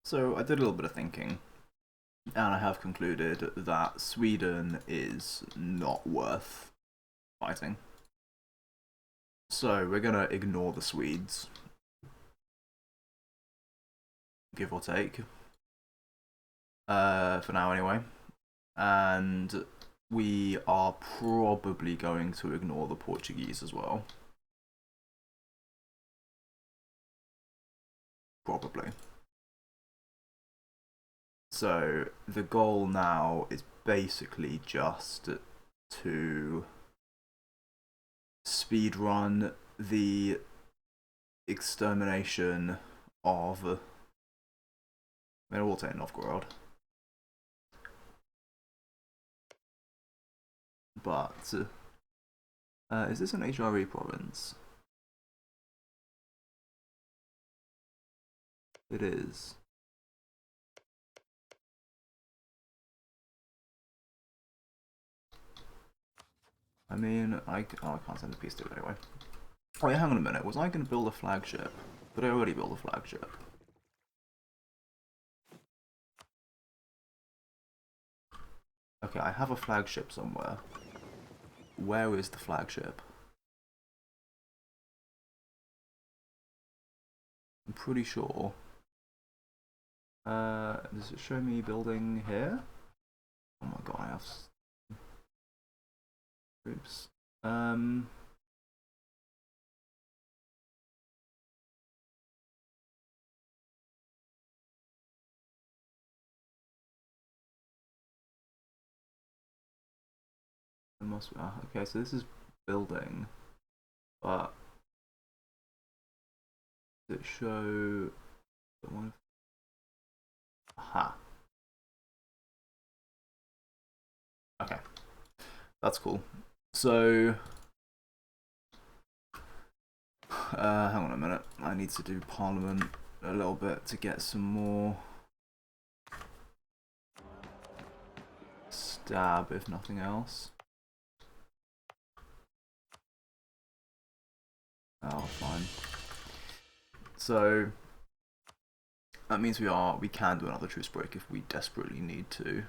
So I did a little bit of thinking, and I have concluded that Sweden is not worth fighting. So we're gonna ignore the Swedes, give or take, for now anyway. And we are probably going to ignore the Portuguese as well. Probably. So the goal now is basically just to speedrun the extermination of. I mean, I will take Novgorod, but is this an HRE province? It is. I mean, I can't send a piece to it anyway. Wait, hang on a minute. Was I going to build a flagship? Did I already build a flagship? Okay, I have a flagship somewhere. Where is the flagship? I'm pretty sure. Does it show me building here? Oh my god, I have. Oops. It must be. Okay, so this is building, but does it show the one? Aha. Okay, that's cool. So, hang on a minute. I need to do Parliament a little bit to get some more stab, if nothing else. Oh, fine. So that means we can do another truce break if we desperately need to.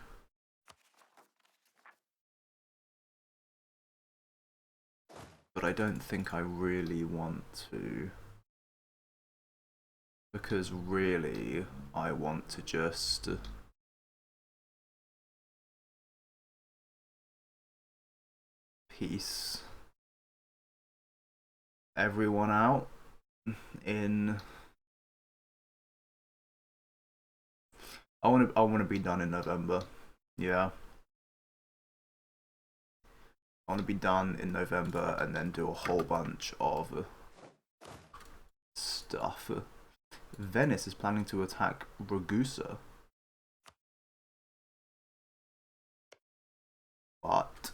But I don't think I really want to, because really I want to just piece everyone out in. I want to be done in November. Yeah. I want to be done in November and then do a whole bunch of stuff. Venice is planning to attack Ragusa. But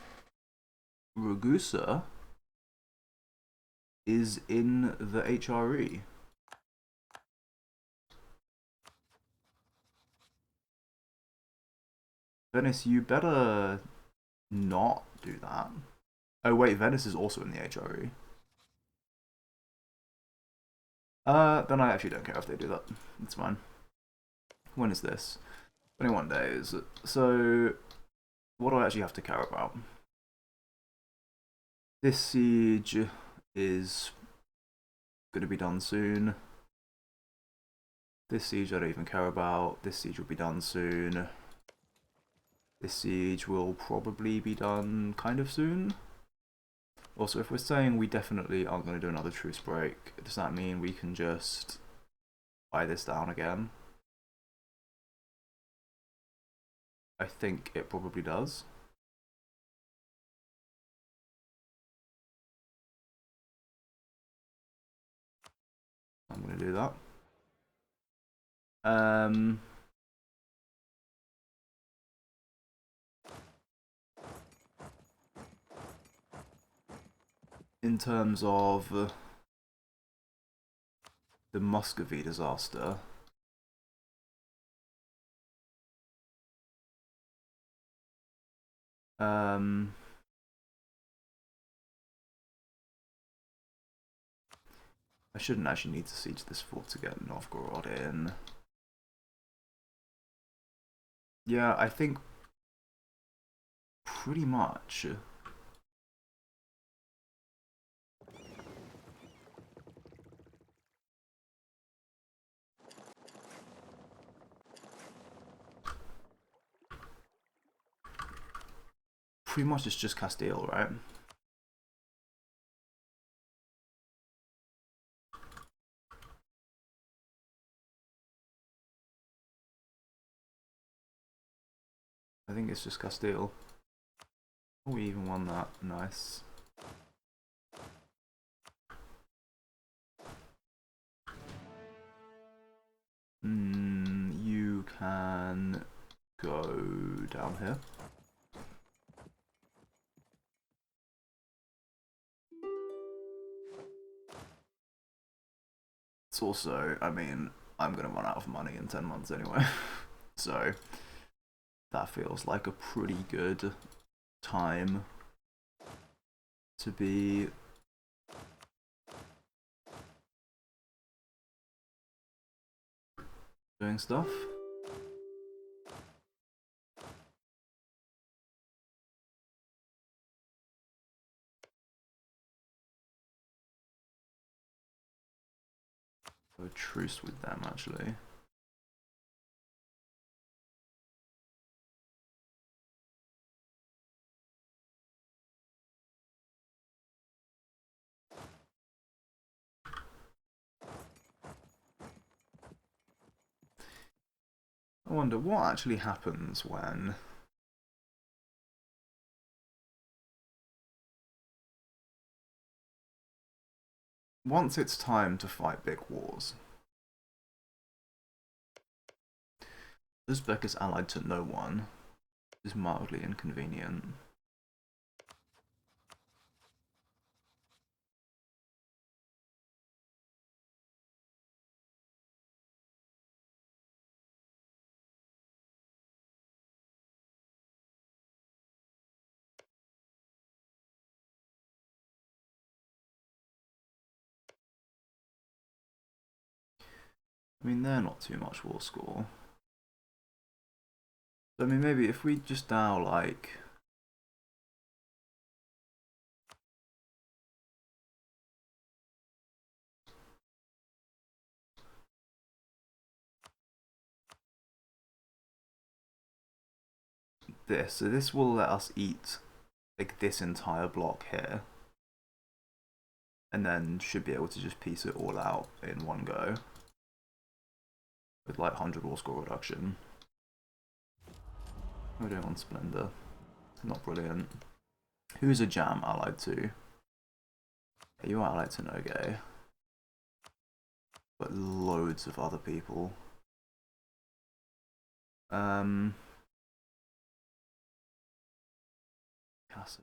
Ragusa is in the HRE. Venice, you better not do that. Oh wait, Venice is also in the HRE. Then I actually don't care if they do that. It's fine. When is this? 21 days. So, what do I actually have to care about? This siege is going to be done soon. This siege I don't even care about. This siege will be done soon. This siege will probably be done kind of soon. Also, if we're saying we definitely aren't going to do another truce break, does that mean we can just buy this down again? I think it probably does. I'm going to do that. In terms of the Muscovy disaster, I shouldn't actually need to siege this fort to get Novgorod in. Yeah, I think pretty much. Pretty much it's just Castile, right? I think it's just Castile. Oh, we even won that. Nice. You can go down here. It's also, I mean, I'm gonna run out of money in 10 months anyway. So that feels like a pretty good time to be doing stuff. A truce with them, actually. I wonder what actually happens when once it's time to fight big wars. Uzbek is allied to no one. Is mildly inconvenient. I mean, they're not too much war score. I mean, maybe if we just now, like... this. So this will let us eat, like, this entire block here. And then should be able to just piece it all out in one go. With, like, 100 war score reduction. We're doing on Splendor. Not brilliant. Who's a jam allied to? Yeah, you are allied to Noge. But loads of other people. Casa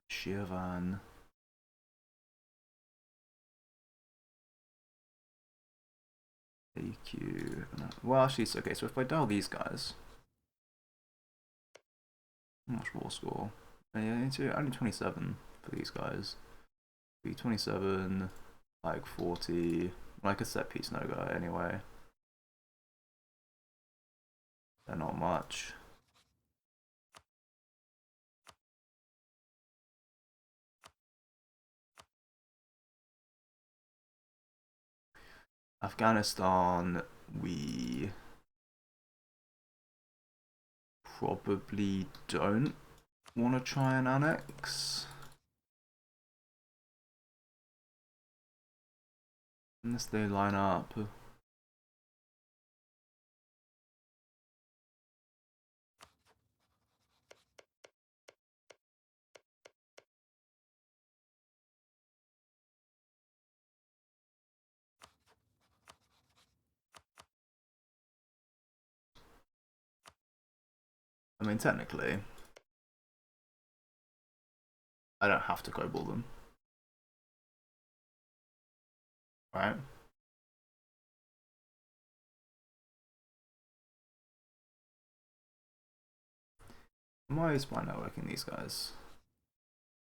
Shirvan. AQ. Well, actually, it's okay. So if I dial these guys, how much war score? Yeah, only 27 for these guys. Be 27, like 40, like a set piece no go anyway. They're not much. Afghanistan, we probably don't want to try and annex. Unless they line up. I mean, technically, I don't have to cobble them. Right? Why is my networking these guys?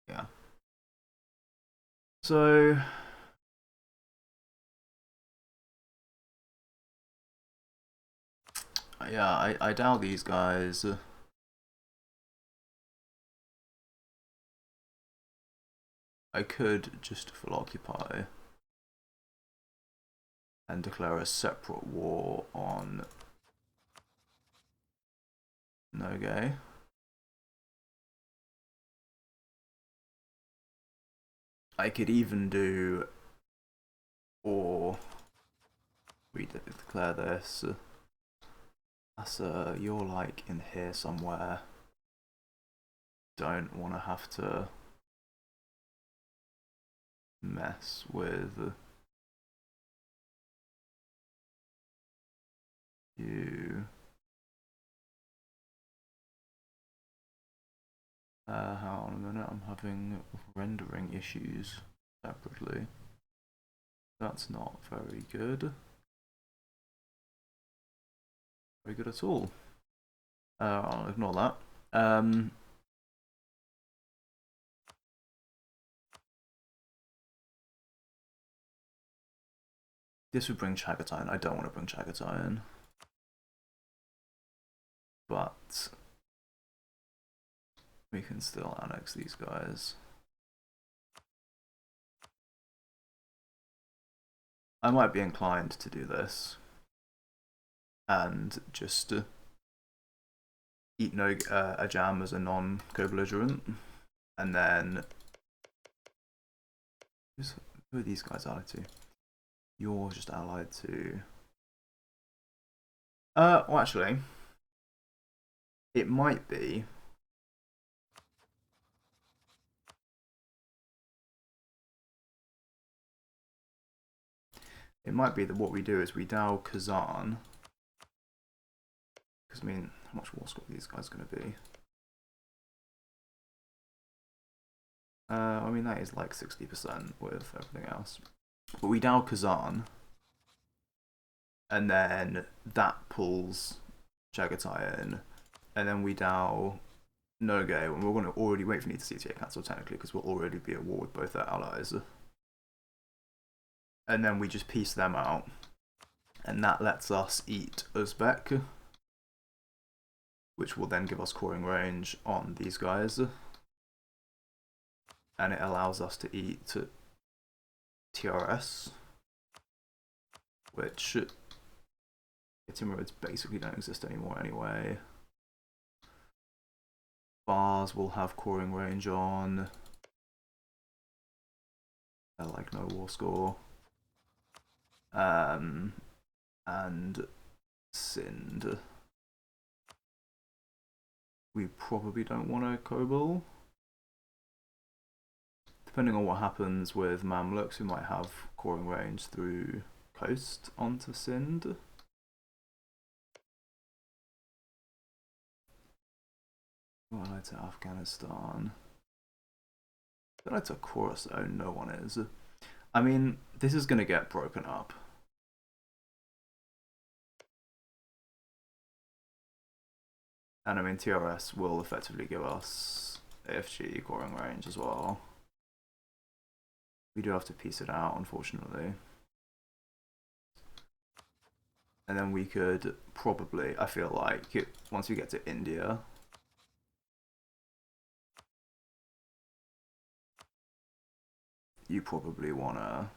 Yeah. So... yeah, I doubt these guys. I could just full occupy and declare a separate war on Noge. I could even do, or we declare this as you're like in here somewhere. Don't want to have to mess with you. Hang on a minute, I'm having rendering issues separately. That's not very good. Very good at all. I'll ignore that. This would bring Chagatai in. I don't want to bring Chagatai in. But we can still annex these guys. I might be inclined to do this and just eat a jam as a non-co-belligerent, and then who are these guys allied to? You're just allied to. Well, actually, it might be. It might be that what we do is we Dow Kazan. Because, I mean, how much war score are these guys going to be? I mean, that is like 60% with everything else. But we Dow Kazan. And then that pulls Chagatai in. And then we Dow Noge. And we're going to already wait for need to CTA cancel technically, because we'll already be at war with both their allies. And then we just piece them out, and that lets us eat Uzbek, which will then give us coring range on these guys, and it allows us to eat TRS, which Emeritus basically don't exist anymore anyway. Bars will have coring range on. They're like no war score. And Sind. We probably don't want a Kobol. Depending on what happens with Mamluks, we might have coring range through coast onto Sind. Allied to Afghanistan. Allied to Chorus, oh, no one is. I mean, this is going to get broken up. And I mean, TRS will effectively give us AFG coring range as well. We do have to piece it out, unfortunately. And then we could probably, I feel like, once we get to India, you probably want to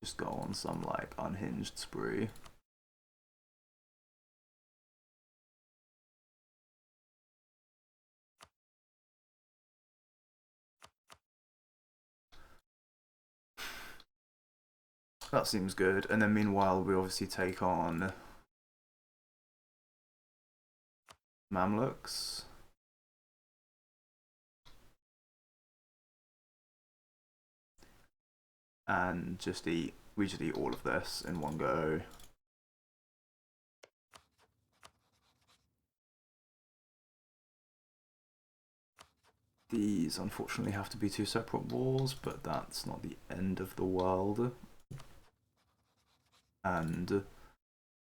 just go on some, like, unhinged spree. That seems good. And then meanwhile, we obviously take on Mamluks. And we just eat all of this in one go. These unfortunately have to be two separate wars, but that's not the end of the world. And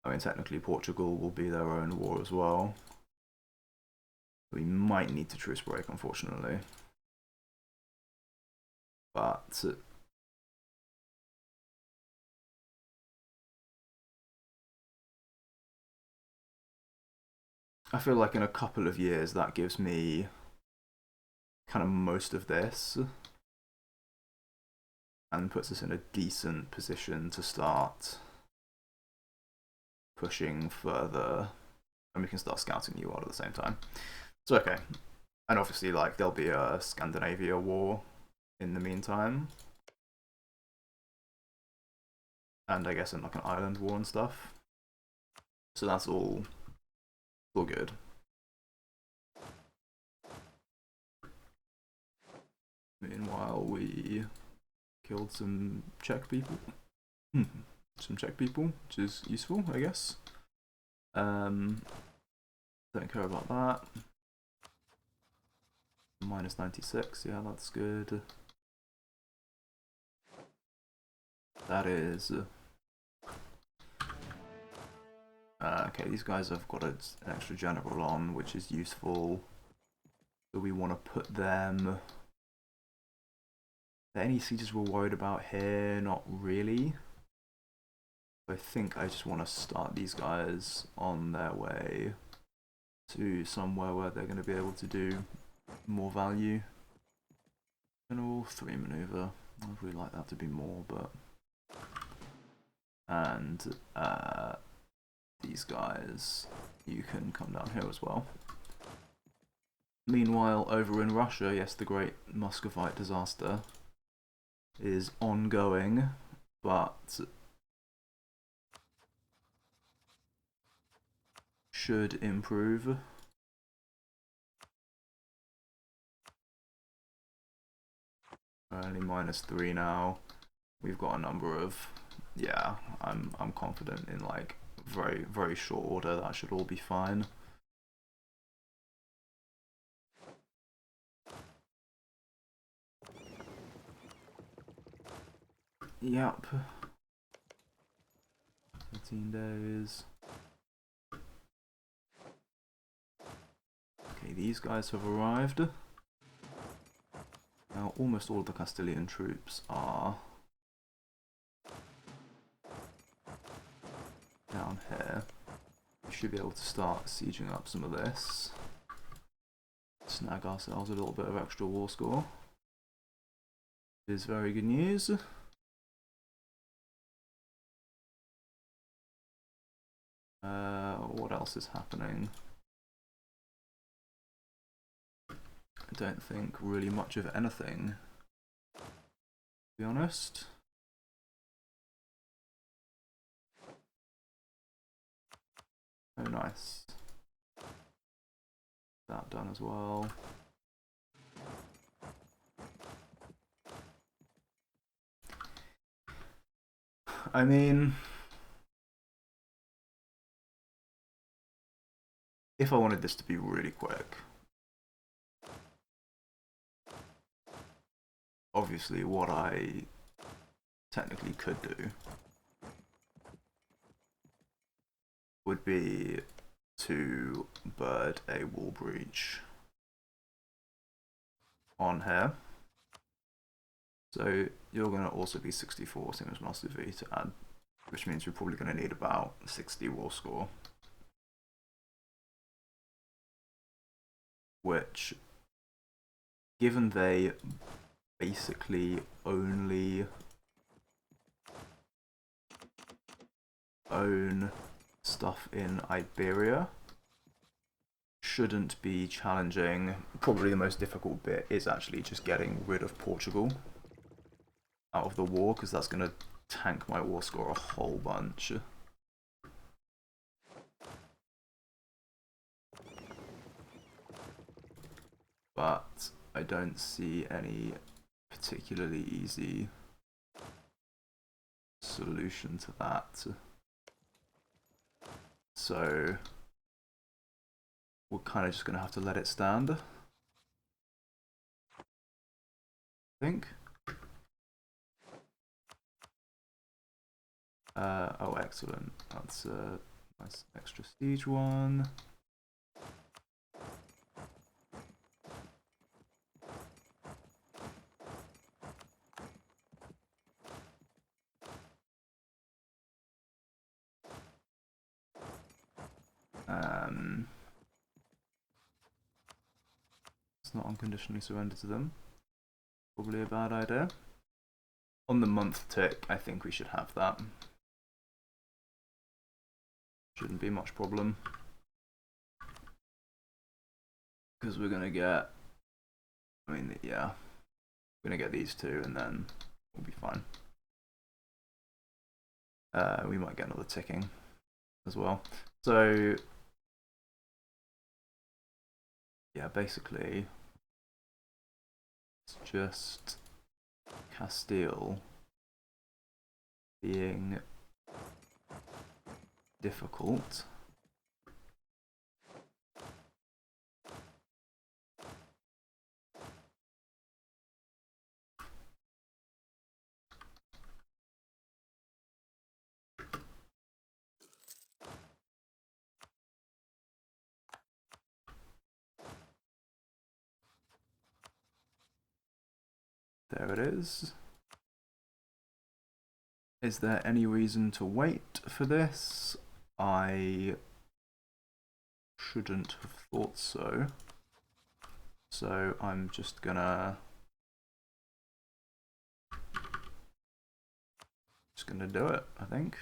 I mean, technically Portugal will be their own war as well. We might need to truce break, unfortunately. But I feel like in a couple of years that gives me kind of most of this and puts us in a decent position to start pushing further, and we can start scouting New World at the same time. So okay, and obviously like there'll be a Scandinavia war in the meantime, and I guess in like an island war and stuff. So that's all good. Meanwhile, we killed some Czech people. Some Czech people, which is useful, I guess. Don't care about that. Minus 96, yeah, that's good. That is... okay, these guys have got an extra general on, which is useful. So we want to put them... Are there any sieges we're worried about here? Not really. I think I just want to start these guys on their way to somewhere where they're going to be able to do more value. General 3 maneuver. I would really like that to be more, but... And these guys, you can come down here as well. Meanwhile, over in Russia, yes, the Great Muscovite disaster is ongoing, but should improve. Only -3 now. We've got a number of, yeah, I'm confident in like very short order that should all be fine. Yep. 13 days. Okay, these guys have arrived. Now almost all of the Castilian troops are down here. We should be able to start sieging up some of this. Snag ourselves a little bit of extra war score. It is very good news. What else is happening? I don't think really much of anything, to be honest. Oh, nice. That done as well. I mean, if I wanted this to be really quick, obviously what I technically could do would be to bird a wall breach on here. So you're going to also be 64, same as Master V to add, which means you're probably going to need about 60 war score. Which, given they basically only own stuff in Iberia, shouldn't be challenging. Probably the most difficult bit is actually just getting rid of Portugal out of the war, because that's going to tank my war score a whole bunch. But I don't see any particularly easy solution to that. So we're kind of just going to have to let it stand, I think. Oh, excellent. That's a nice extra siege one. Let's not unconditionally surrender to them. Probably a bad idea. On the month tick, I think we should have that. Shouldn't be much problem. Because we're gonna get, I mean, yeah, we're gonna get these two and then we'll be fine. We might get another ticking as well. So, yeah, basically, it's just Castile being difficult. There it is. Is there any reason to wait for this? I shouldn't have thought so. So I'm just gonna do it, I think.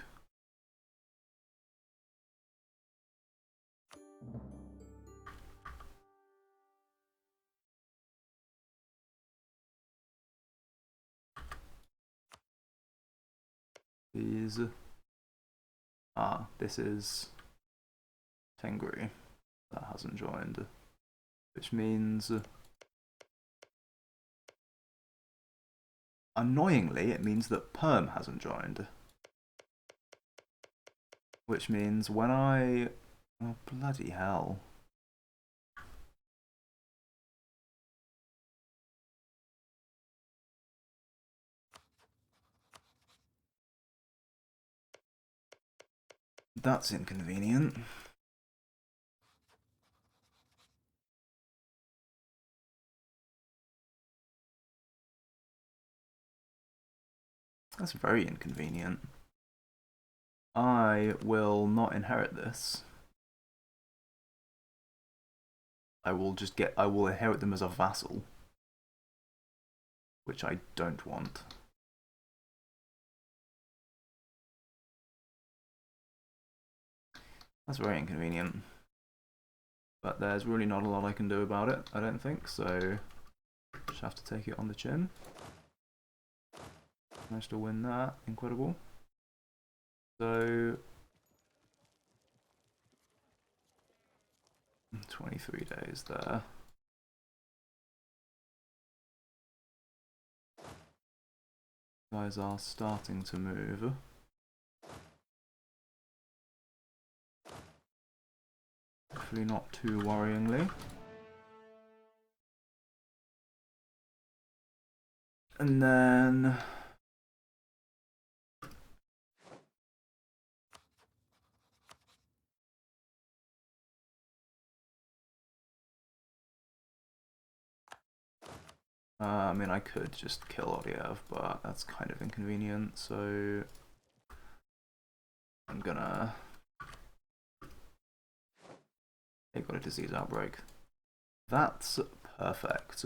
These. Ah, this is Tengri that hasn't joined, which means annoyingly it means that Perm hasn't joined, which means when I, oh bloody hell. That's inconvenient. That's very inconvenient. I will not inherit this. I will inherit them as a vassal, which I don't want. That's very inconvenient. But there's really not a lot I can do about it, I don't think, so just have to take it on the chin. Managed to win that, incredible. So 23 days there. Guys are starting to move. Hopefully not too worryingly. And then I mean, I could just kill Oriev, but that's kind of inconvenient, so I'm gonna... They got a disease outbreak. That's perfect.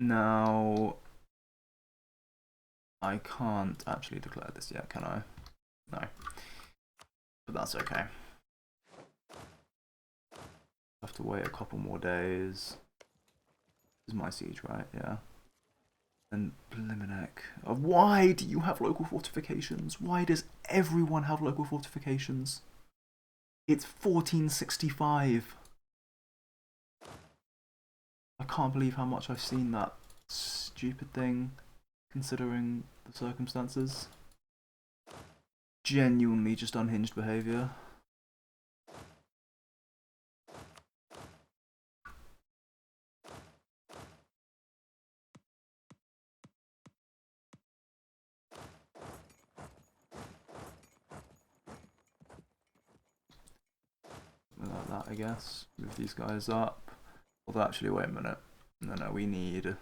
Now, I can't actually declare this yet, can I? No. But that's okay. Have to wait a couple more days. This is my siege, right? Yeah. And Blimenek. Why do you have local fortifications? Why does everyone have local fortifications? It's 1465. I can't believe how much I've seen that stupid thing, considering the circumstances. Genuinely just unhinged behaviour. Like that, I guess. Move these guys up. Although, actually, wait a minute. No, we need...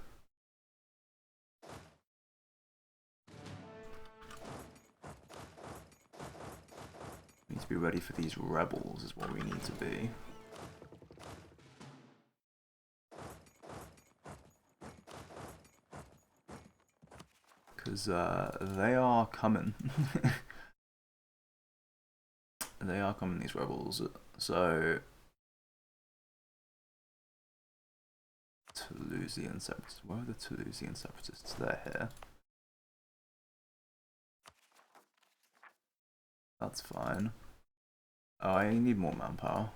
ready for these rebels is what we need to be. Because they are coming. They are coming, these rebels. So Toulousian separatists. Where are the Toulousian separatists? They're here. That's fine. Oh, I need more manpower.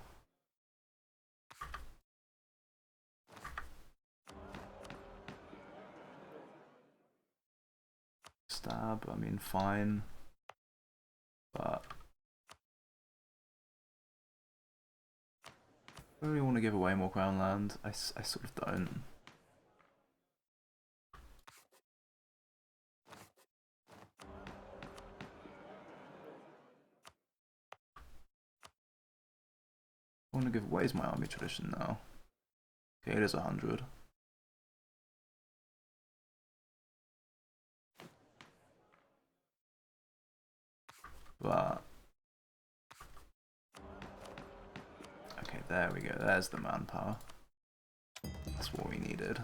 Stab, I mean, fine. But I really want to give away more crown land. I sort of don't. I want to give away is my army tradition now. Okay, it is 100. But okay, there we go. There's the manpower. That's what we needed.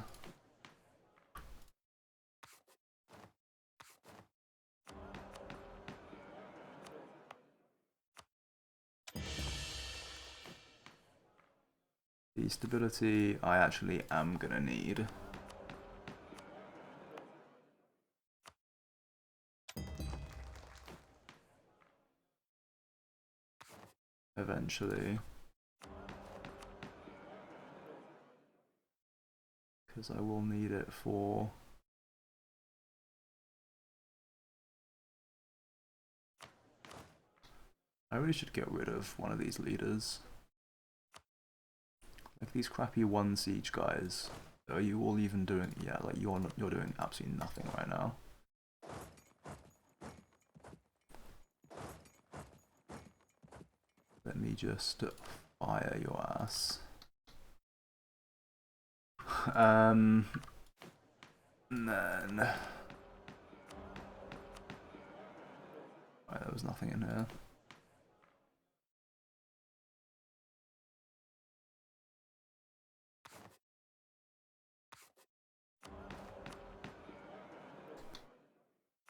The stability I actually am gonna need. Eventually. Because I will need it for... I really should get rid of one of these leaders. Like these crappy 1 siege guys. Are you all even doing... Yeah, like you're doing absolutely nothing right now. Let me just fire your ass. And then... Right, there was nothing in here.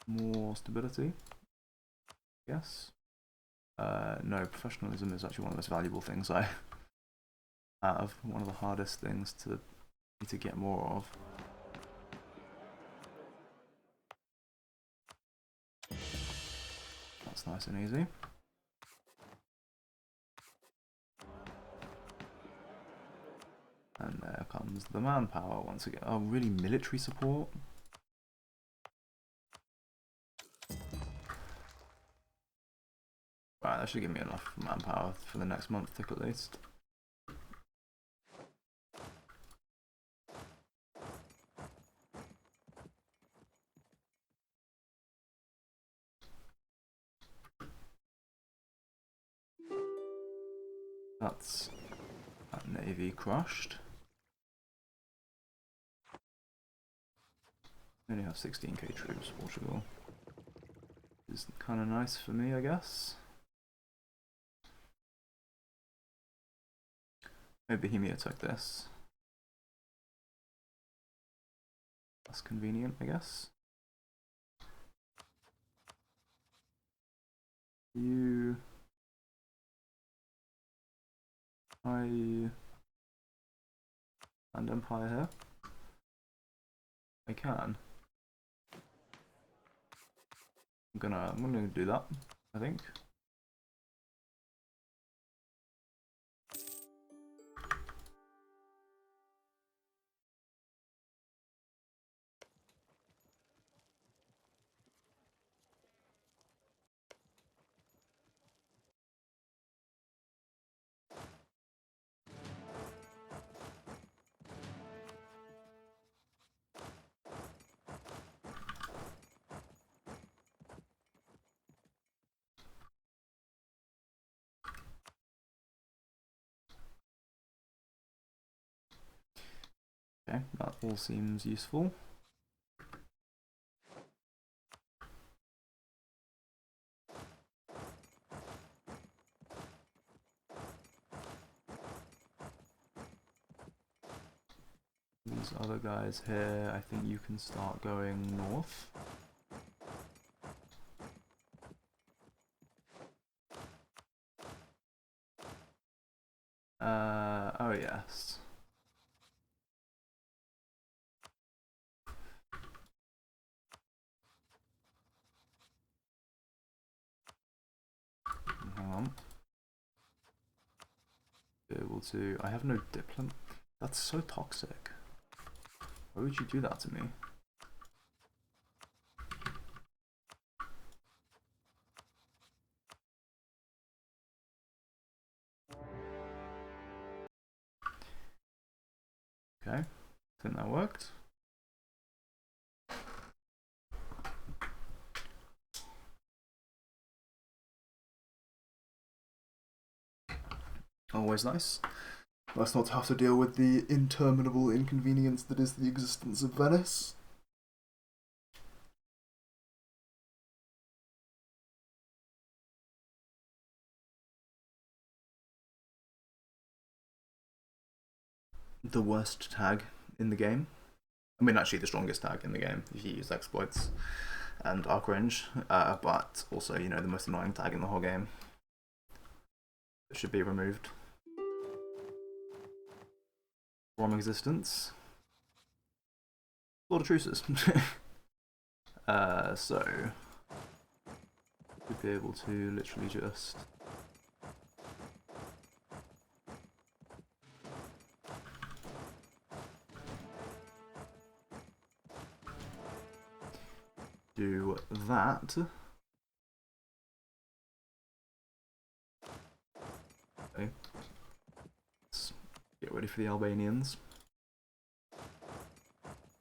More stability, yes. No, professionalism is actually one of the most valuable things I have. One of the hardest things to get more of. That's nice and easy. And there comes the manpower once again. Oh, really? Military support? Right, that should give me enough manpower for the next month tick at least. That's that navy crushed. We only have 16k troops, Portugal. Is kind of nice for me, I guess. Maybe Bohemia took this. That's convenient, I guess. You... and Empire here? I can. I'm gonna do that, I think. Okay, that all seems useful. these other guys here, I think you can start going north. Oh yes. Hang on. Be able to... I have no diplomat. That's so toxic. Why would you do that to me? Okay, I think that worked. Always nice. Nice not to have to deal with the interminable inconvenience that is the existence of Venice. The worst tag in the game. I mean, actually the strongest tag in the game if you use exploits and arc range, but also, you know, the most annoying tag in the whole game. It should be removed from existence. A lot of truces. So we'd be able to literally just do that. Okay. Let's get ready for the Albanians.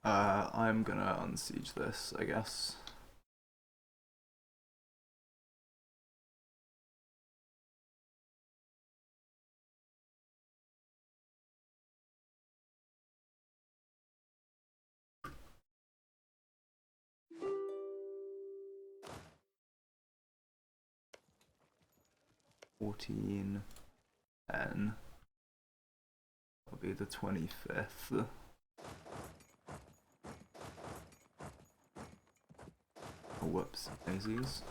I'm gonna unsiege this, I guess. $14 and that'll be the 25th. Oh, whoops, daisies.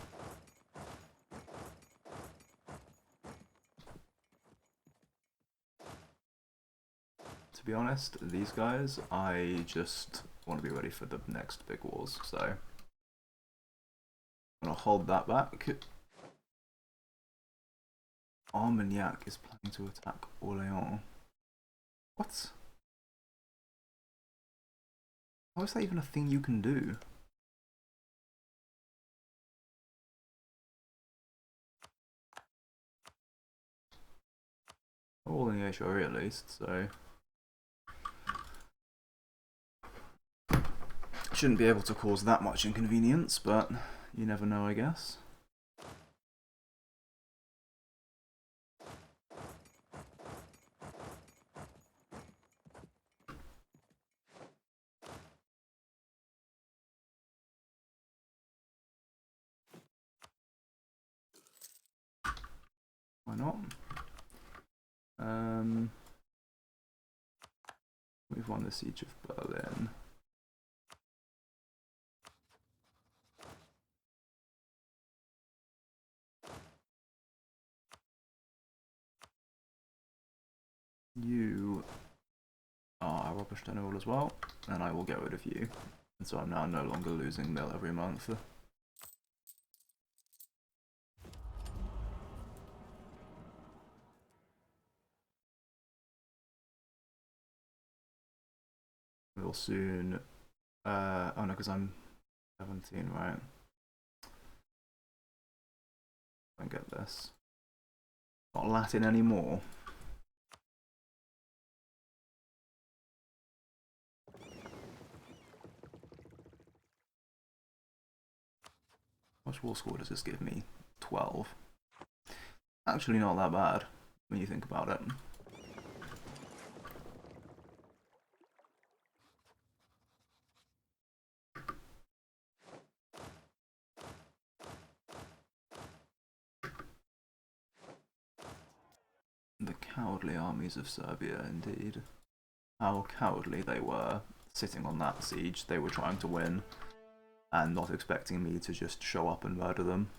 To be honest, these guys, I just want to be ready for the next big wars, so I'm gonna hold that back. Armagnac is planning to attack Orléans. What? How is that even a thing you can do? All in the HRE at least, so shouldn't be able to cause that much inconvenience, but you never know, I guess. Why not? We've won the Siege of Berlin. You are a rubbish general as well, and I will get rid of you. And so I'm now no longer losing mill every month. We'll soon... oh no, because I'm 17, right? Don't get this. Not Latin anymore. How much war score does this give me? 12. Actually not that bad, when you think about it. The cowardly armies of Serbia, indeed. how cowardly they were sitting on that siege. They were trying to win and not expecting me to just show up and murder them.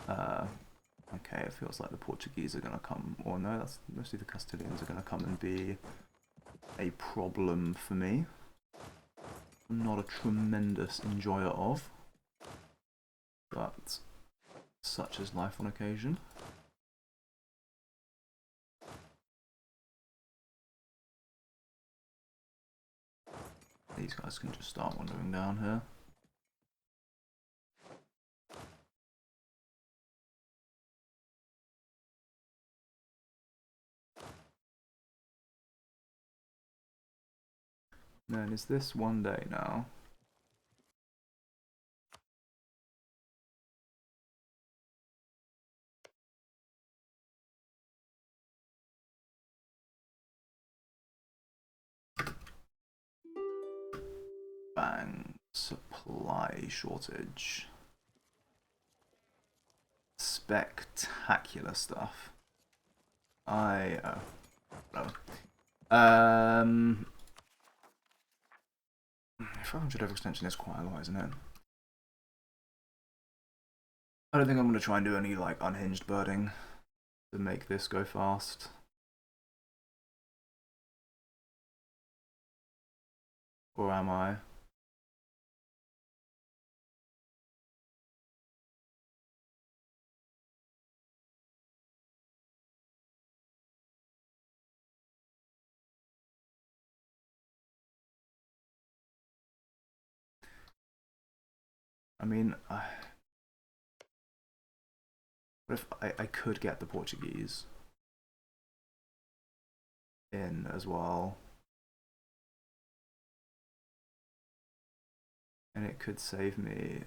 Okay, it feels like the Portuguese are going to come, or no, that's mostly the Castilians are going to come and be a problem for me. I'm not a tremendous enjoyer of, but such is life on occasion. These guys can just start wandering down here. Man, is this one day now? Bang. Supply shortage. Spectacular stuff. Oh. 500 overextension is quite a lot, isn't it? I don't think I'm going to try and do any, like, unhinged birding to make this go fast. Or am I? I mean, what if I could get the Portuguese in as well? And it could save me...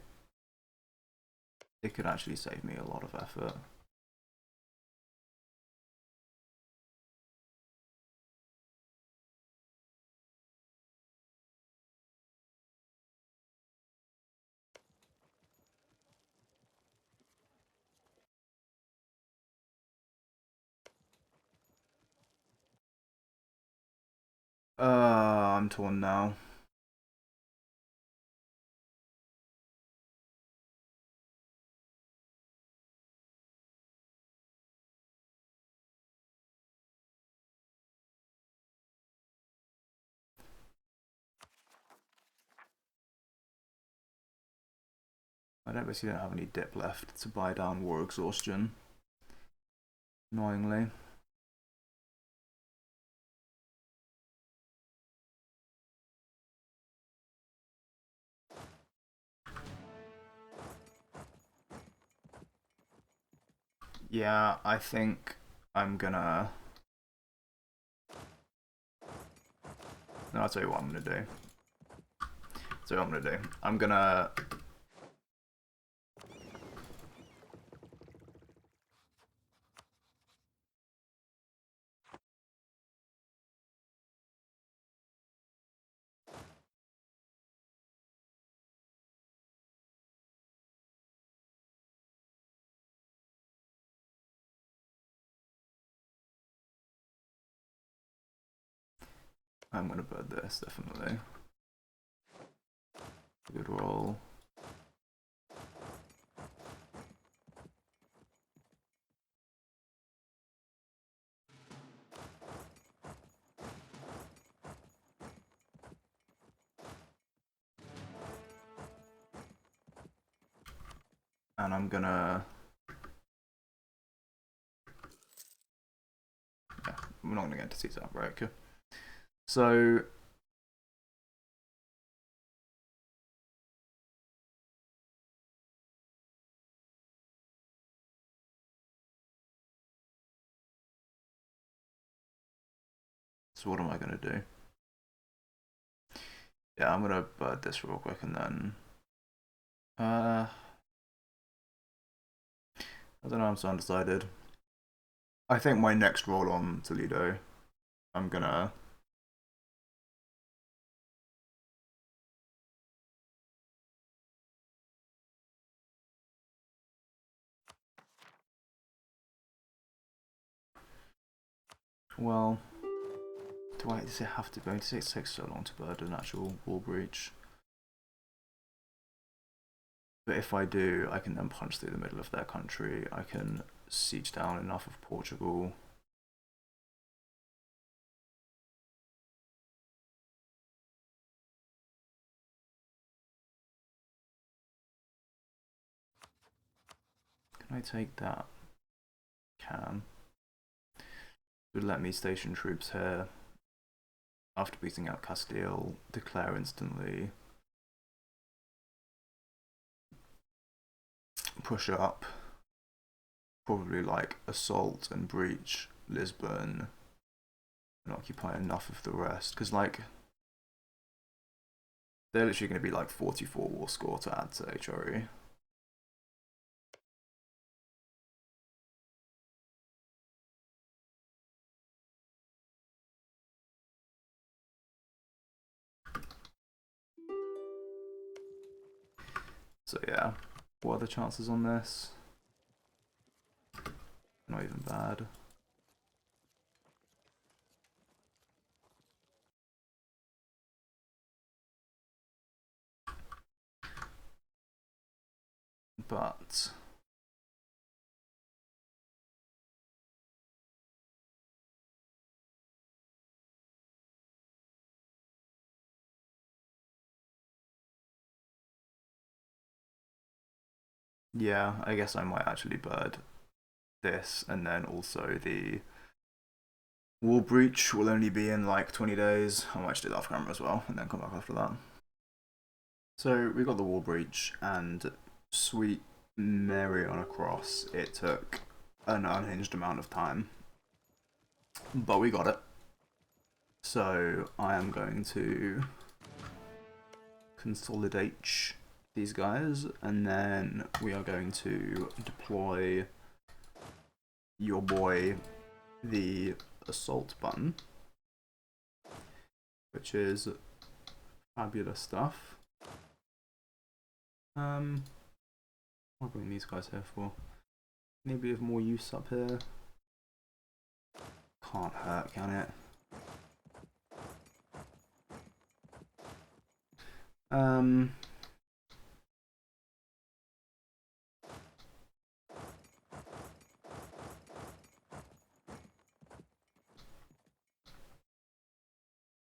It could actually save me a lot of effort. I'm torn now. I basically don't have any dip left to buy down war exhaustion. Annoyingly. Yeah, I think I'm gonna... No, I'll tell you what I'm gonna do. I'm gonna... bird this, definitely. Good roll. And I'm gonna... Yeah, we're not gonna get into Caesar's outbreak. So... So what am I gonna do? Yeah, I'm gonna bird this real quick and then... I don't know, I'm so undecided. I think my next roll on Toledo, I'm gonna... Well... Does it have to be? Does it take so long to build an actual wall breach? But if I do, I can then punch through the middle of their country. I can siege down enough of Portugal. Can I take that? Can. Would let me station troops here. After beating out Castile, declare instantly. Push up. Probably like assault and breach Lisbon and occupy enough of the rest. Because like they're literally going to be like 44 war score to add to HRE. So yeah, what are the chances on this? Not even bad. But yeah, I guess I might actually bird this, and then also the wall breach will only be in like 20 days. I might just do that off camera as well, and then come back after that. So we got the wall breach, and sweet Mary on a cross. It took an unhinged amount of time, but we got it. So I am going to consolidate these guys, and then we are going to deploy your boy the assault button, which is fabulous stuff. I'll bring these guys here for maybe of more use up here. Can't hurt, can it?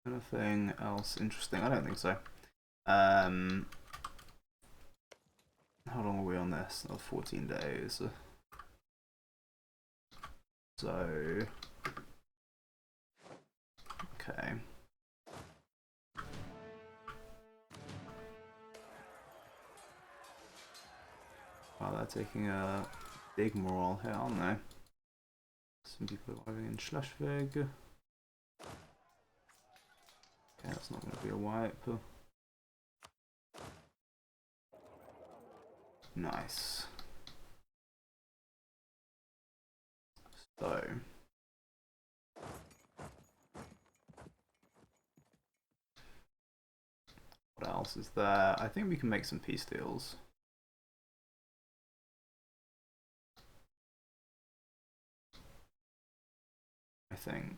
Anything else interesting? I don't think so. How long are we on this? Oh, 14 days. So, okay. Wow, they're taking a big morale here, aren't they? Some people arriving in Schleswig. Okay, that's not going to be a wipe. Nice. So, what else is there? I think we can make some peace deals. I think.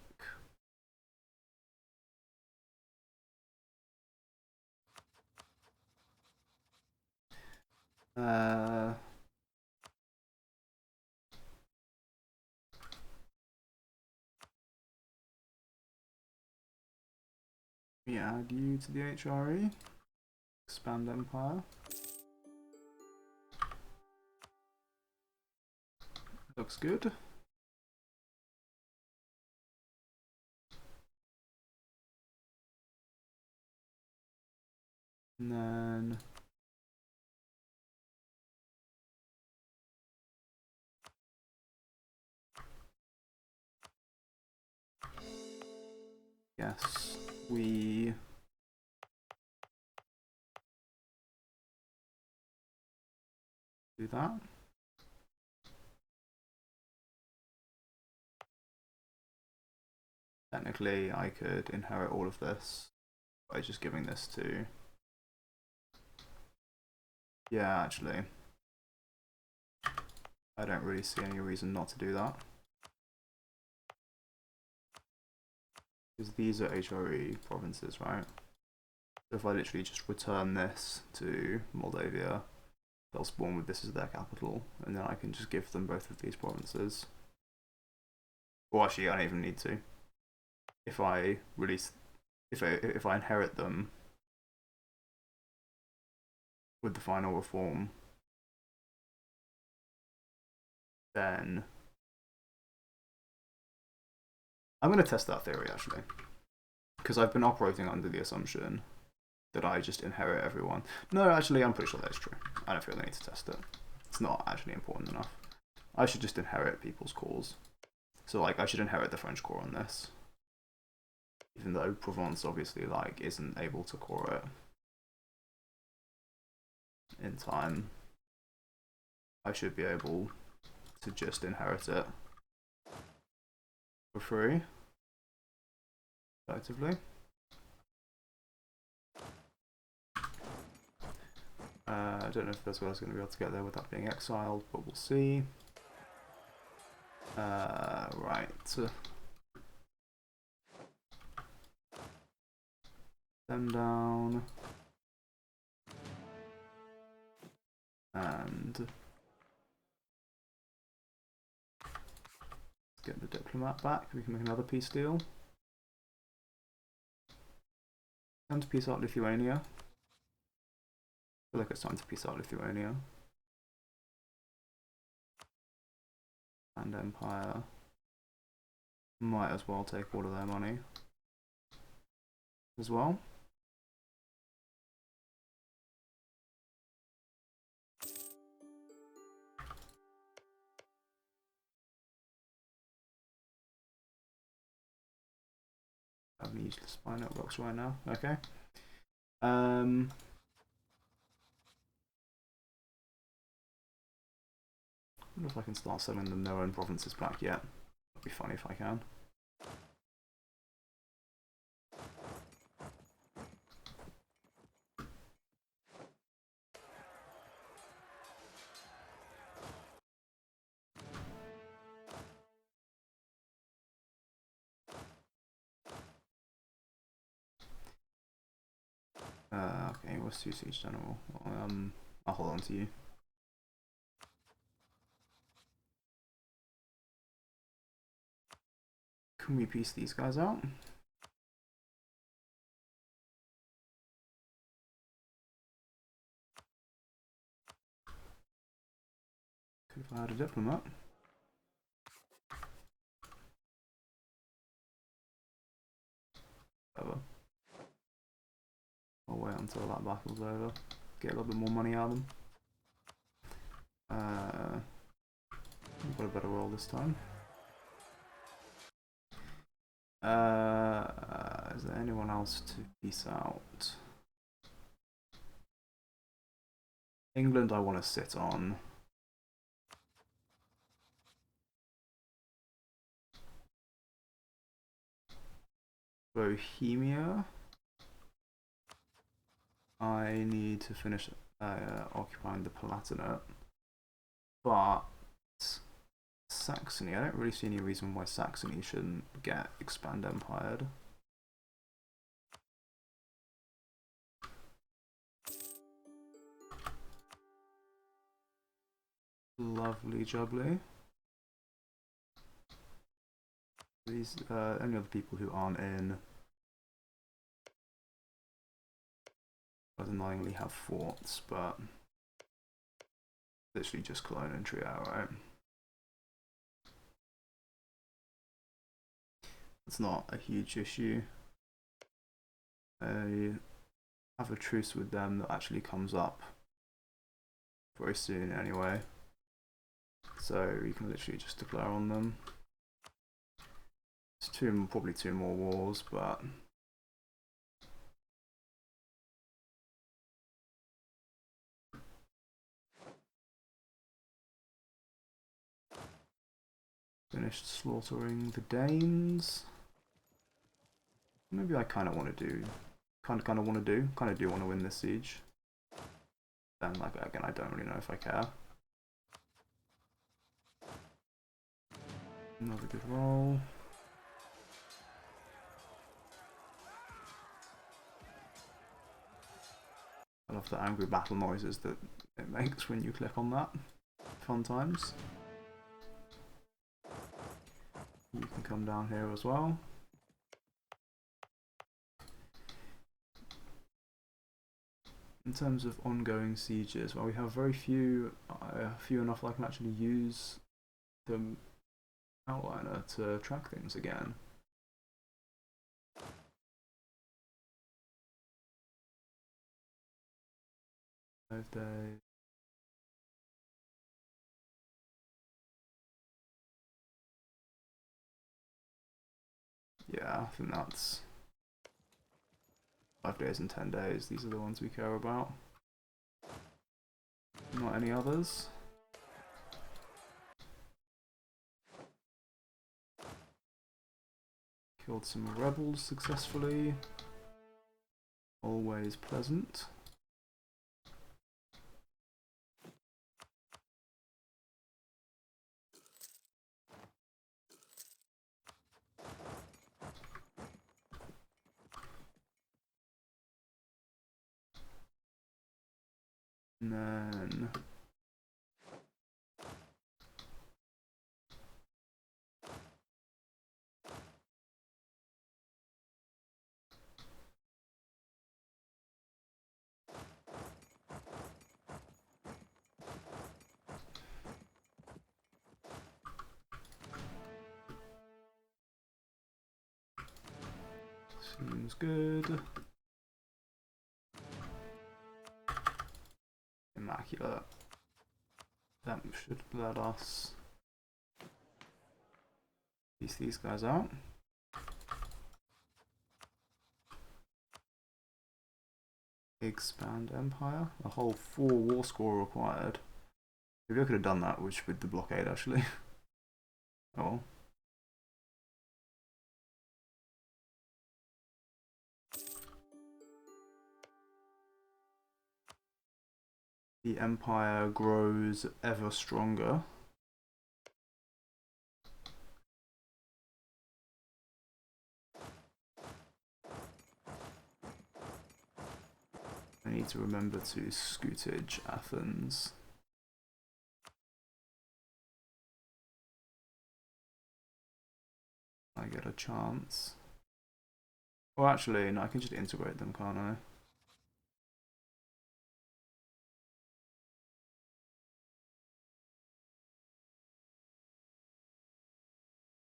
We add you to the HRE. Expand Empire. Looks good. And then yes, we do that. Technically, I could inherit all of this by just giving this to... Yeah, actually. I don't really see any reason not to do that. Because these are HRE provinces, right? So if I literally just return this to Moldavia, they'll spawn with this as their capital, and then I can just give them both of these provinces. Well, actually, I don't even need to. If I release, if I inherit them with the final reform, then I'm going to test that theory actually, because I've been operating under the assumption that I just inherit everyone. No, actually, I'm pretty sure that's true. I don't feel the need to test it. It's not actually important enough. I should just inherit people's cores. So, like, I should inherit the French core on this. Even though Provence obviously, like, isn't able to core it in time, I should be able to just inherit it for free, effectively. I don't know if those guys are going to be able to get there without being exiled, but we'll see. Right. Them down. And let's get the diplomat back. We can make another peace deal. Time to peace out Lithuania. I feel like it's time to peace out Lithuania. And Empire. Might as well take all of their money as well. I haven't used the spy networks right now. Okay. I wonder if I can start selling them their own provinces back yet. That'd be funny if I can. Okay, what's two siege general? I'll hold on to you. Can we piece these guys out? Could have had a diplomat. Whatever. I'll wait until that battle's over. Get a little bit more money out of them. We've got a better roll this time. Is there anyone else to piece out? England I want to sit on. Bohemia. I need to finish occupying the Palatinate. But Saxony, I don't really see any reason why Saxony shouldn't expand empired. Lovely jubbly. These any other people who aren't in annoyingly have forts, but literally just Cologne and Trier, right? It's not a huge issue. I have a truce with them that actually comes up very soon anyway, so you can literally just declare on them. It's probably two more wars, but finished slaughtering the Danes. Maybe I kind of want to do, kind of want to win this siege. Then, like, again, I don't really know if I care. Another good roll. the angry battle noises that it makes when you click on that. Fun times. You can come down here as well. In terms of ongoing sieges, well, we have very few enough that I can actually use the outliner to track things again. Days. Yeah, I think that's 5 days and 10 days. These are the ones we care about. Not any others. Killed some rebels successfully. Always pleasant. And then seems good. Immaculate. That should let us piece these guys out. Expand Empire. A whole 4 war score required. Maybe I could have done that with the blockade actually. Oh. The Empire grows ever stronger. I need to remember to scootage Athens. I get a chance. Well, actually, no, I can just integrate them, can't I?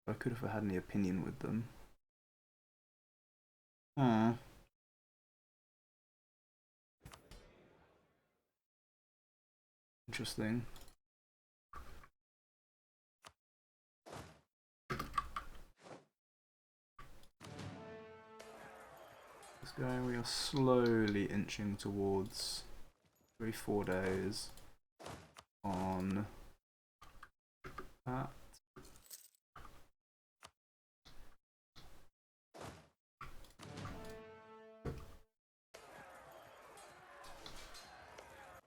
I could have had any opinion with them. Hmm. Interesting. This guy, we are slowly inching towards 3-4 days on that.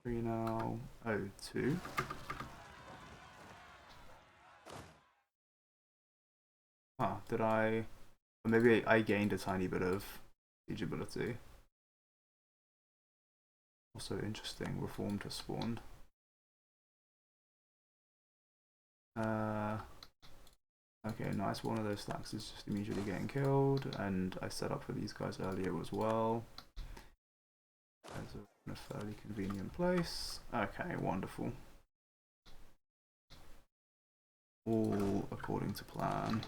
Three now. 02. Ah, did I? Maybe I gained a tiny bit of siegeability. Also interesting, reformed has spawned. Okay, nice. One of those stacks is just immediately getting killed, and I set up for these guys earlier as well. There's a fairly convenient place. Okay, wonderful. All according to plan.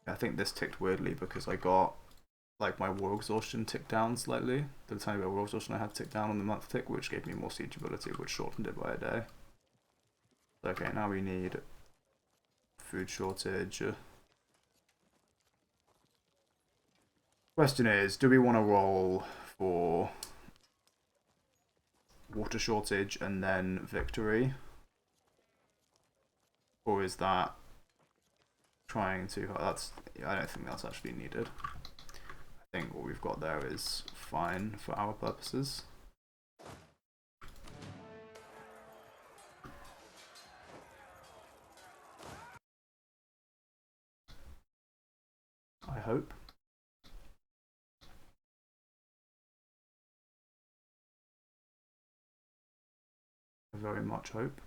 I think this ticked weirdly because I got like my war exhaustion ticked down slightly. The tiny bit of war exhaustion I had ticked down on the month tick, which gave me more siegeability, which shortened it by a day. Okay, now we need food shortage. Question is, do we want to roll for water shortage and then victory? Or is that trying too hard? I don't think that's actually needed. I think what we've got there is fine for our purposes. I hope. very much hope.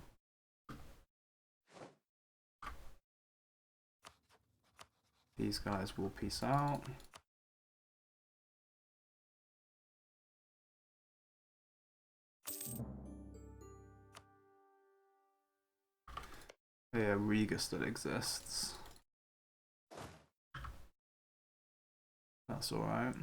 These guys will peace out. Yeah, Riga still exists. That's alright.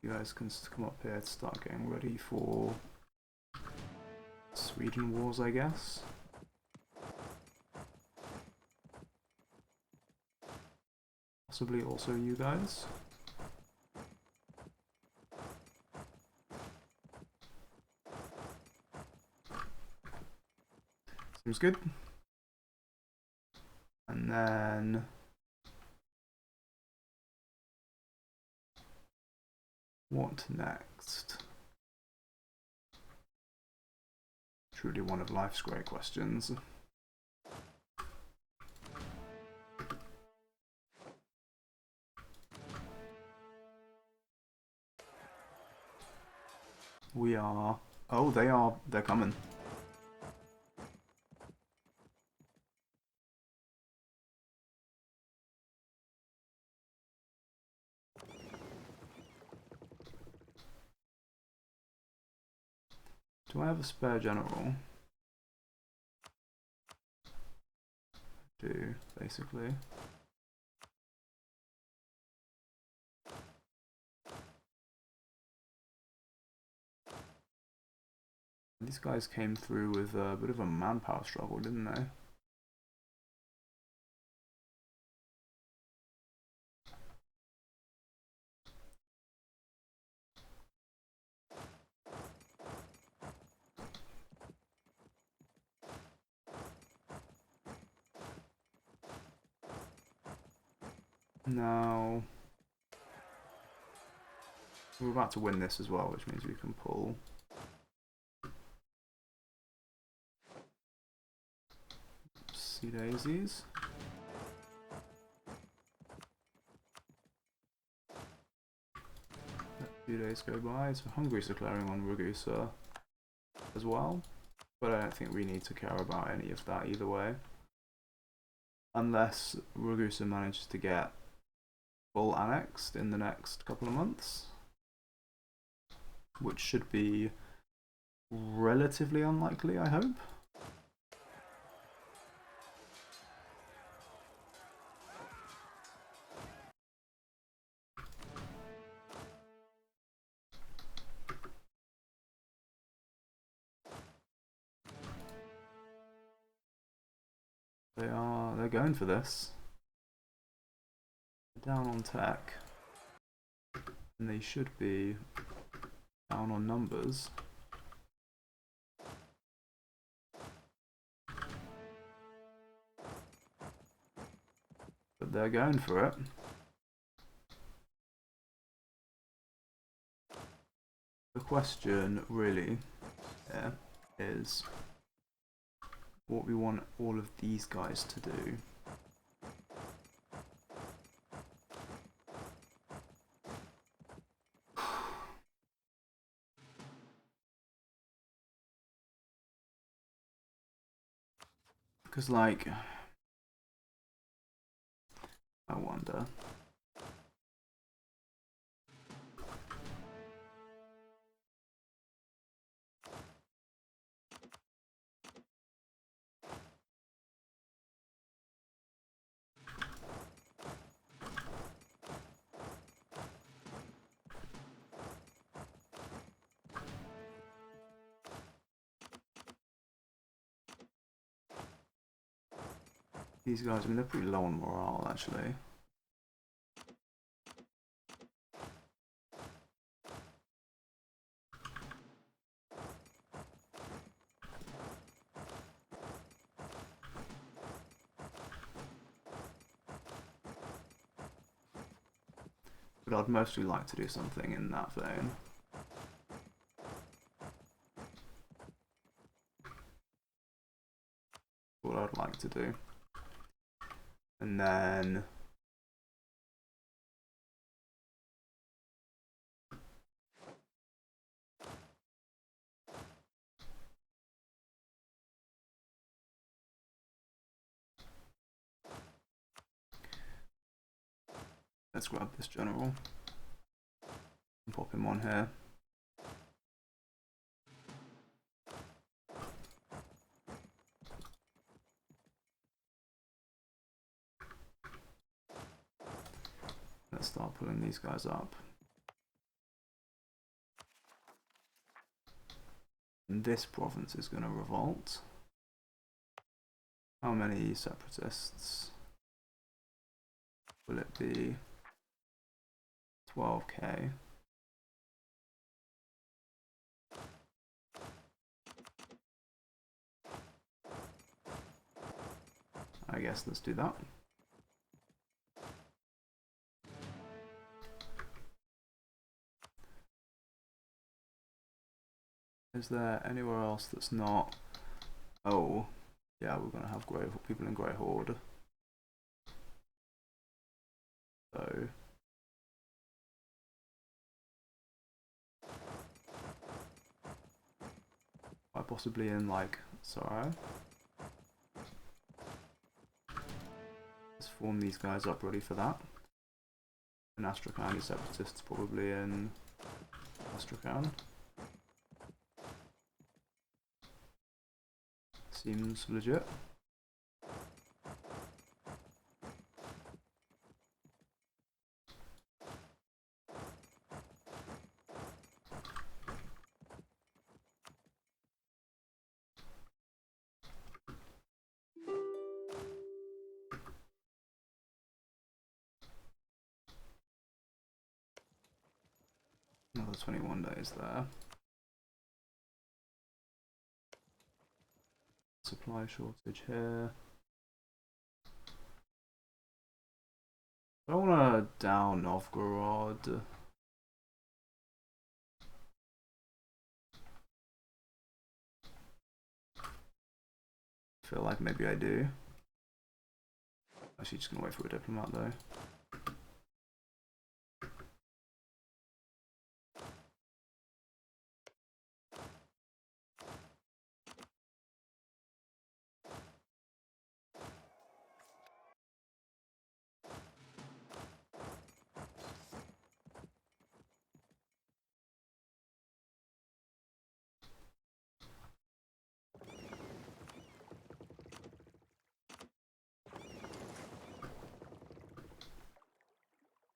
You guys can come up here to start getting ready for Sweden wars, I guess. Possibly also you guys. Seems good. And then what next? Truly one of life's great questions. We are... Oh, they're coming. Do I have a spare general? I do, basically. These guys came through with a bit of a manpower struggle, didn't they? Now, we're about to win this as well, which means we can pull. Sea daisies. A few days go by, so Hungary's declaring on Ragusa as well, but I don't think we need to care about any of that either way. Unless Ragusa manages to get full annexed in the next couple of months, which should be relatively unlikely, I hope. They're going for this. Down on tech, and they should be down on numbers. But they're going for it. The question really is what we want all of these guys to do. Because, like, I wonder. These guys, I mean, they're pretty low on morale, actually. But I'd mostly like to do something in that vein. to do. And then let's grab this general and pop him on here. Let's start pulling these guys up. And this province is going to revolt. How many separatists will it be? 12k. I guess let's do that. Is there anywhere else that's not? Oh, yeah, we're gonna have people in Grey Horde. So quite possibly in like Sorrow. Let's form these guys up ready for that. And Astrakhan separatists probably in Astrakhan. Seems legit. Another 21 days there. Supply shortage here. I don't want to down Novgorod. I feel like maybe I do. Actually, just gonna wait for a diplomat though.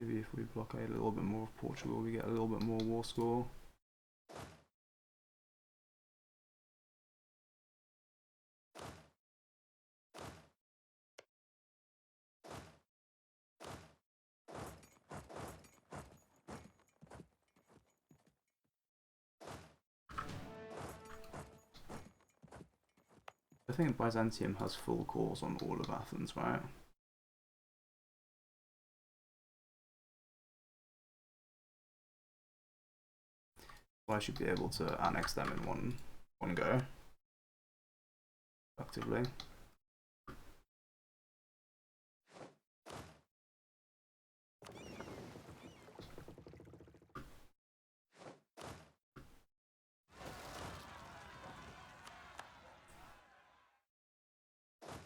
Maybe if we blockade a little bit more of Portugal, we get a little bit more war score. I think Byzantium has full cores on all of Athens, right? Well, I should be able to annex them in one go, effectively.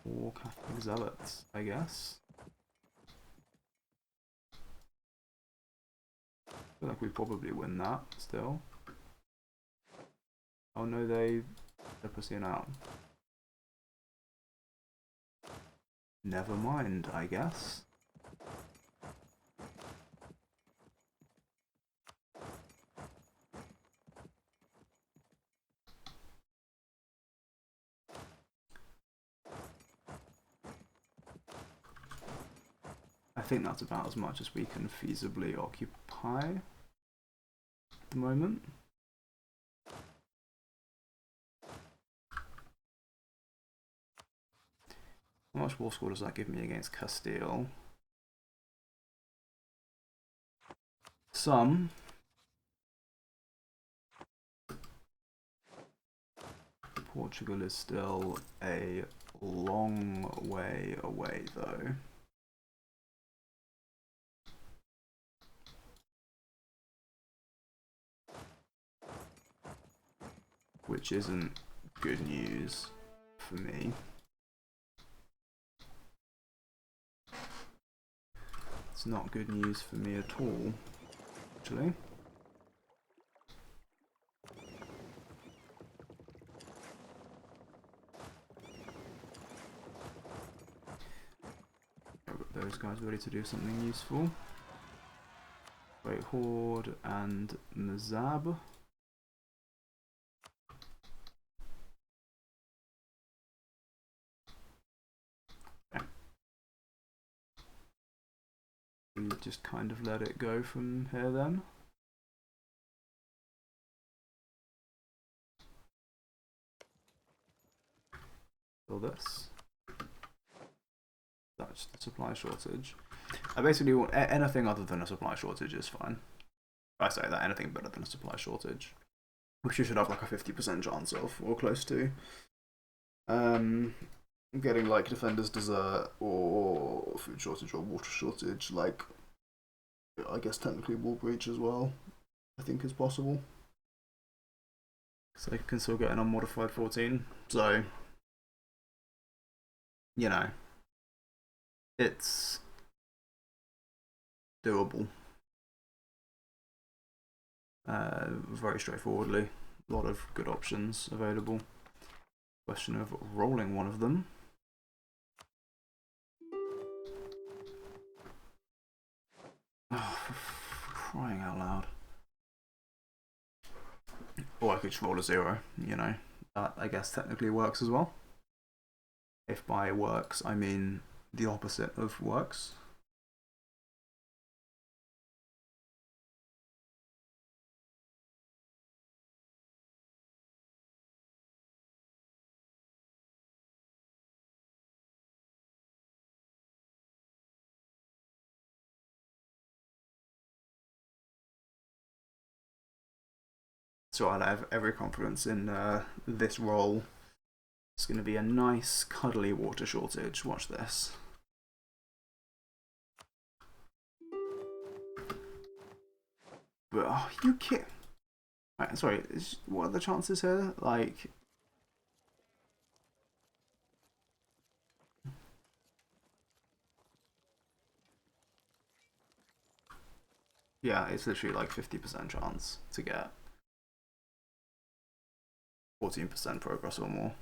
Or Catholic Zealots, I guess. I feel like we probably win that still. Oh no, they're pushing out. Never mind, I guess. I think that's about as much as we can feasibly occupy at the moment. How much war score does that give me against Castile? Some. Portugal is still a long way away though. Which isn't good news for me. It's not good news for me at all, actually. I've got those guys ready to do something useful. Great Horde and Mazab. We just kind of let it go from here then. Fill this. That's the supply shortage. I basically want anything other than a supply shortage is fine. I say that, anything better than a supply shortage, which you should have like a 50% chance of, or close to. Getting like Defender's Desert, or food shortage, or water shortage, like, I guess technically Wall Breach as well, I think is possible. So you can still get an unmodified 14, so, you know, it's doable. Very straightforwardly, a lot of good options available. Question of rolling one of them. Oh, for crying out loud. Or I could just roll a 0, you know. That, I guess, technically works as well. If by works, I mean the opposite of works. So I'll have every confidence in this roll. It's going to be a nice, cuddly water shortage. Watch this. But, oh, you kid. Right, sorry, what are the chances here? Like, yeah, it's literally like 50% chance to get 14% progress or more.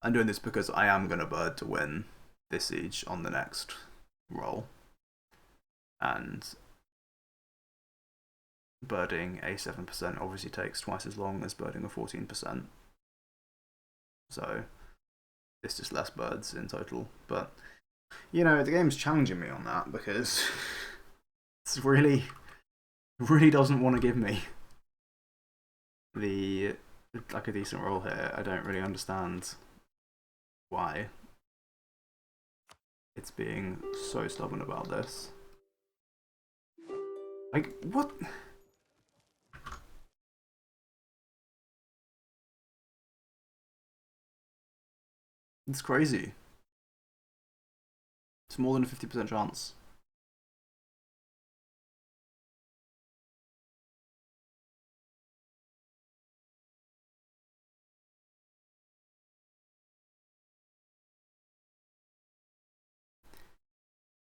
I'm doing this because I am going to bird to win this siege on the next roll. And birding a 7% obviously takes twice as long as birding a 14%. So it's just less birds in total. But, you know, the game's challenging me on that because it's really doesn't want to give me like a decent roll here. I don't really understand why it's being so stubborn about this. Like, what? It's crazy. It's more than a 50% chance.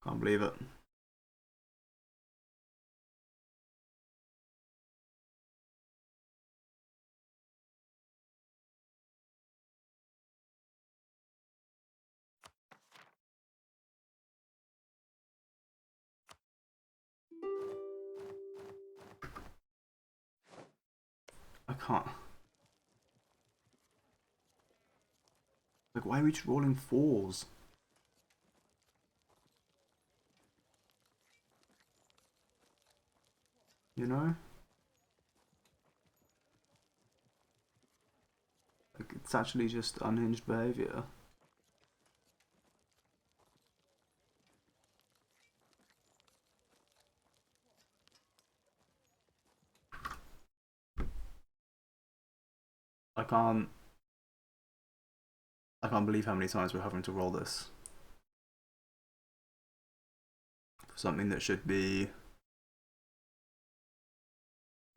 Can't believe it. I can't. Like, why are we just rolling 4s? You know? Like, it's actually just unhinged behaviour. I can't can't believe how many times we're having to roll this. Something that should be...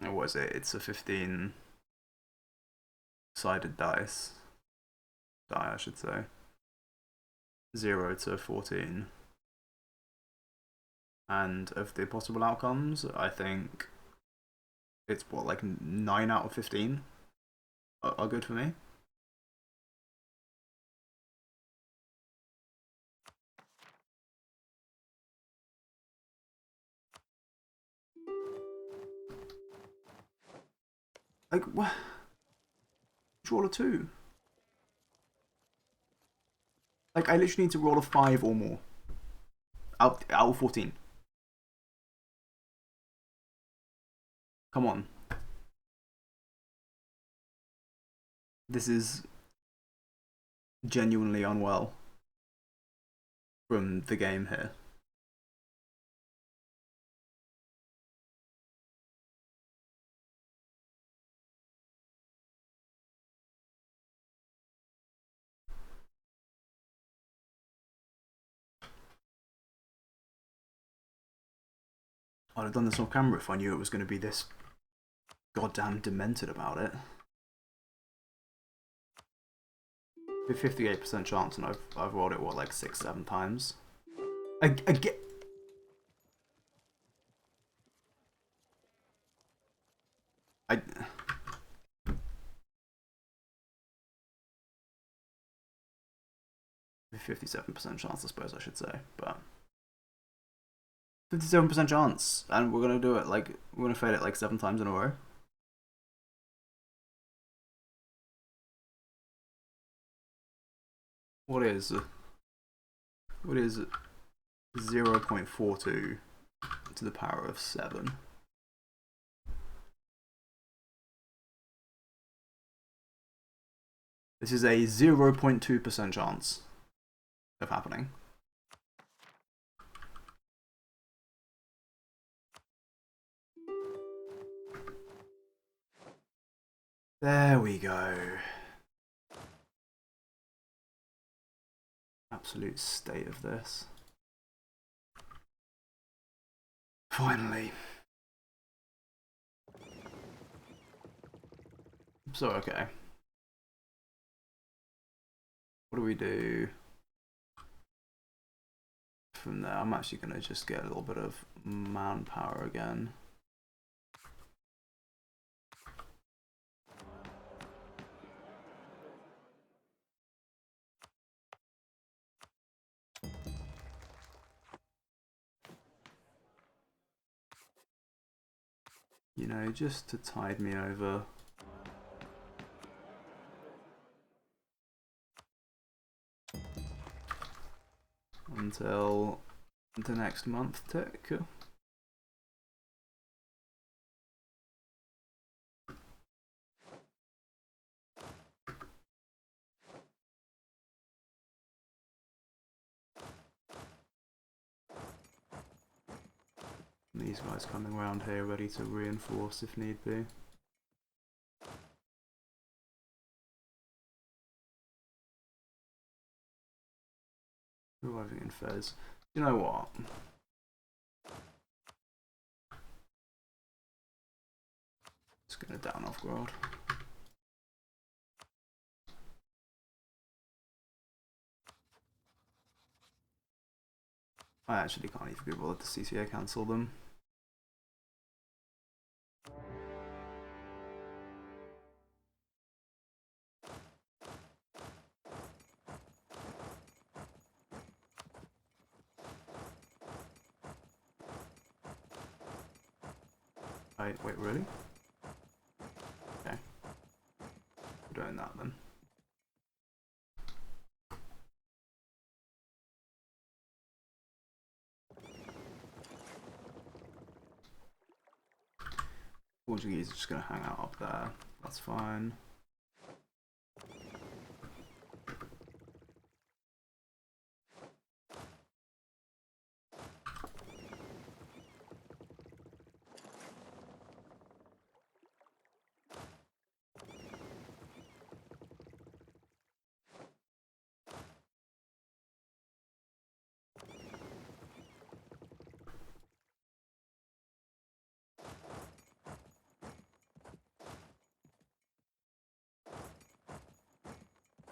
What is it? It's a 15-sided dice. Die, I should say. 0 to 14. And of the possible outcomes, I think it's what, like 9 out of 15 are good for me. Like, what? Roll a 2. Like, I literally need to roll a 5 or more. Out of 14. Come on. This is genuinely unwell from the game here. I'd have done this on camera if I knew it was going to be this goddamn demented about it. 58% chance, and I've rolled it, what, like 6-7 times. I get... I... 57% chance, I suppose I should say, but... 57% chance, and we're gonna do it, like, we're gonna fail it like 7 times in a row. What is 0.42 to the power of 7? This is a 0.2% chance of happening. There we go. Absolute state of this. Finally. So, okay. What do we do from there? I'm actually going to just get a little bit of manpower again. You know, just to tide me over. Until the next month tick. These guys coming around here ready to reinforce if need be. Arriving in Fez. You know what? Just gonna down off Grodd. I actually can't even be bothered to CCA cancel them. Wait, really? Okay. We're doing that then. Portuguese are just gonna hang out up there. That's fine.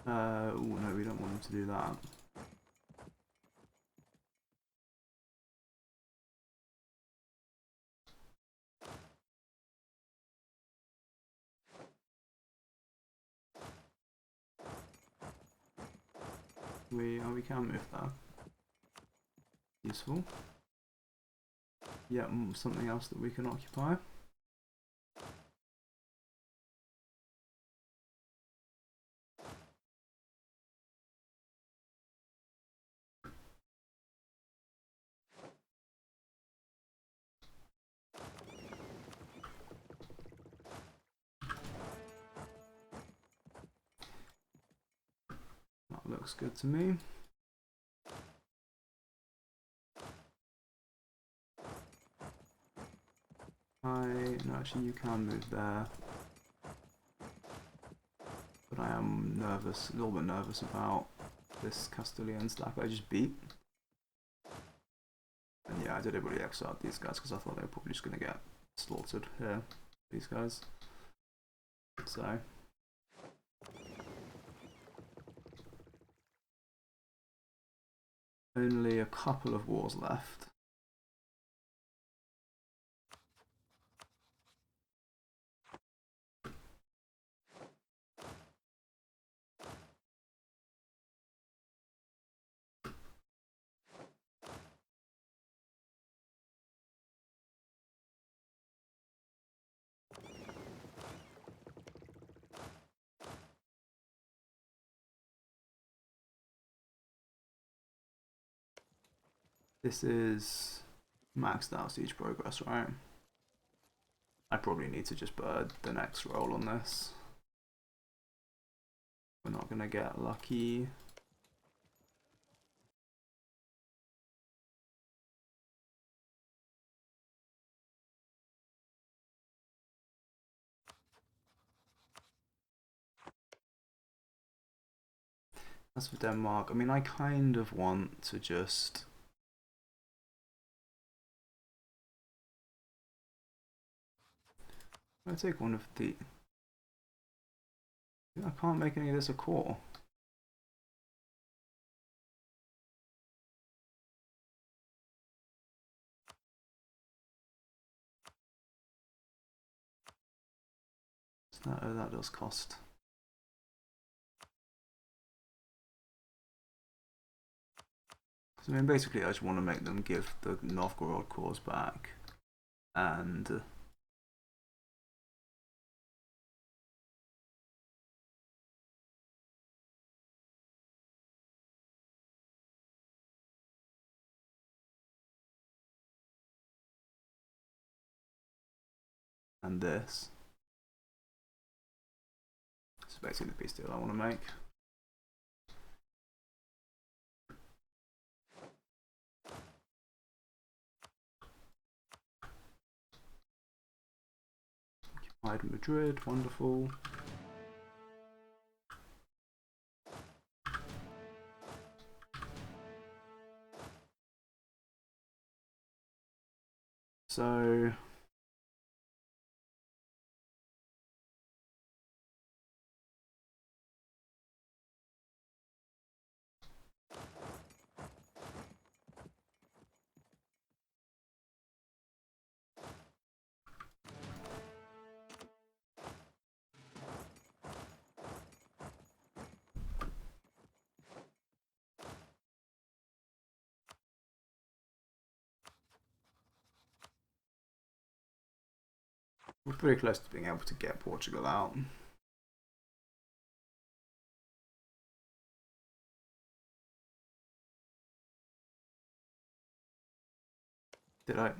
Oh no, we don't want them to do that. We can move that. Useful. Yeah, something else that we can occupy. That looks good to me. No, actually you can move there. But I am nervous, a little bit nervous about this Castilian stack I just beat. And yeah, I deliberately exiled these guys because I thought they were probably just going to get slaughtered here, these guys. So... only a couple of wars left. This is maxed out siege progress, right? I probably need to just bird the next roll on this. We're not going to get lucky. As for Denmark, I mean, I kind of want to just... I take one of the... I can't make any of this a core. That does cost. So, I mean, basically, I just want to make them give the Novgorod cores back, and this. This is basically the peace deal I want to make. Occupied Madrid, wonderful. So... we're pretty close to being able to get Portugal out. Did I?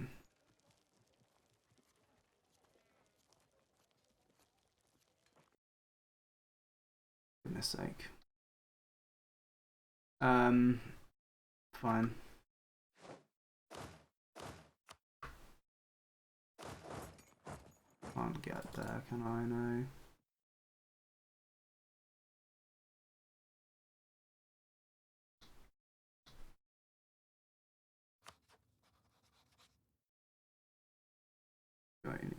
Goodness sake. Fine. Can't get there, can I? No.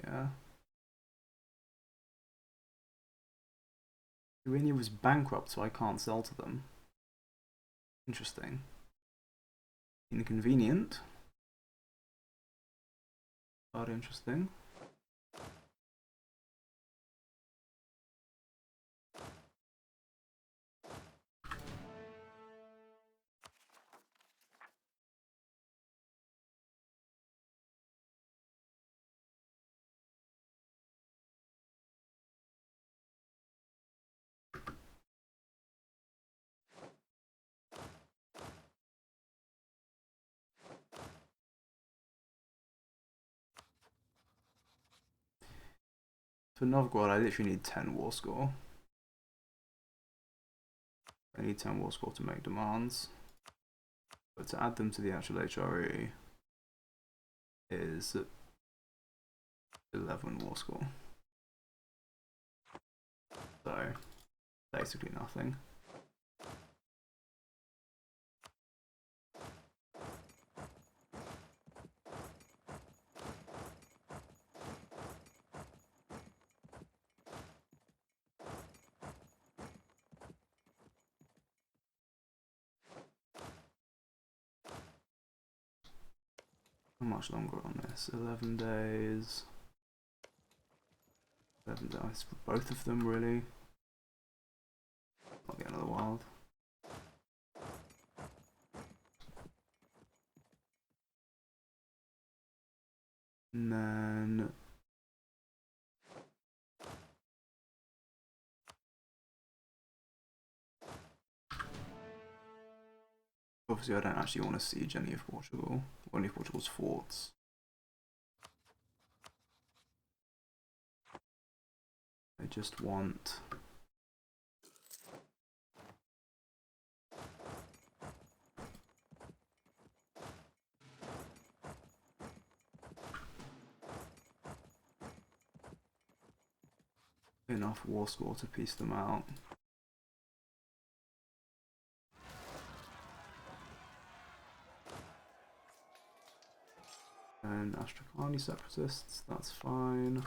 Yeah. Irania was bankrupt, so I can't sell to them. Interesting. Inconvenient. But interesting. For Novgorod, I literally need 10 war score. I need 10 war score to make demands. But to add them to the actual HRE is 11 war score. So, basically nothing. How much longer on this? 11 days. 11 days for both of them, really. Not the end of the world. And then obviously I don't actually want to siege any of Portugal, or any of Portugal's forts. I just want enough war score to piece them out. And Astrakani separatists, that's fine.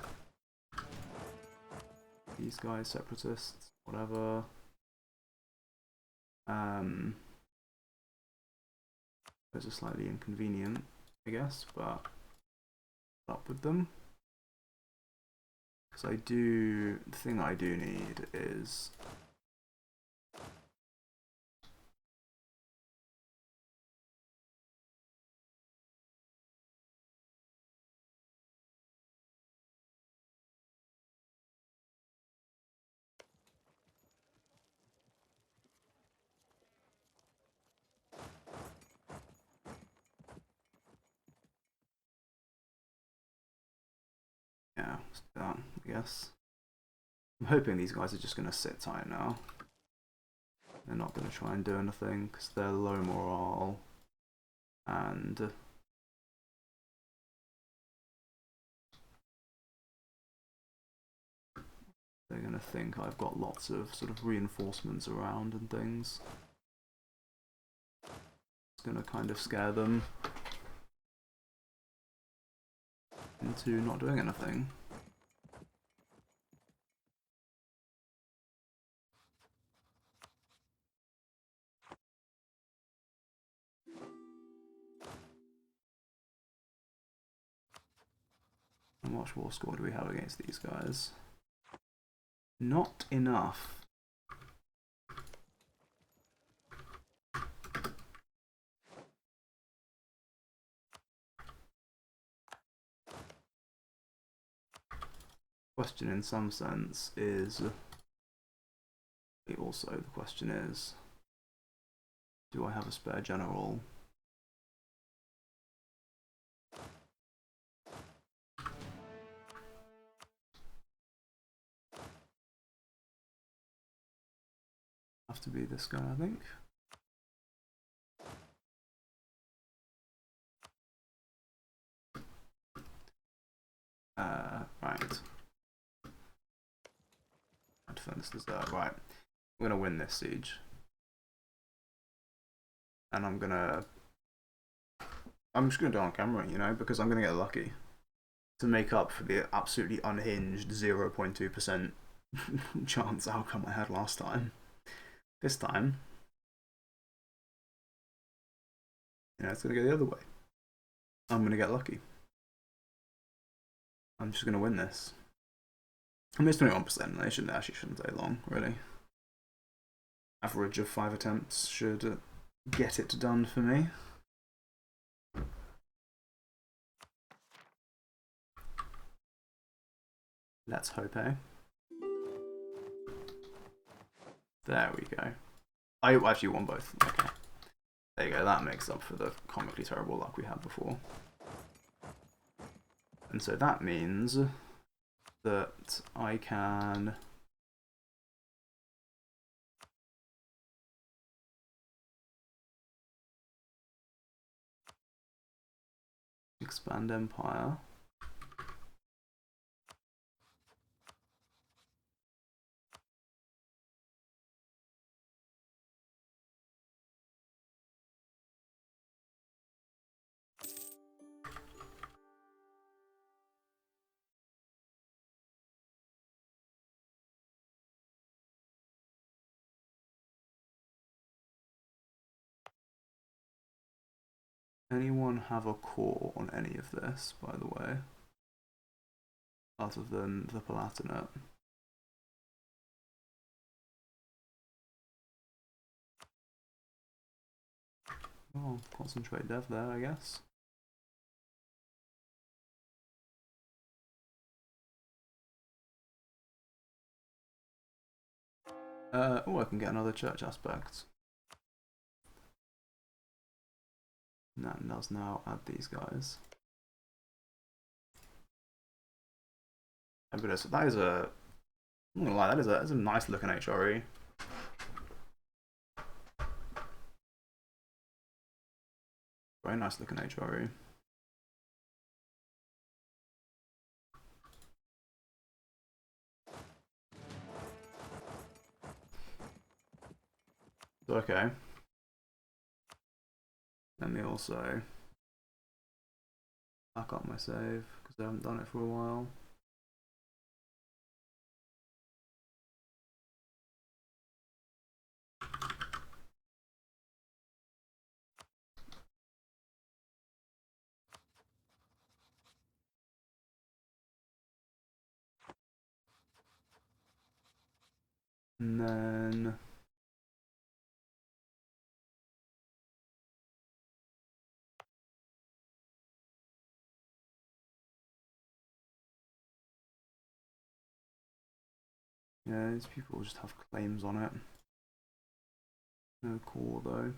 These guys separatists, whatever. Those are slightly inconvenient, I guess, but up with them. Because the thing that I do need is yeah, let's do that, I guess. I'm hoping these guys are just going to sit tight now. They're not going to try and do anything because they're low morale and they're going to think I've got lots of sort of reinforcements around and things. It's going to kind of scare them into not doing anything. How much war score do we have against these guys? Not enough. Question in some sense is also the question is, do I have a spare general? Have to be this guy, I think. Right. I defend this dessert. Right. We're gonna win this siege. And I'm just gonna do it on camera, you know, because I'm gonna get lucky. To make up for the absolutely unhinged 0.2% chance outcome I had last time. This time, it's going to go the other way. I'm going to get lucky. I'm just going to win this. I mean, it's 21%. They shouldn't take long, really. Average of 5 attempts should get it done for me. Let's hope, eh? There we go. I actually won both. Okay. There you go. That makes up for the comically terrible luck we had before. And so that means that I can expand Empire. Anyone have a core on any of this, by the way? Other than the Palatinate. Oh, concentrate dev there, I guess. Oh, I can get another church aspect. That does now add these guys. Emeritus, that is a... I'm not gonna lie, that is a nice looking HRE. Very nice looking HRE. Okay. Let me also back up my save because I haven't done it for a while. And then yeah, these people just have claims on it. No core though.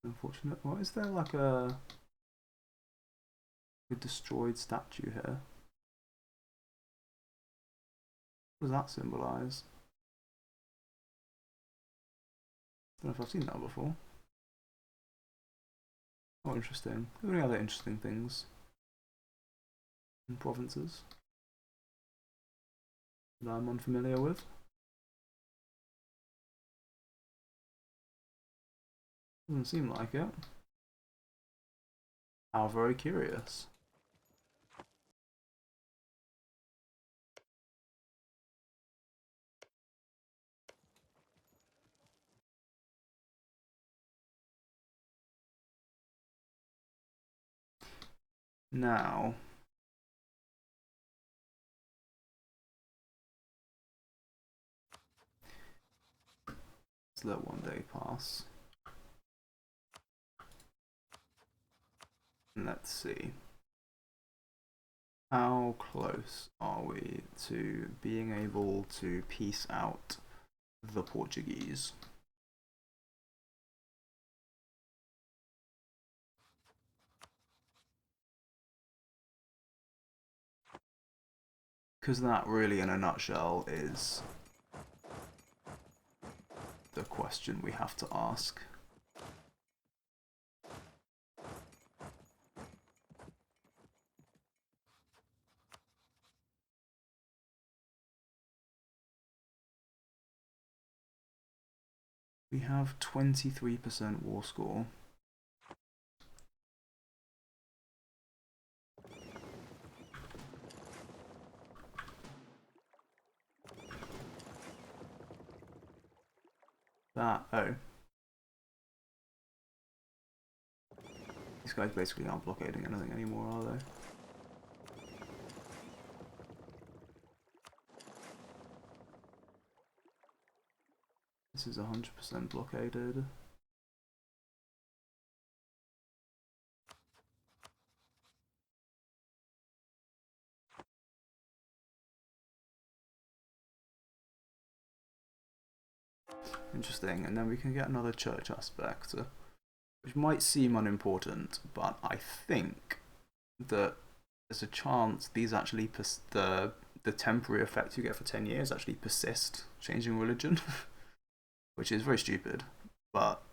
Unfortunate. What is there like a destroyed statue here? What does that symbolise? I don't know if I've seen that before. Oh, interesting. Are there any other interesting things in provinces that I'm unfamiliar with? Doesn't seem like it. How very curious. Now, let's let one day pass. And let's see. How close are we to being able to peace out the Portuguese? Because that really, in a nutshell, is the question we have to ask. We have 23% war score. That, oh. These guys basically aren't blockading anything anymore, are they? This is 100% blockaded. Interesting, and then we can get another church aspect, which might seem unimportant, but I think that there's a chance these actually the temporary effect you get for 10 years actually persist, changing religion, which is very stupid, but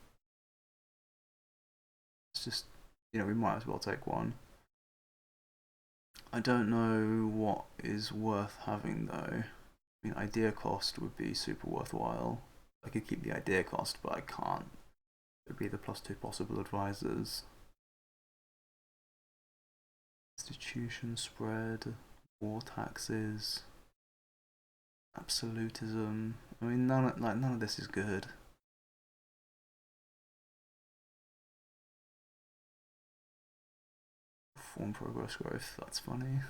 it's just, you know, we might as well take one. I don't know what is worth having though. I mean, idea cost would be super worthwhile. I could keep the idea cost, but I can't. It would be the +2 possible advisors. Institution spread, war taxes, absolutism. I mean, none of this is good. Reform, progress, growth. That's funny.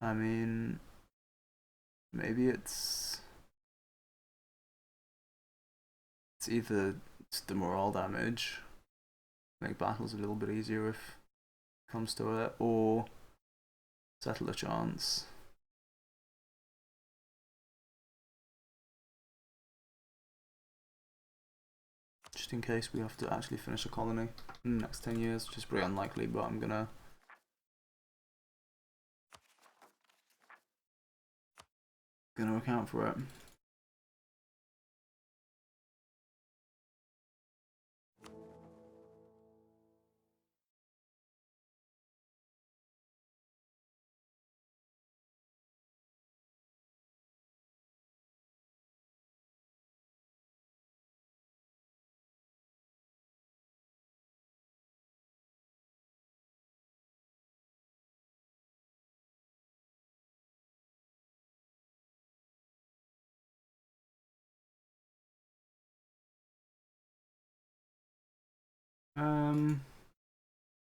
I mean, maybe it's either it's the morale damage, make battles a little bit easier if it comes to it, or settle a chance. Just in case we have to actually finish a colony in the next 10 years, which is pretty unlikely, but I'm gonna account for it.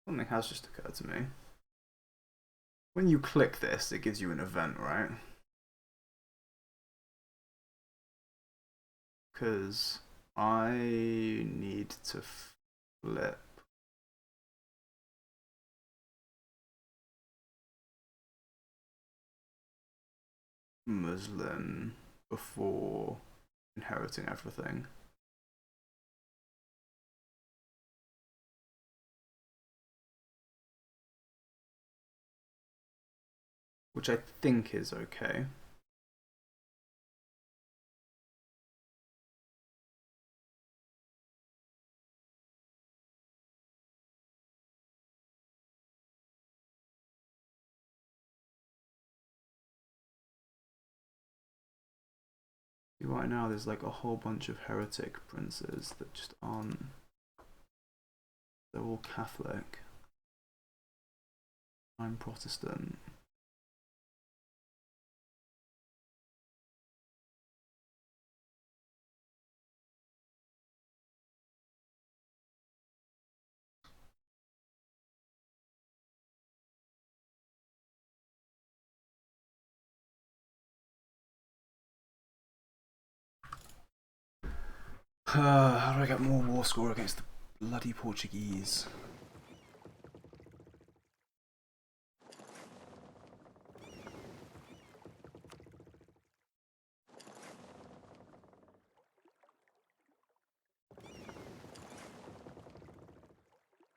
Something has just occurred to me. When you click this, it gives you an event, right? Because I need to flip Muslim before inheriting everything. Which I think is okay. Right now there's like a whole bunch of heretic princes that just aren't. They're all Catholic. I'm Protestant. How do I get more war score against the bloody Portuguese?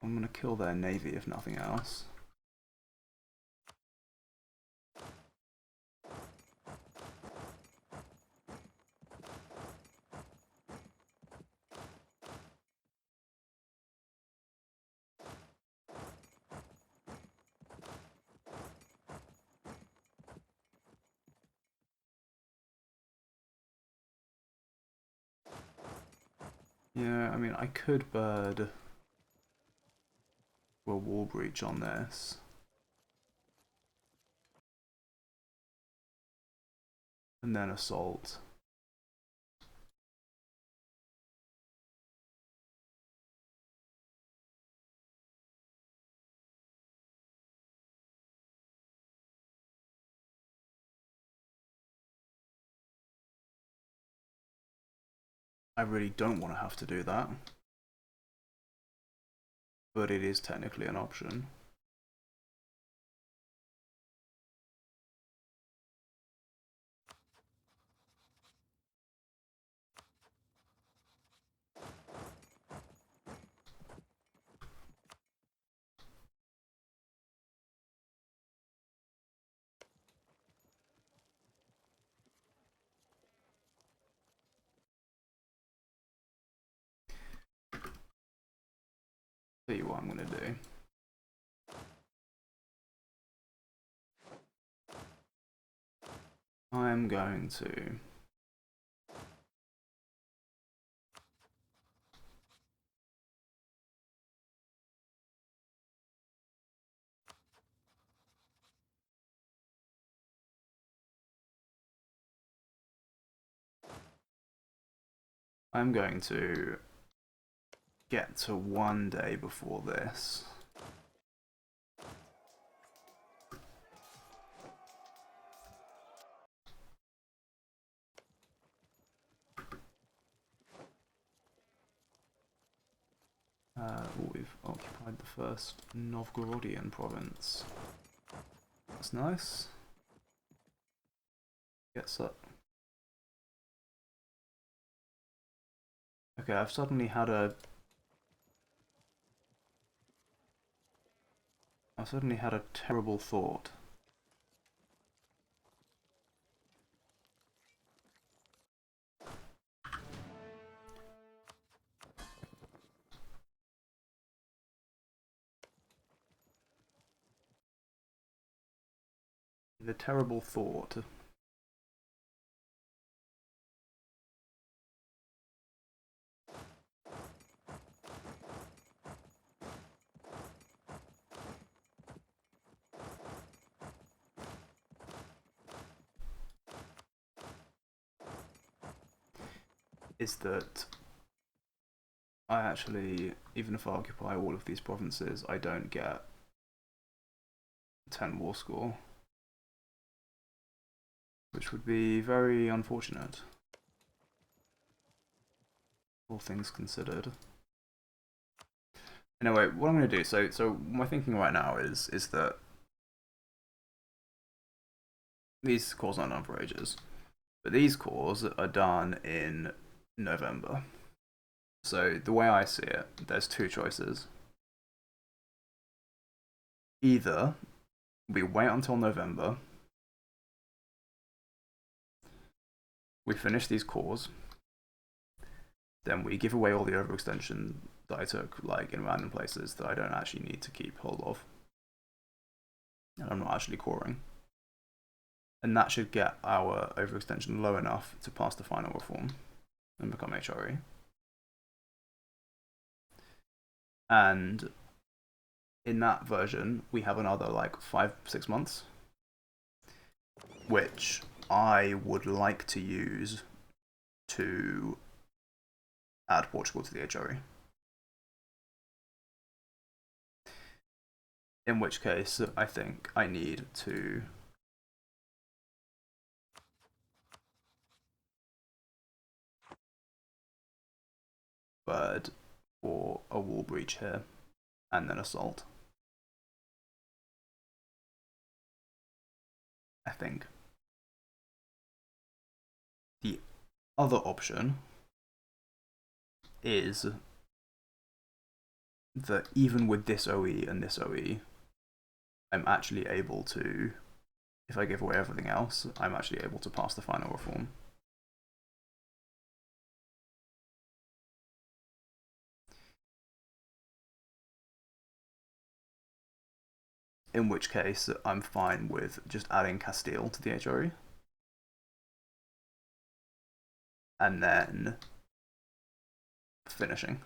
I'm gonna kill their navy if nothing else. Yeah, I mean, I could bird a wall breach on this. And then assault. I really don't want to have to do that. But it is technically an option. Tell you what I'm going to do. I'm going to get to one day before this. We've occupied the first Novgorodian province. That's nice. Gets up. Okay, I've suddenly had a terrible thought. The terrible thought is that I actually, even if I occupy all of these provinces, I don't get 10 war score, which would be very unfortunate, all things considered. Anyway, what I'm going to do, so my thinking right now is that these cores aren't done for ages, but these cores are done in November. So the way I see it, there's two choices. Either we wait until November, we finish these cores, then we give away all the overextension that I took, like in random places that I don't actually need to keep hold of, and I'm not actually coring. And that should get our overextension low enough to pass the final reform and become HRE. And in that version, we have another like 5-6 months, which I would like to use to add Portugal to the HRE. In which case, I think I need to bird for a wall breach here, and then assault. I think. The other option is that even with this OE and this OE, I'm actually able to, if I give away everything else, I'm actually able to pass the final reform. In which case, I'm fine with just adding Castile to the HRE. And then finishing.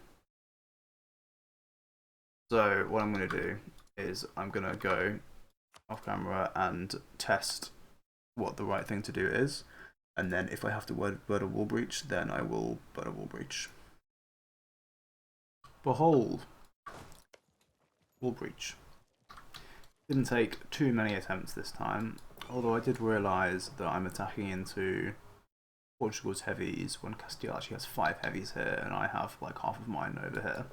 So what I'm going to do is I'm going to go off camera and test what the right thing to do is, and then if I have to bird a wall breach, then I will bird a wall breach. Behold, wall breach. Didn't take too many attempts this time, although I did realise that I'm attacking into Portugal's heavies when Castile actually has 5 heavies here and I have like half of mine over here.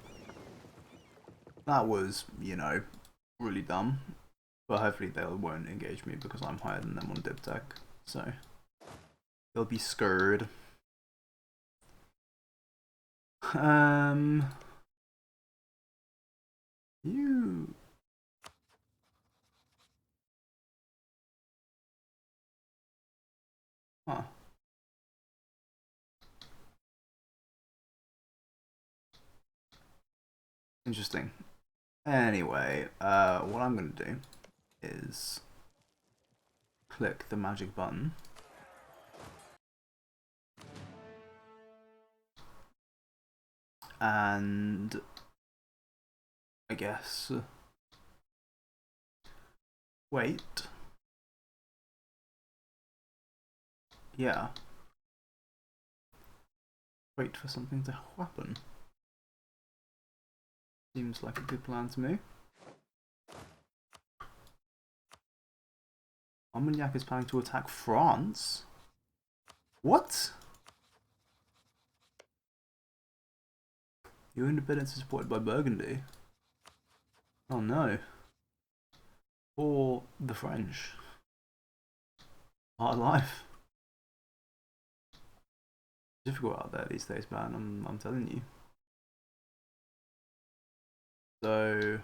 That was, you know, really dumb, but hopefully they won't engage me because I'm higher than them on dip tech, so they'll be scared. You... Huh. Interesting. Anyway, what I'm going to do is click the magic button. And I guess wait. Yeah. Wait for something to happen. Seems like a good plan to me. Armagnac is planning to attack France? What? Your independence is supported by Burgundy? Oh no. Or the French. Hard life. Difficult out there these days, man, I'm telling you. So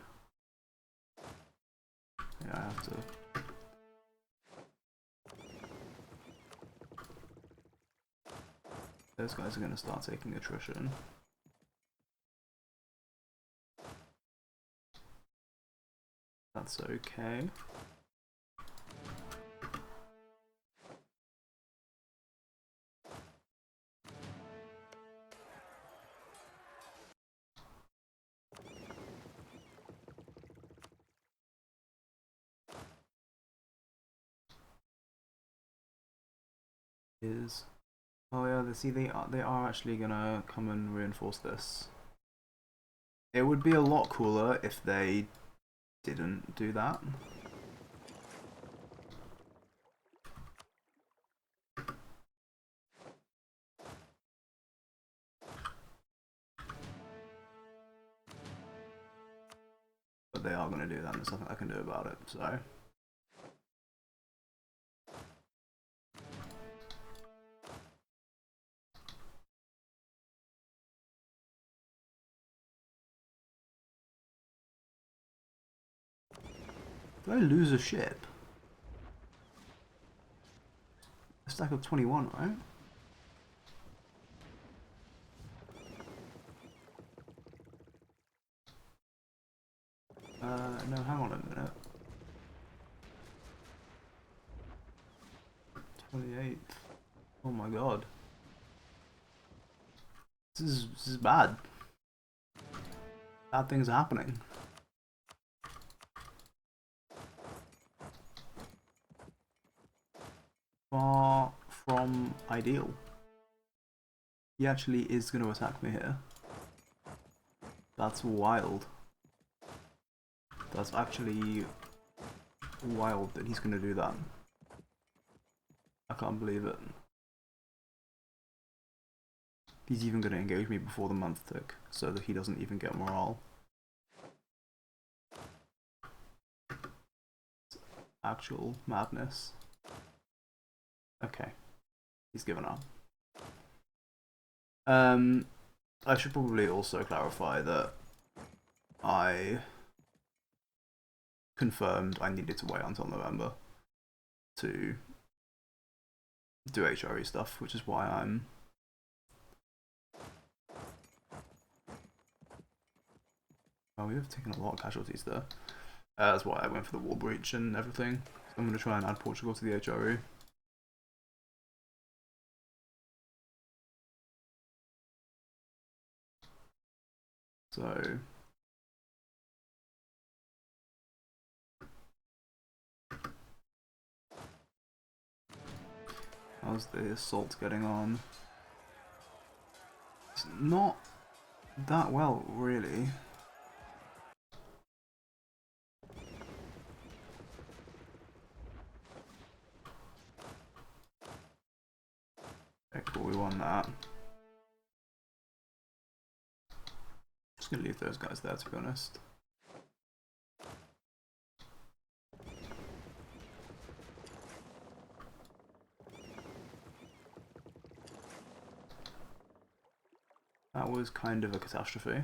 yeah, I have to. Those guys are going to start taking attrition. That's okay. Oh yeah, they are actually gonna come and reinforce this. It would be a lot cooler if they didn't do that. But they are gonna do that and there's nothing I can do about it, so. Did I lose a ship? A stack of 21, right? No, hang on a minute. 28th. Oh my god. This is bad. Bad things are happening. Far from ideal. He actually is going to attack me here. That's wild. That's actually wild that he's going to do that. I can't believe it. He's even going to engage me before the month tick, so that he doesn't even get morale. It's actual madness. Okay. He's given up. I should probably also clarify that I confirmed I needed to wait until November to do HRE stuff, which is why I'm oh, we have taken a lot of casualties there. That's why I went for the wall breach and everything. So I'm going to try and add Portugal to the HRE. So how's the assault getting on? It's not that well, really. Okay, cool, we won that. Just gonna leave those guys there, to be honest. That was kind of a catastrophe.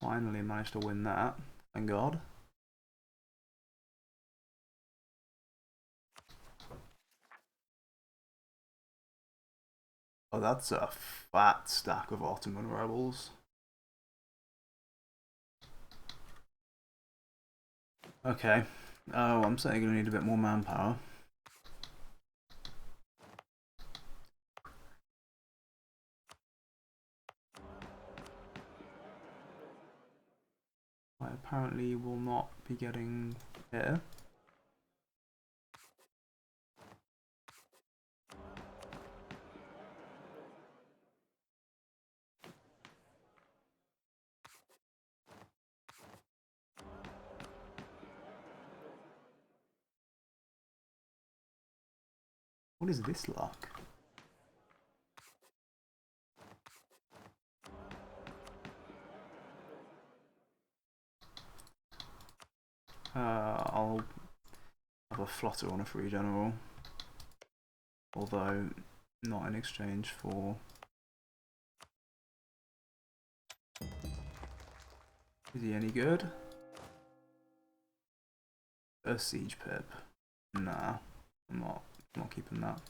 Finally managed to win that, thank God. Oh, that's a fat stack of Ottoman rebels. Okay. Oh, I'm certainly going to need a bit more manpower. I apparently will not be getting here. What is this luck? I'll have a flutter on a free general. Although, not in exchange for... Is he any good? A siege pip. Nah, I'm not keeping that.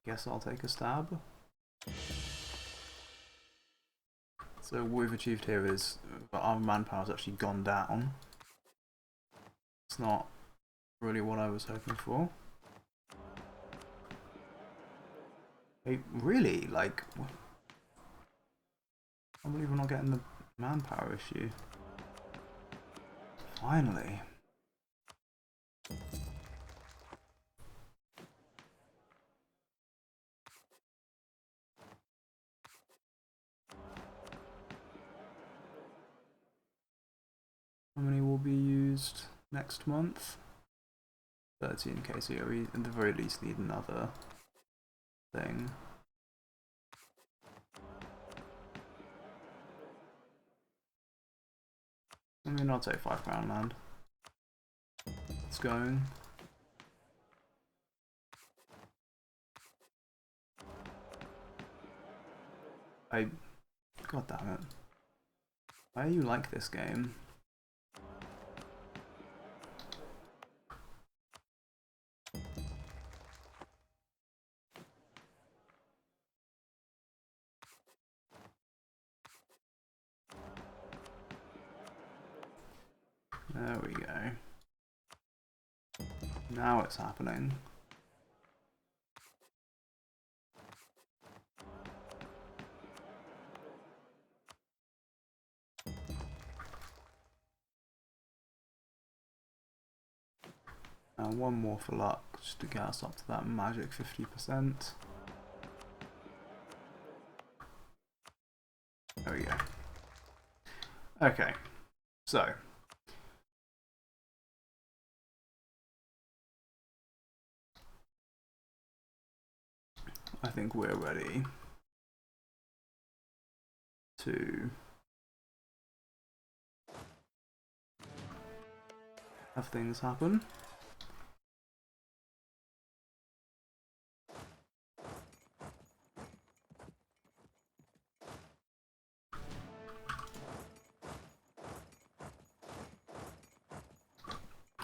Guess I'll take a stab. So what we've achieved here is our manpower's actually gone down. It's not really what I was hoping for. Hey, really? Like, I can't believe we're not getting the manpower issue. Finally. How many will be used next month? 13k, so yeah, we at the very least need another thing. I mean, I'll take £5 land. It's going. God damn it. Why are you like this game? There we go. Now it's happening. And one more for luck, just to get us up to that magic 50%. There we go. Okay, so I think we're ready to have things happen.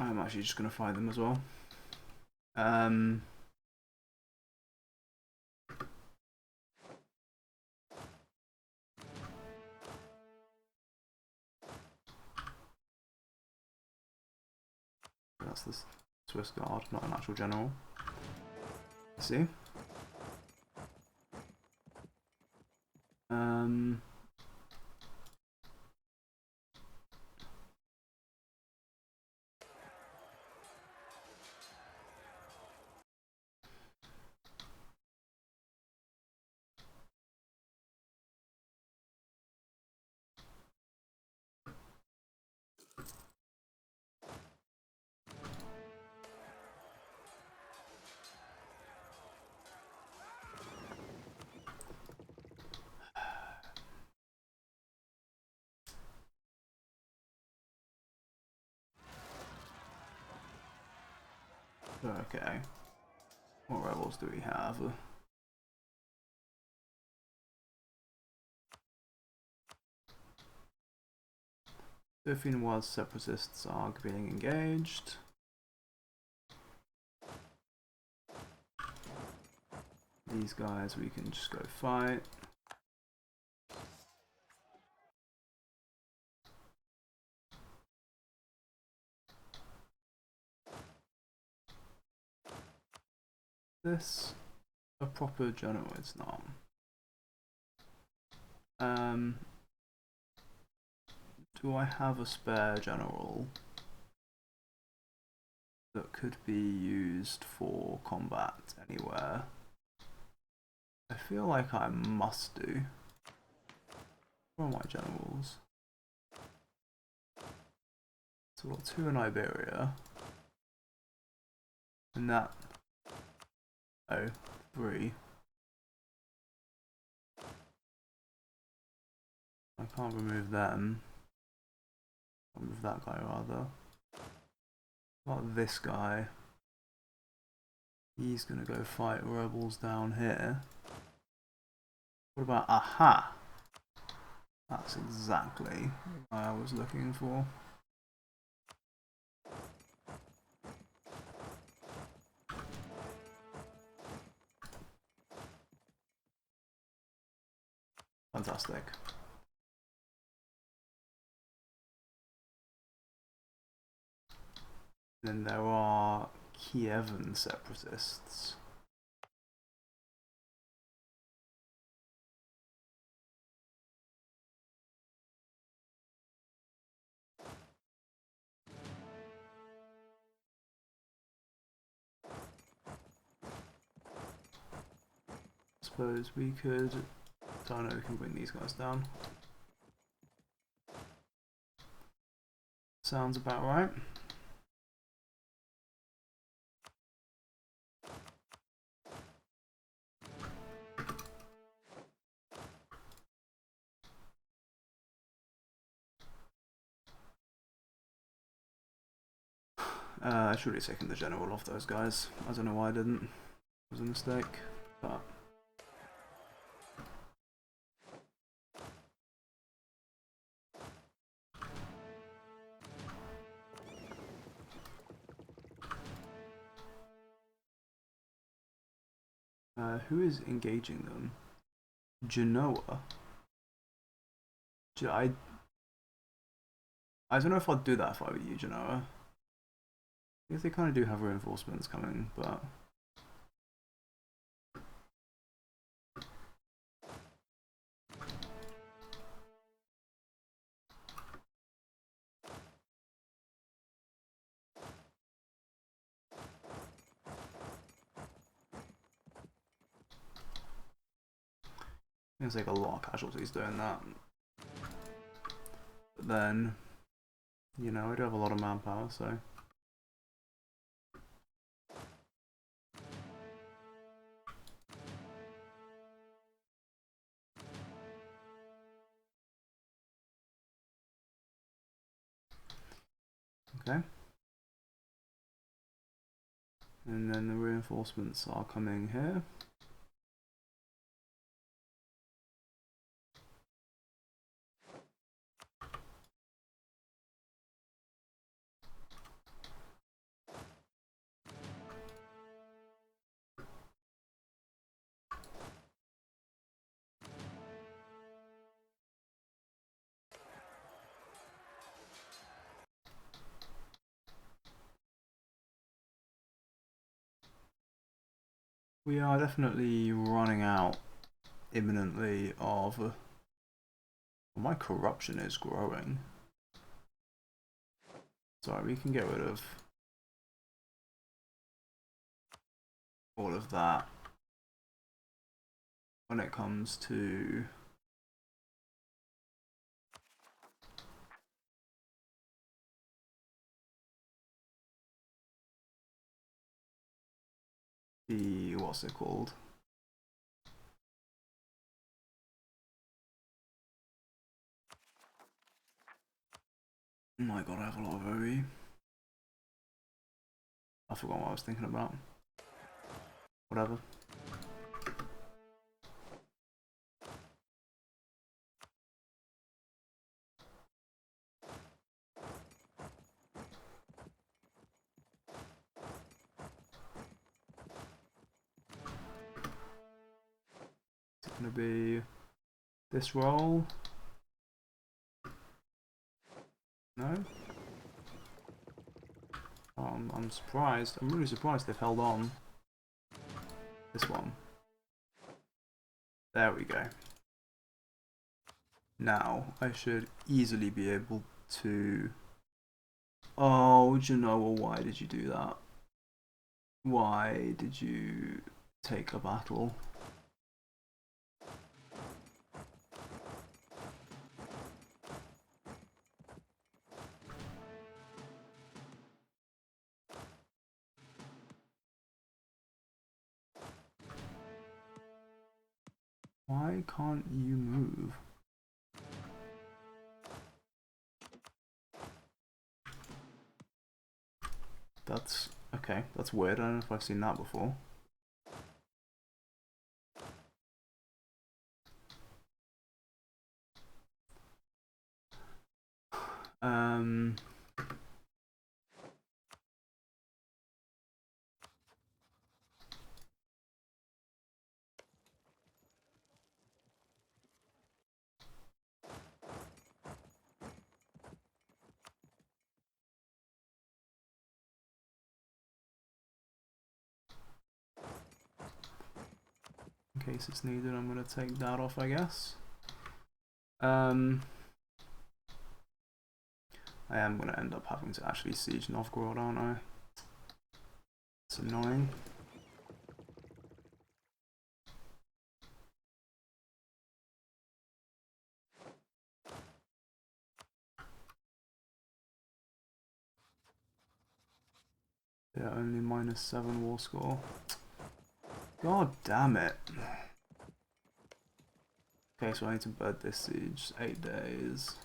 I'm actually just going to fight them as well. that's the Swiss Guard, not an actual general. See? Okay. What rebels do we have? Surfing Wild separatists are being engaged. These guys we can just go fight. This a proper general? It's not. Do I have a spare general that could be used for combat anywhere? I feel like I must do. Where are my generals? So we've got 2 in Iberia. And that... Oh, 3. I can't remove them. I'll remove that guy rather. What about this guy? He's gonna go fight rebels down here. What about... Aha! That's exactly what I was looking for. Fantastic. Then there are Kievan separatists. Suppose we could... Don't know, we can bring these guys down. Sounds about right. I should have taken the general off those guys. I don't know why I didn't. It was a mistake, but... who is engaging them? Genoa? I don't know if I'd do that if I were you, Genoa. I guess they kind of do have reinforcements coming, but... It's like a lot of casualties doing that. But then, you know, I do have a lot of manpower, so... Okay. And then the reinforcements are coming here. We are definitely running out imminently of... Well, my corruption is growing. Sorry, we can get rid of all of that when it comes to the, what's it called? Oh my god, I have a lot of OE. I forgot what I was thinking about. Whatever. It's gonna be this roll. No? I'm surprised. I'm really surprised they've held on. This one. There we go. Now, I should easily be able to... Oh, Genoa, why did you do that? Why did you take a battle? Why can't you move? That's... okay, that's weird. I don't know if I've seen that before. In case it's needed, I'm gonna take that off, I guess. I am gonna end up having to actually siege Novgorod, aren't I? It's annoying. Yeah, only -7 war score. God damn it. Okay, so I need to bird this siege. 8 days.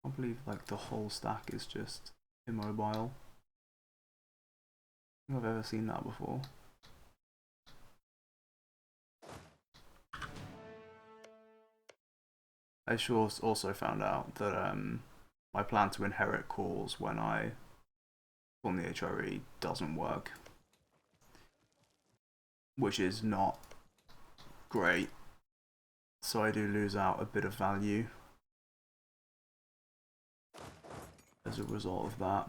I believe like the whole stack is just immobile. I don't think I've ever seen that before. I sure also found out that my plan to inherit calls when I on the HRE doesn't work, which is not great. So I do lose out a bit of value as a result of that.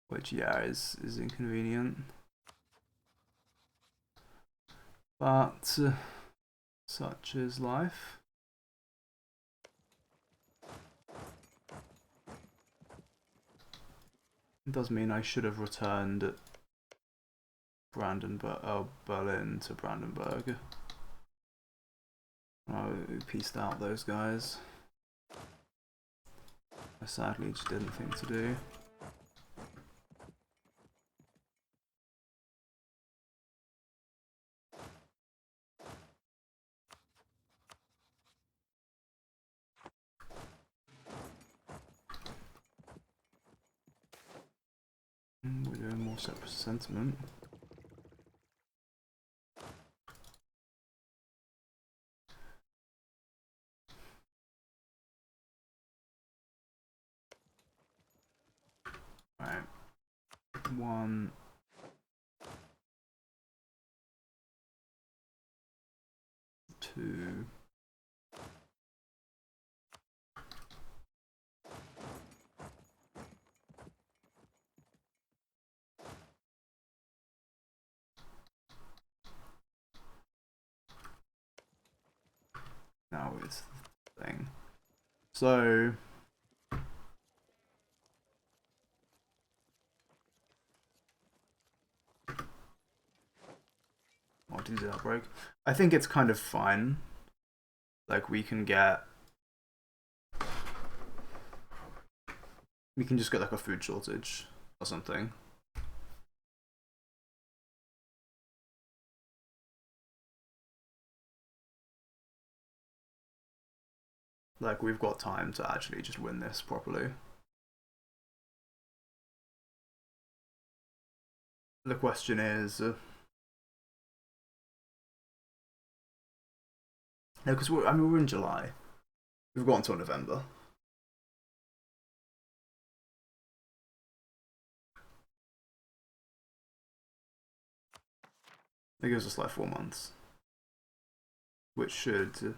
Which, yeah, is inconvenient. But such is life. It does mean I should have returned Berlin to Brandenburg. Oh, we pieced out those guys. I sadly just didn't think to do. We're doing more separate sentiment. Right. One. 2. Now it's the thing. So what did that break? I think it's kind of fine. Like we can just get like a food shortage or something. Like we've got time to actually just win this properly. The question is, no, because we're in July. We've got until November. It gives us like 4 months, which should.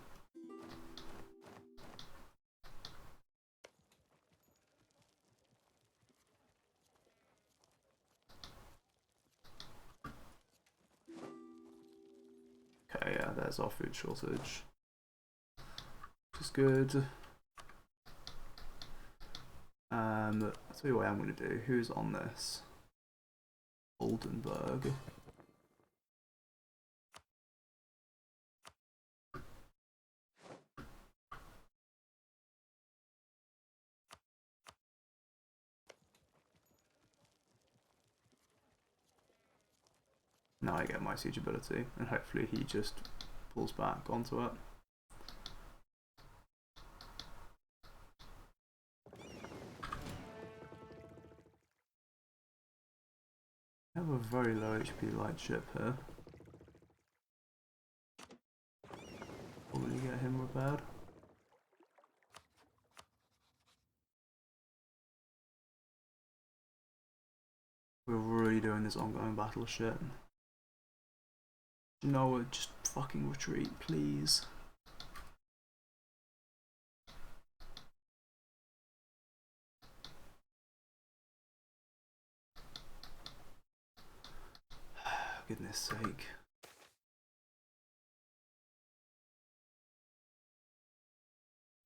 Okay, yeah, there's our food shortage, which is good. I'll tell you what I'm going to do. Who's on this? Oldenburg. Now I get my siege ability, and hopefully he just pulls back onto it. I have a very low HP light ship here. Probably get him repaired. We're really doing this ongoing battle shit. You know what? Just fucking retreat, please. Goodness sake.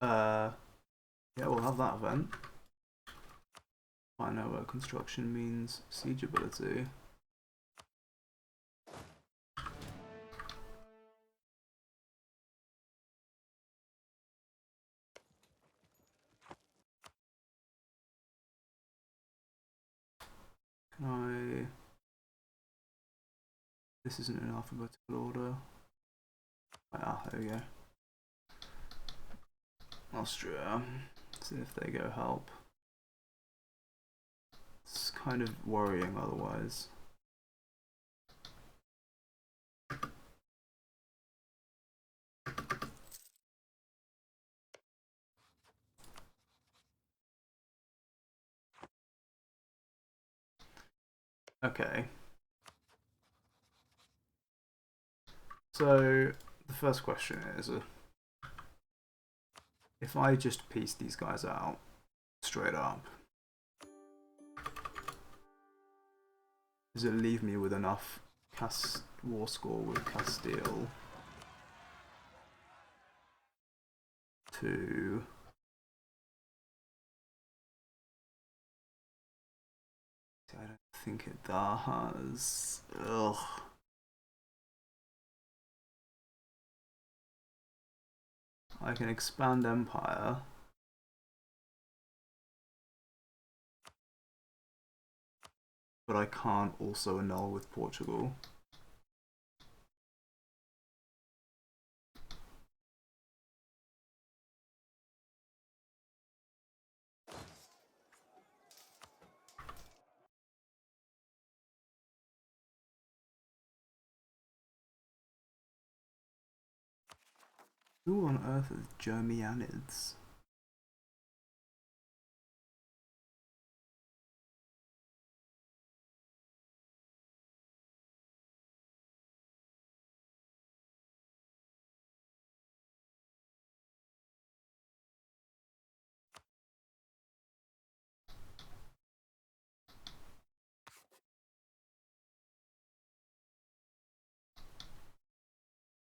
Yeah, we'll have that event. I know what construction means siege ability. Can I... This isn't in alphabetical order. Ah, there we go. Austria. See if they go help. It's kind of worrying otherwise. Okay. So the first question is, if I just piece these guys out straight up, does it leave me with enough war score with Castile to I don't think it does. Ugh. I can expand Empire. But I can't also annul with Portugal. Who on earth is Germianids?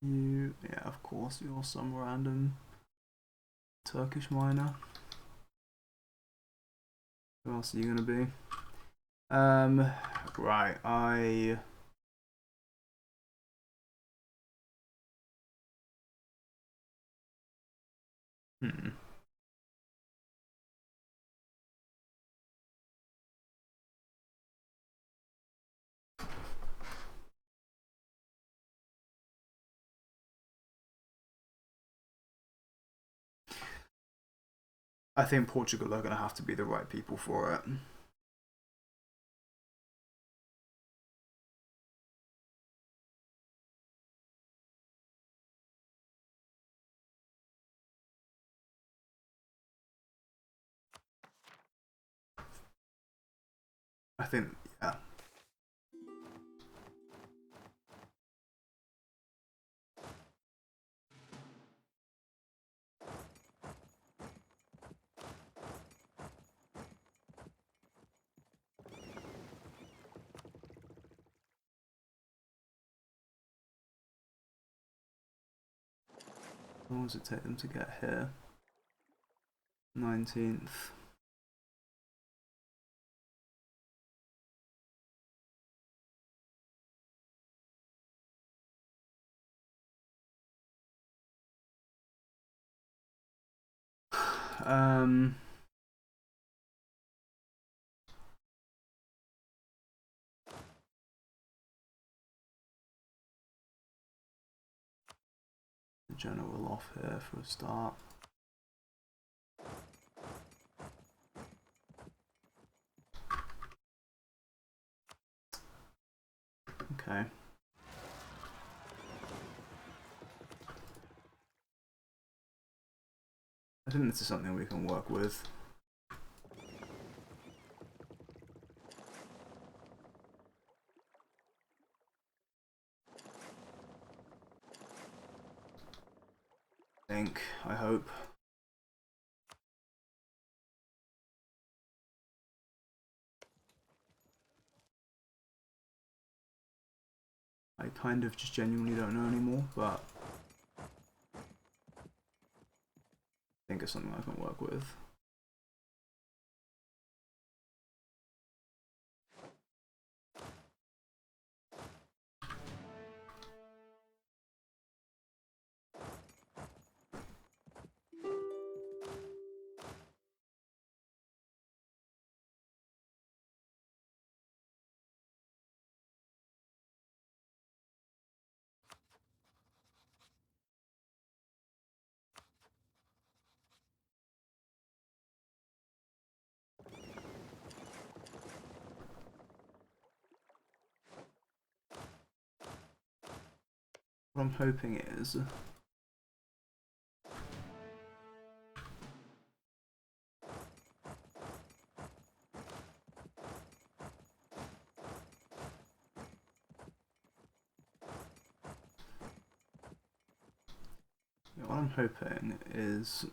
You, yeah, of course, you're some random Turkish miner. Who else are you gonna be? Right, Hmm. I think Portugal are gonna have to be the right people for it. I think, yeah. How long does it take them to get here? 19th. Um, the general off here for a start. Okay. I think this is something we can work with. I hope. I kind of just genuinely don't know anymore, but I think it's something I can work with. What I'm hoping is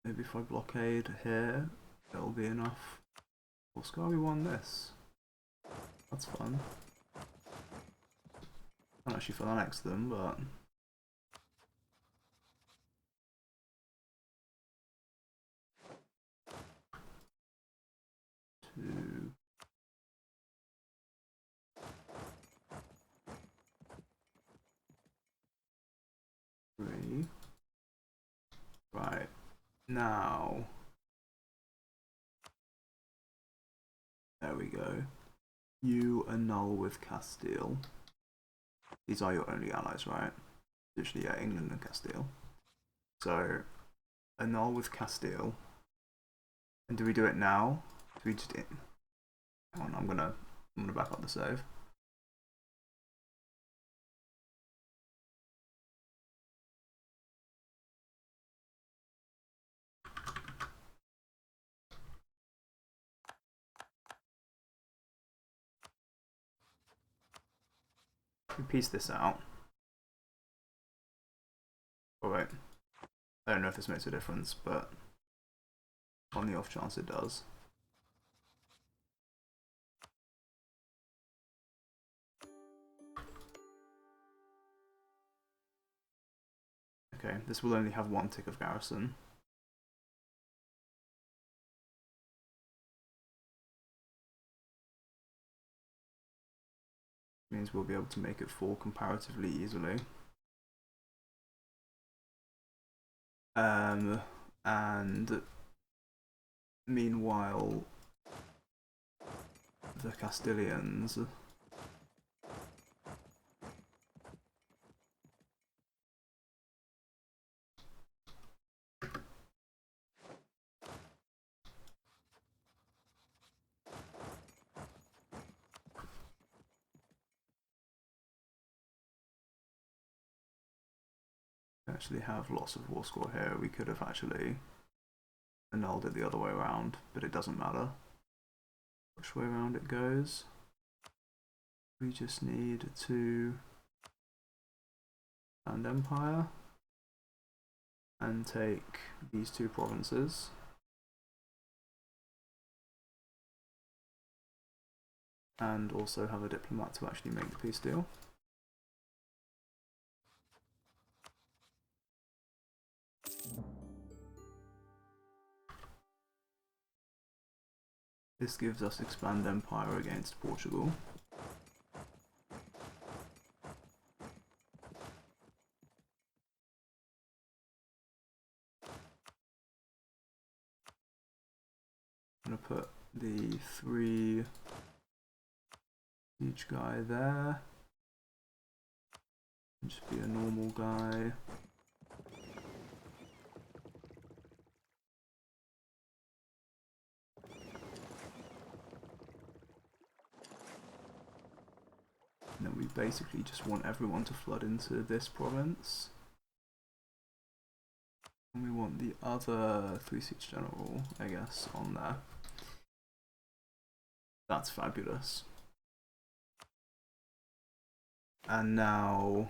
maybe if I blockade here, it'll be enough. Well, Scar, we won this. That's fun. I don't actually feel next to them, but two. Three. Right. Now. There we go. You annul with Castile. These are your only allies, right? Usually, yeah, England and Castile. So, annul with Castile. And do we do it now? Do we just... Hang on, I'm gonna back up the save. We piece this out. Oh wait, I don't know if this makes a difference, but on the off chance it does. Okay, this will only have 1 tick of garrison. Means we'll be able to make it fall comparatively easily. And meanwhile, the Castilians actually have lots of war score here. We could have actually annulled it the other way around, but it doesn't matter which way around it goes. We just need to found empire and take these 2 provinces. And also have a diplomat to actually make the peace deal. This gives us expand empire against Portugal. I'm going to put the 3 siege guy there. Just be a normal guy. And then we basically just want everyone to flood into this province. And we want the other 3 siege general, I guess, on there. That's fabulous. And now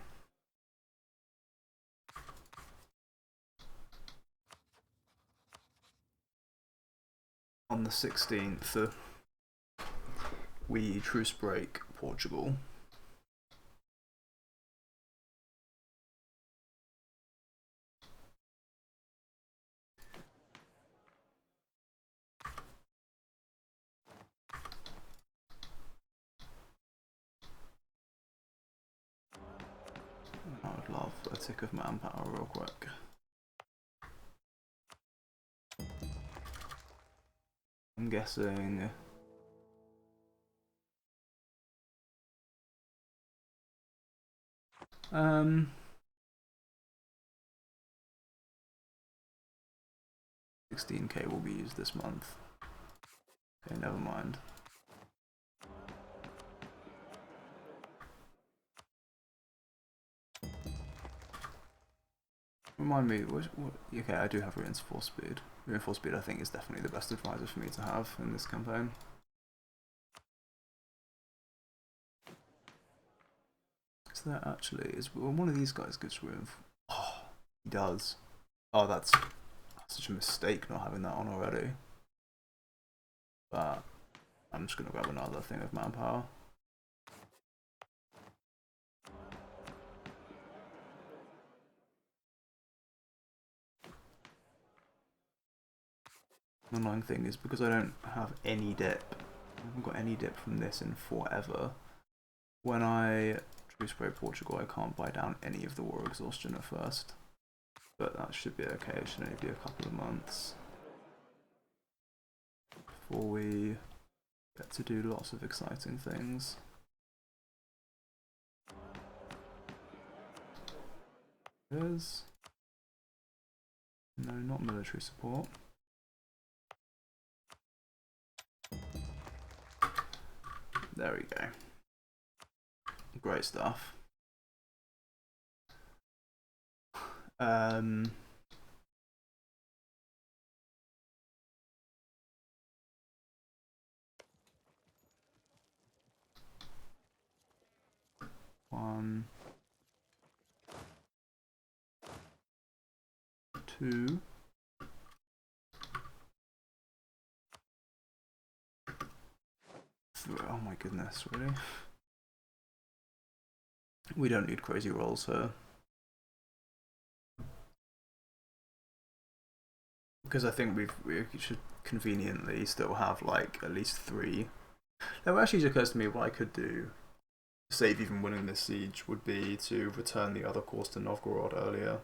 on the 16th, we truce break Portugal. I would love a tick of manpower real quick. I'm guessing $16K will be used this month. Okay, never mind. Remind me, what, okay, I do have reinforced speed. Reinforced speed I think is definitely the best advisor for me to have in this campaign. Is that actually, is one of these guys gives reinforced? Oh, he does. Oh, that's such a mistake not having that on already. But I'm just gonna grab another thing of manpower. The annoying thing is because I don't have any dip, I haven't got any dip from this in forever. When I truce break Portugal, I can't buy down any of the war exhaustion at first. But that should be okay, it should only be a couple of months before we get to do lots of exciting things. There's no, not military support. There we go. Great stuff. One, 2. Oh my goodness, really? We don't need crazy rolls here. Because I think we should conveniently still have like at least 3. Now, it actually just occurs to me what I could do to save even winning this siege would be to return the other course to Novgorod earlier.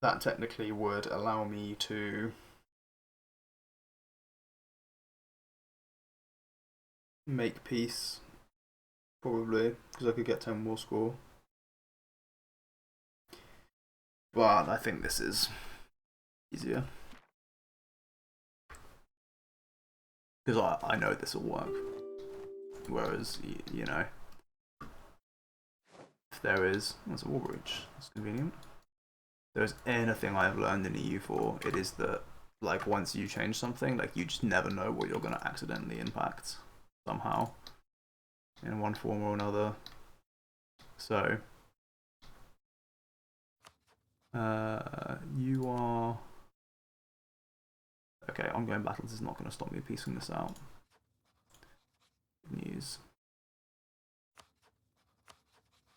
That technically would allow me to make peace, probably, because I could get 10 war score. But I think this is easier. Because I know this will work. Whereas, you know, if there is... That's a war bridge. That's convenient. If there's anything I've learned in EU4, it is that, like, once you change something, like, you just never know what you're going to accidentally impact somehow in one form or another. So, you are... Okay, ongoing battles is not going to stop me piecing this out. Good news.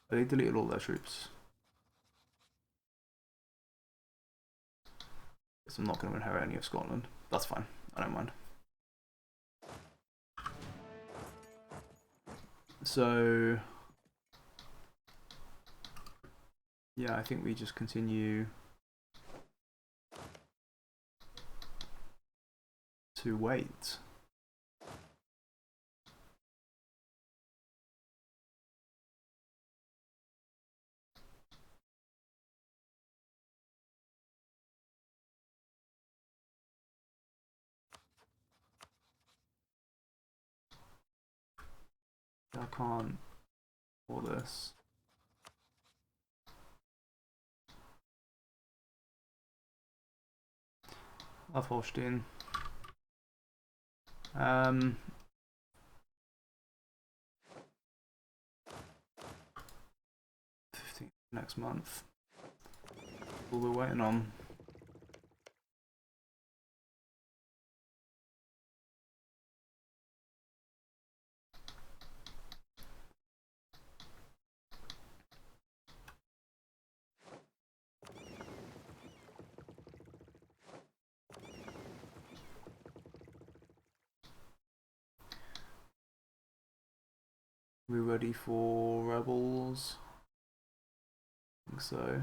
They deleted all their troops. So I'm not going to inherit any of Scotland. That's fine. I don't mind. So... yeah, I think we just continue to wait. I can't for this. Love Holstein. 15th next month. All we're waiting on. We ready for rebels? I think so.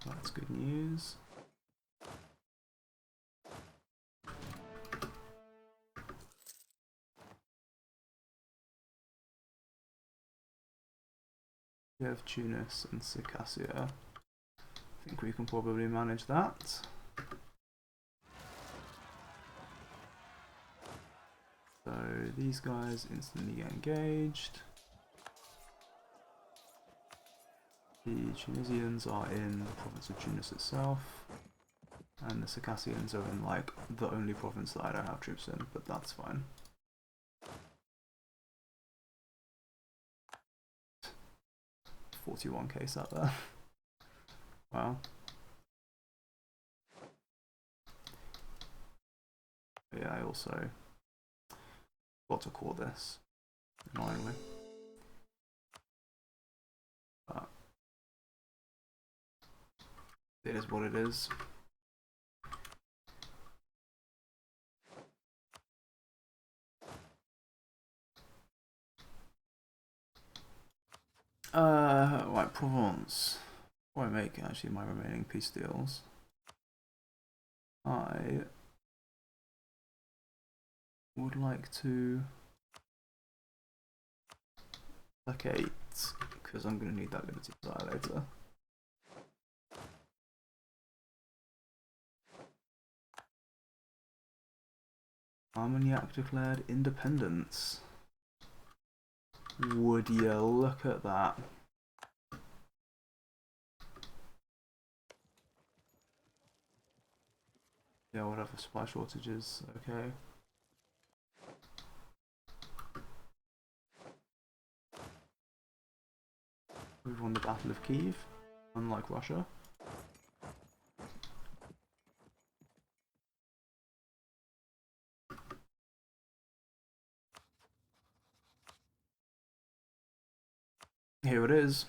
That's good news. We have Tunis and Circassia. I think we can probably manage that. So these guys instantly get engaged. The Tunisians are in the province of Tunis itself, and the Circassians are in like the only province that I don't have troops in, but that's fine. $41k sat there. Wow. But yeah, I also got to call this, annoyingly. But it is what it is. Right, Provence. Before I make actually my remaining peace deals, I would like to placate, because I'm going to need that Liberty Desire later. Armagnac declared independence. Would you look at that? Yeah, whatever, supply shortages, okay. We've won the Battle of Kiev, unlike Russia. here it is.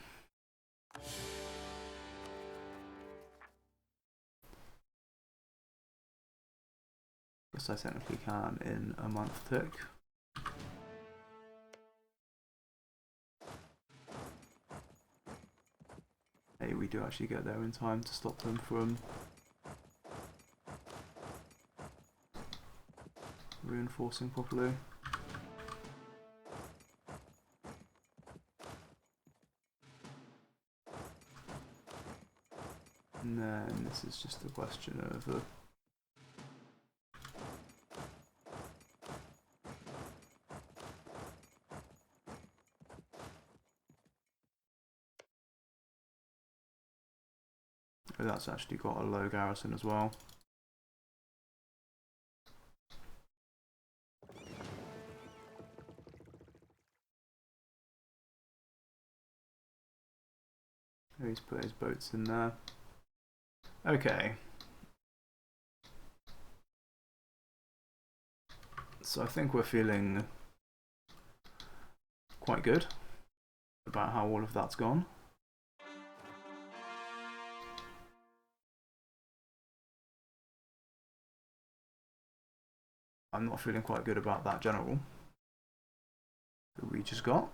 Guess I technically can in a month tick. Hey, we do actually get there in time to stop them from reinforcing properly. And then this is just a question of oh, that's actually got a low garrison as well. He's put his boats in there. Okay. So I think we're feeling quite good about how all of that's gone. I'm not feeling quite good about that general that we just got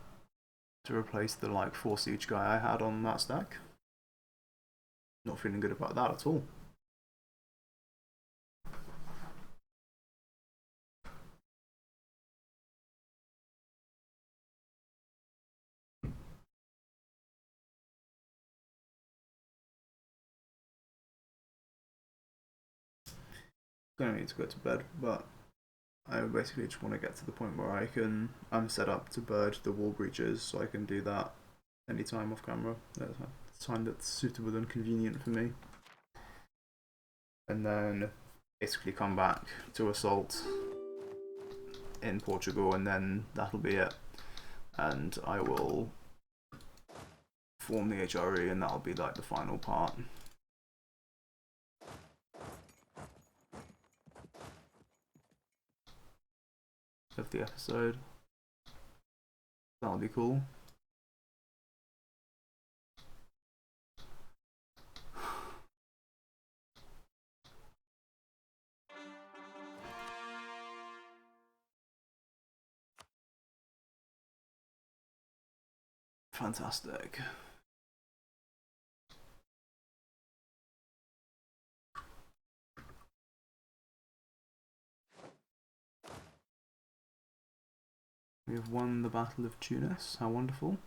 to replace the like 4 siege guy I had on that stack. Not feeling good about that at all. Gonna need to go to bed, but I basically just want to get to the point where I'm set up to bird the wall breaches, so I can do that anytime off camera. That's a time that's suitable and convenient for me. And then basically come back to assault in Portugal, and then that'll be it. And I will form the HRE, and that'll be like the final part of the episode. That'll be cool. Fantastic. We have won the Battle of Tunis. How wonderful.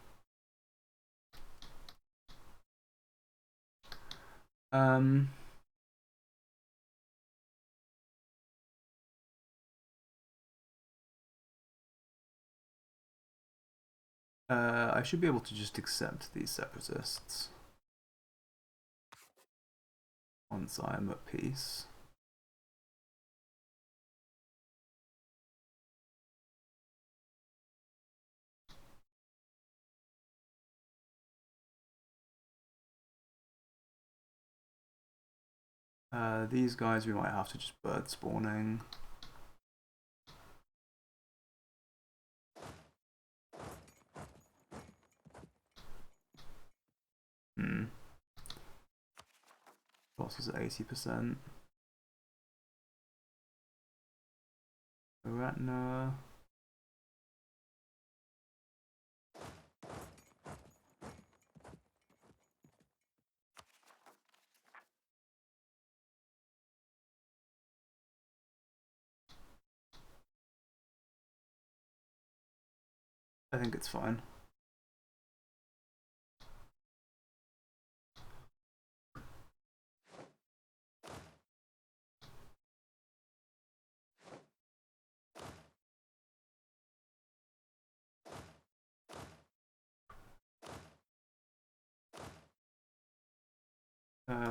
I should be able to just accept these separatists once I am at peace. These guys we might have to just bird spawning. Boss is at 80%. Retina. I think it's fine.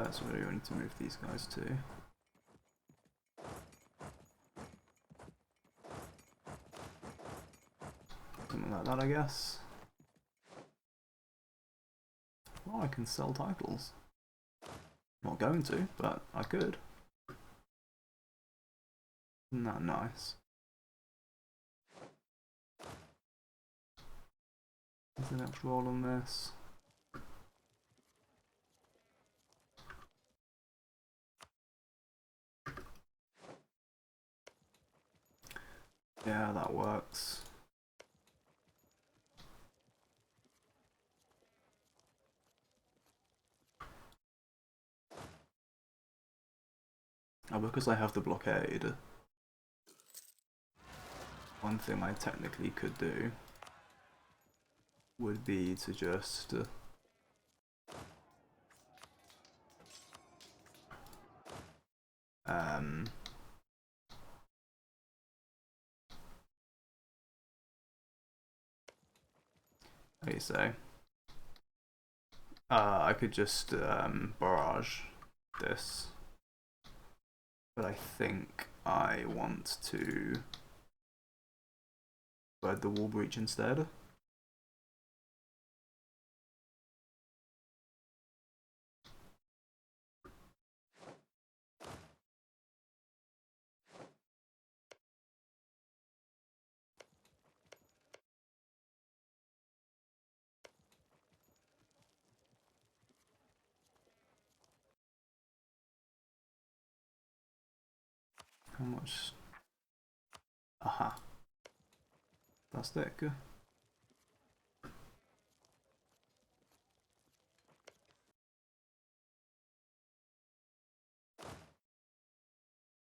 So where do we need to move these guys to? Something like that, I guess. Well, I can sell titles. Not going to, but I could. Isn't that nice? Is the next roll on this? Yeah, that works. Oh, because I have the blockade, one thing I technically could do would be to just how do you say? I could just barrage this, but I think I want to bird the wall breach instead. How much? Aha. Fantastic.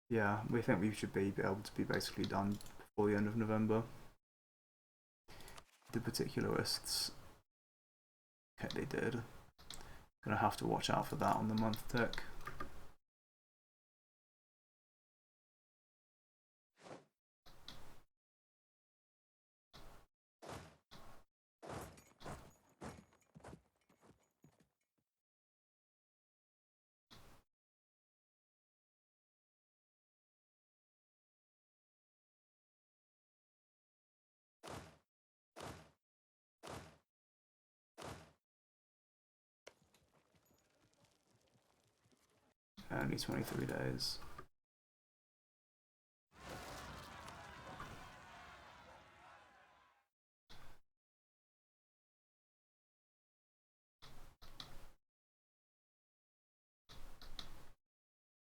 Yeah, we think we should be able to be basically done before the end of November. The particularists, okay, they did. Gonna have to watch out for that on the month tick. Only 23 days.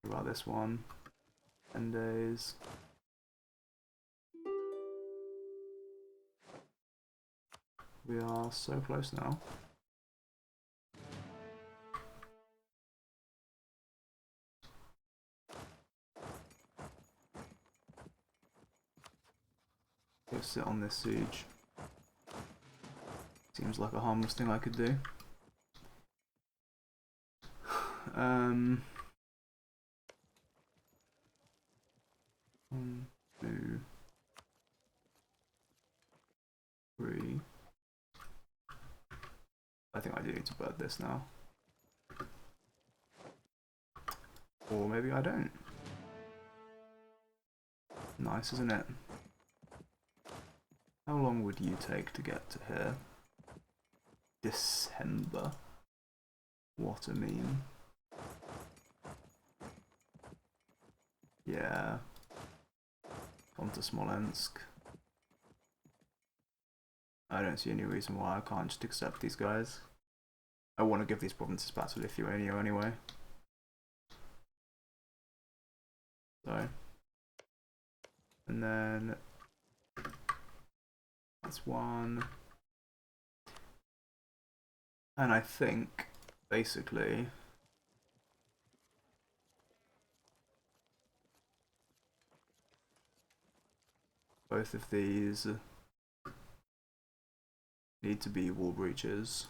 What about this one? 10 days. We are so close now. Go sit on this siege. Seems like a harmless thing I could do. 1, 2, 3. I think I do need to bird this now. Or maybe I don't. Nice, isn't it? How long would you take to get to here? December. What a meme. Yeah. On to Smolensk. I don't see any reason why I can't just accept these guys. I want to give these provinces back to Lithuania anyway. So. And then that's one. And I think, basically, both of these need to be wall breaches.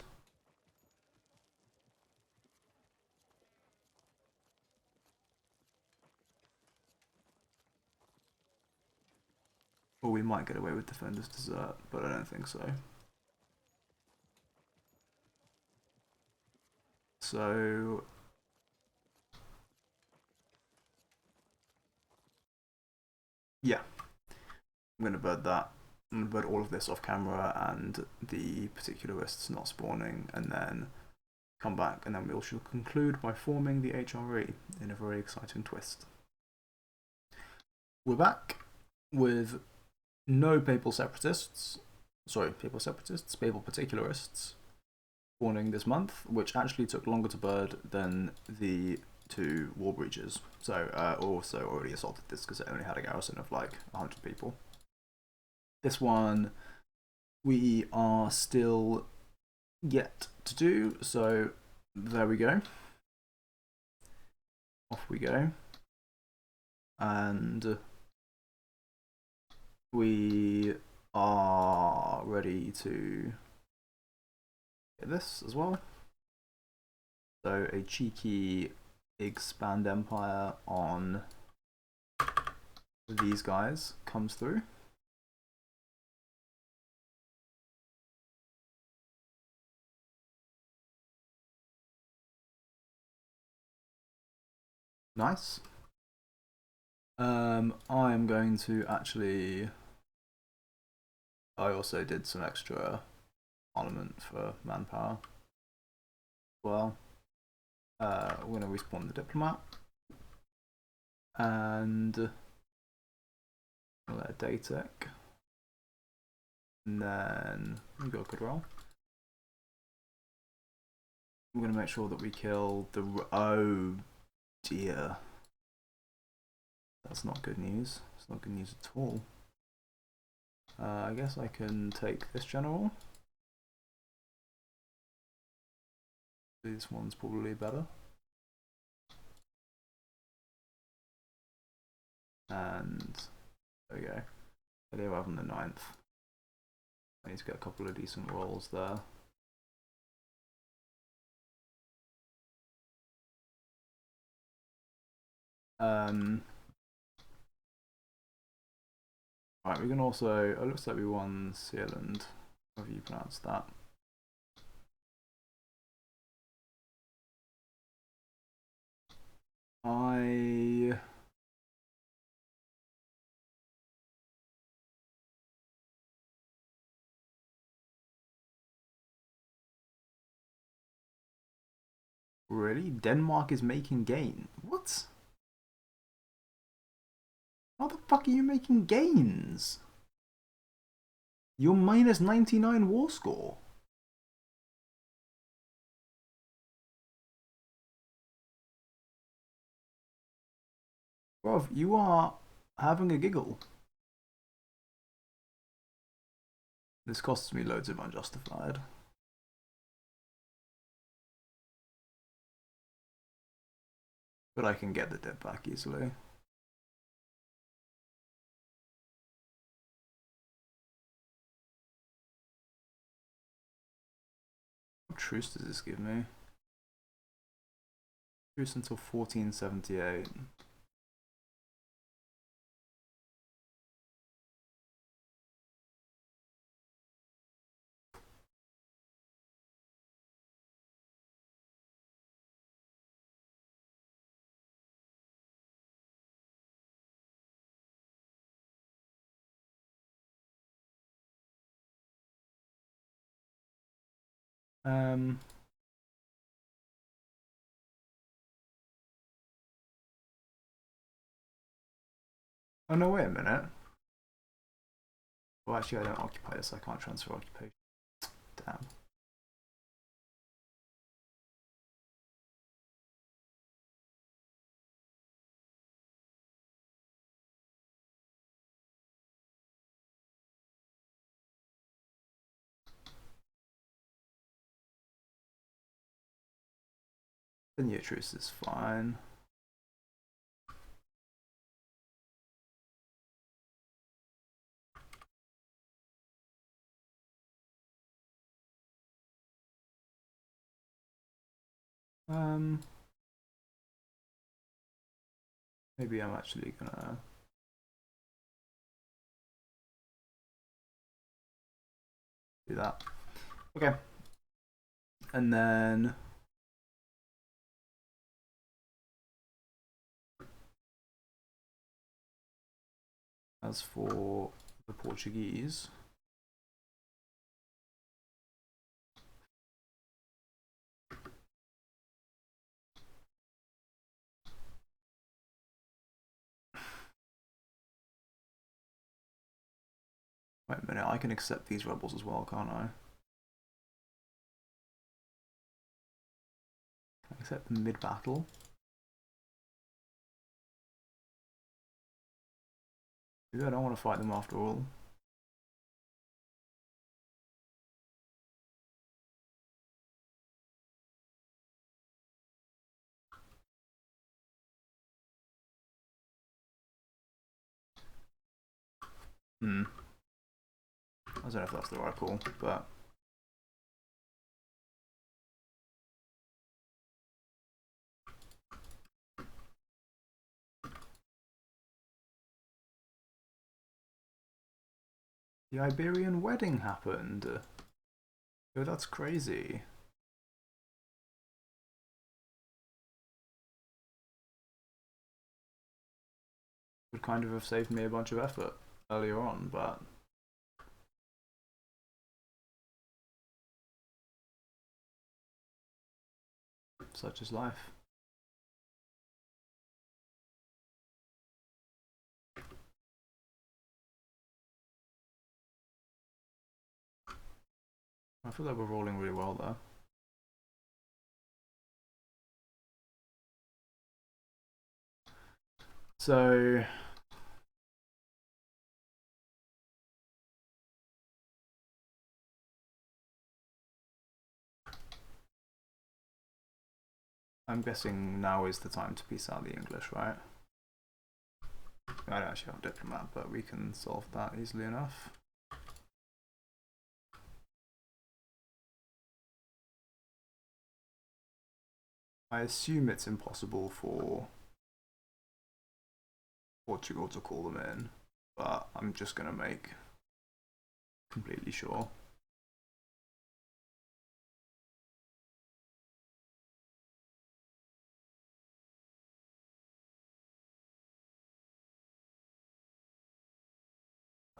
Or we might get away with Defender's Desert, but I don't think so. So yeah, I'm gonna bird that. I'm gonna bird all of this off camera and the particularists not spawning, and then come back, and then we shall conclude by forming the HRE in a very exciting twist. We're back with no papal separatists, sorry, Papal Separatists, Papal Particularists, spawning this month, which actually took longer to bird than the 2 War Breaches. So, also already assaulted this because it only had a garrison of like 100 people. This one we are still yet to do, so there we go. Off we go. And we are ready to get this as well. So a cheeky expand empire on these guys comes through. Nice. I'm going to actually. I also did some extra parliament for manpower. Well, we're going to respawn the diplomat and let Datek, and then we got a good roll. I'm going to make sure that we kill the. Oh dear. That's not good news. It's not good news at all. I guess I can take this general. This one's probably better. And there we go. The 11th and the 9th. I need to get a couple of decent rolls there. Right, we can also. It looks like we won Sealand. However you pronounce that. Really? Denmark is making gain. What? How the fuck are you making gains? You're minus 99 war score. Bruv, you are having a giggle. This costs me loads of unjustified. But I can get the debt back easily. What truce does this give me? Truce until 1478. Oh no, wait a minute. Well, actually, I don't occupy this, so I can't transfer occupation. Damn. The new truce is fine. Maybe I'm actually gonna do that. Okay. And then as for the Portuguese, Wait a minute, I can accept these rebels as well, can't I? Can I accept them mid-battle? Maybe I don't want to fight them after all. I don't know if that's the right call, but... The Iberian wedding happened. Yo, that's crazy. Would kind of have saved me a bunch of effort earlier on, but... such is life. I feel like we're rolling really well there. So... I'm guessing now is the time to peace out the English, right? I don't actually have a diplomat, but we can solve that easily enough. I assume it's impossible for Portugal to call them in, but I'm just going to make completely sure.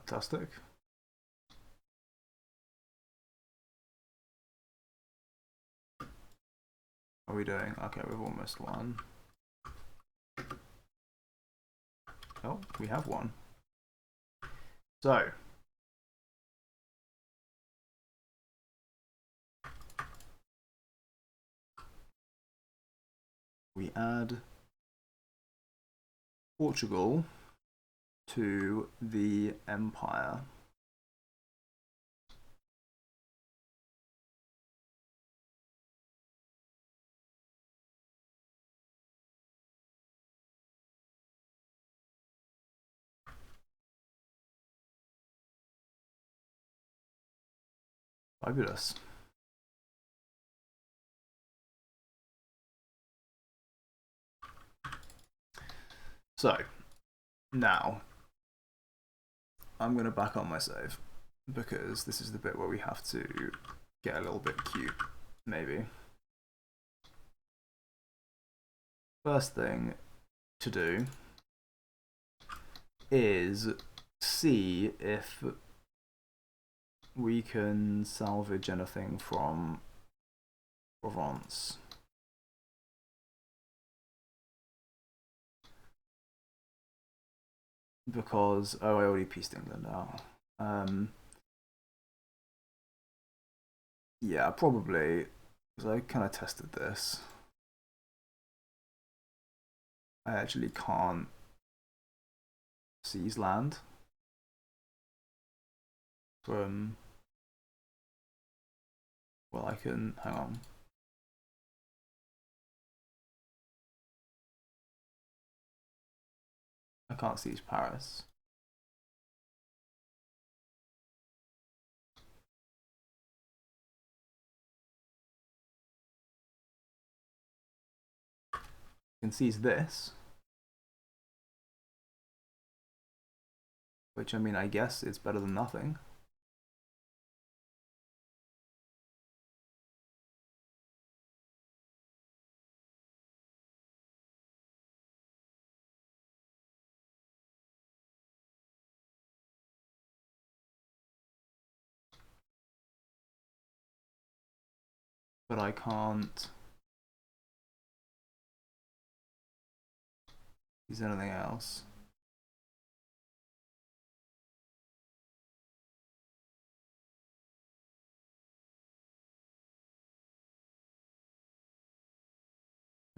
Fantastic. How are we doing? Okay, we've almost won. Oh, we have won. So, we add Portugal to the empire. Fabulous. So, now, I'm going to back on my save, because this is the bit where we have to get a little bit cute, maybe. First thing to do is see if we can salvage anything from Provence. Because, oh, I already pieced England out. Yeah, probably, because I kind of tested this. I actually can't seize land from... well, I can... hang on. I can't seize Paris. I can seize this. Which, I mean, I guess it's better than nothing. But I can't use anything else.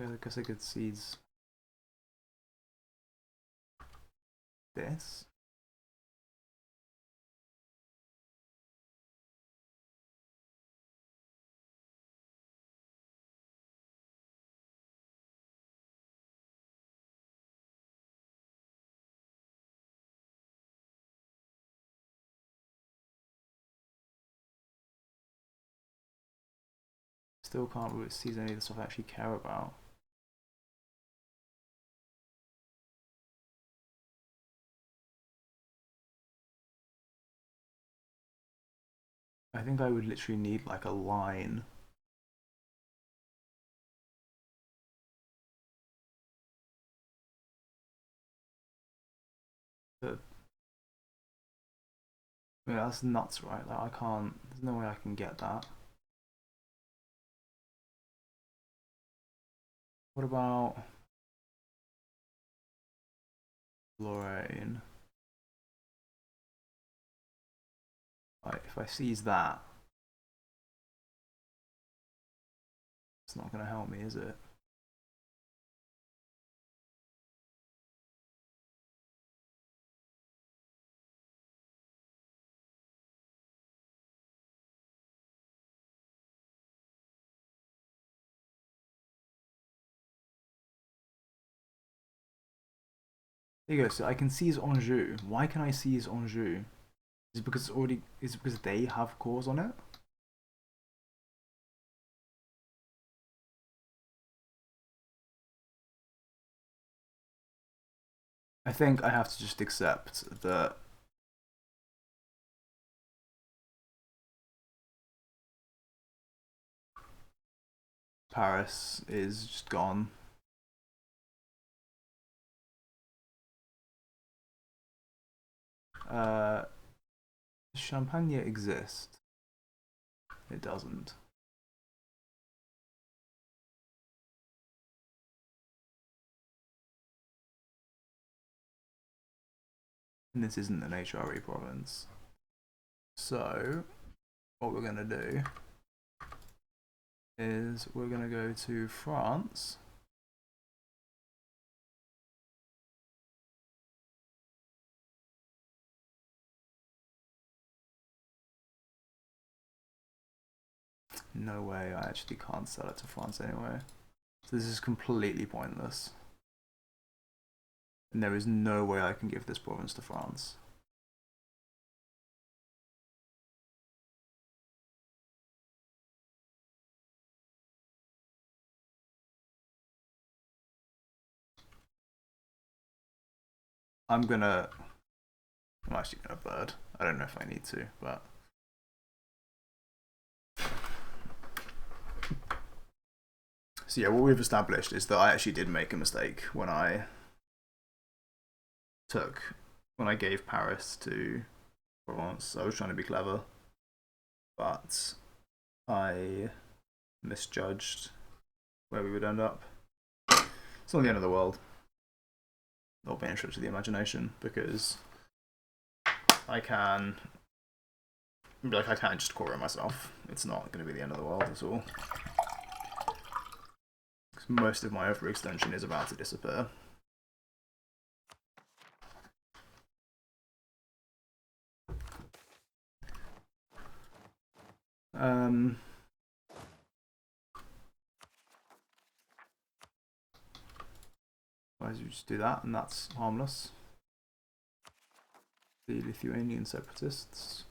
I guess I could seize this. Still can't really seize any of the stuff I actually care about. I think I would literally need like a line. To, I mean, that's nuts, right? Like I can't. There's no way I can get that. What about Lorraine? Like, if I seize that, it's not going to help me, is it? There you go. So I can seize Anjou. Why can I seize Anjou? Is it because it's already? Is it because they have cores on it? I think I have to just accept that Paris is just gone. Does Champagne exist? It doesn't. And this isn't an HRE province. So, what we're going to do is we're going to go to France. No way, I actually can't sell it to France anyway. So this is completely pointless. And there is no way I can give this province to France. I'm actually gonna bird. I don't know if I need to, but so yeah, what we've established is that I actually did make a mistake when I gave Paris to Provence. I was trying to be clever, but I misjudged where we would end up. It's not the end of the world. Not by any stretch of the imagination, because I can just core it myself. It's not going to be the end of the world at all. Most of my overextension is about to disappear. Why don't you just do that, and that's harmless. The Lithuanian separatists,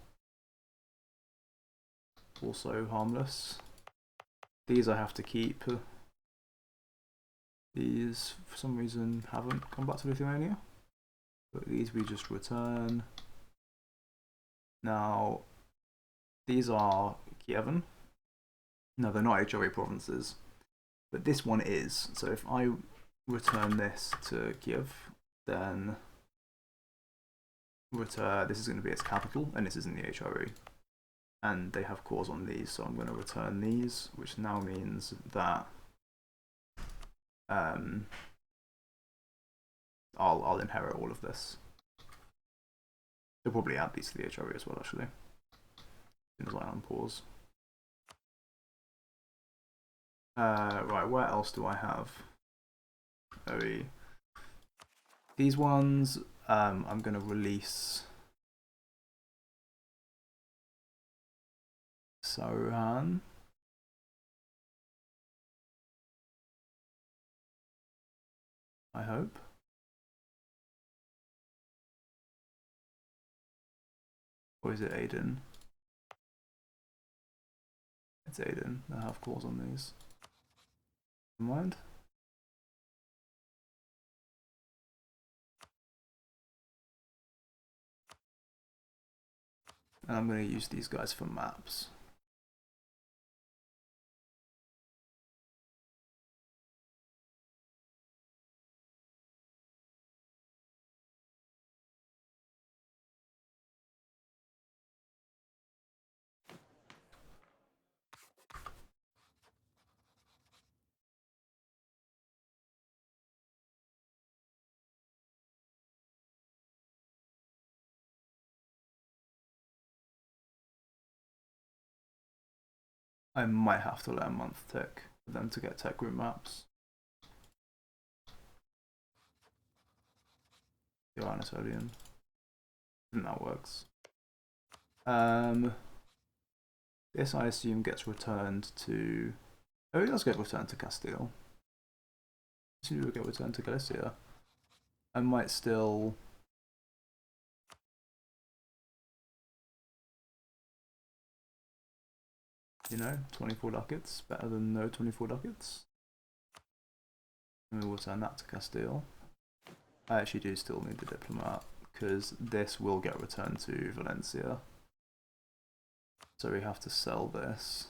also harmless. These I have to keep. These, for some reason, haven't come back to Lithuania. But these we just return. Now, these are Kievan. No, they're not HRE provinces. But this one is. So if I return this to Kiev, then this is going to be its capital, and this is in the HRE. And they have cores on these, so I'm going to return these, which now means that I'll inherit all of this. They'll probably add these to the HRE as well, actually. As soon as I unpause. Right, where else do I have HRE? These ones, I'm going to release Sohan. I hope. Or is it Aiden? It's Aiden. I have calls on these. Never mind. And I'm going to use these guys for maps. I might have to let a month tick for them to get tech group maps. The Anatolian. I think that works. This I assume gets returned to... Oh, it does get returned to Castile. I assume it will get returned to Galicia. I might still... You know, 24 ducats. Better than no 24 ducats. And we'll return that to Castile. I actually do still need the diplomat, because this will get returned to Valencia. So we have to sell this.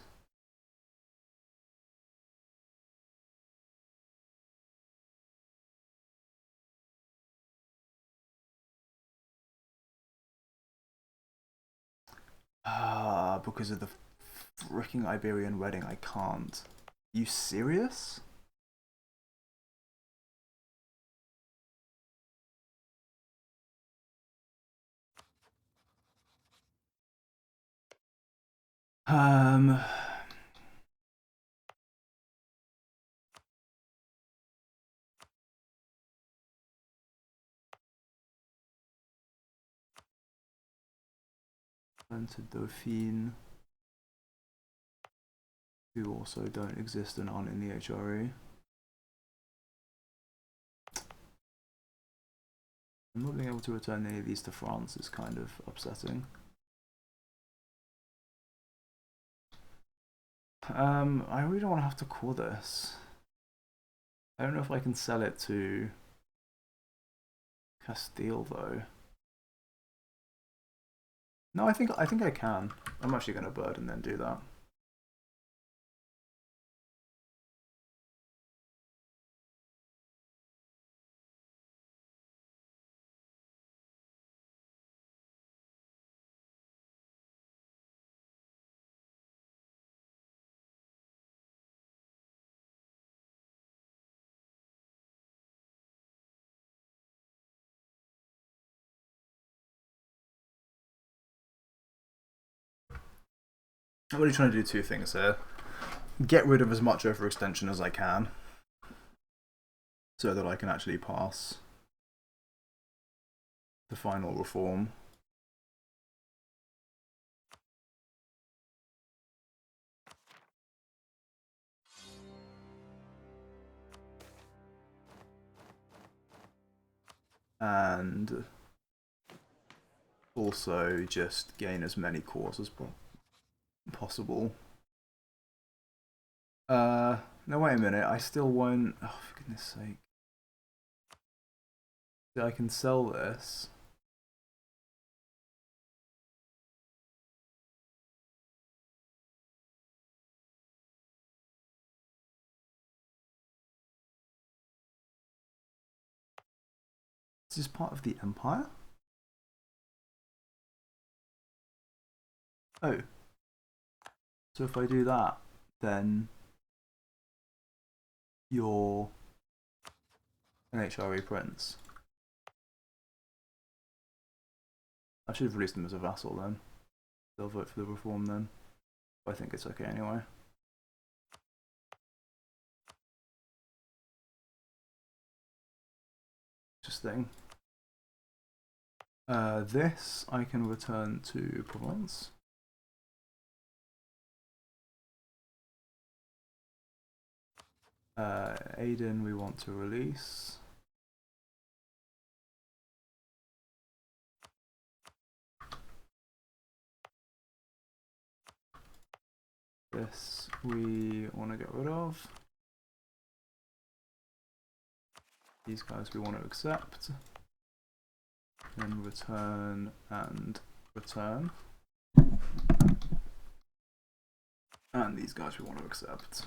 Because of the freaking Iberian wedding, I can't. You serious? And to Dauphine, who also don't exist and aren't in the HRE. I'm not being able to return any of these to France is kind of upsetting. I really don't want to have to call this. I don't know if I can sell it to Castile though. No, I think I can. I'm actually going to bird and then do that. I'm really trying to do two things here. Get rid of as much overextension as I can, so that I can actually pass the final reform. And also just gain as many cores as possible. No, wait a minute, I still won't... Oh, for goodness sake. I can sell this. Is this part of the Empire? Oh. So if I do that, then you're an HRE prince. I should have released them as a vassal then. They'll vote for the reform then. I think it's okay anyway. Interesting. This I can return to Provence. Aden we want to release. This we want to get rid of. These guys we want to accept. Then return and return. And these guys we want to accept.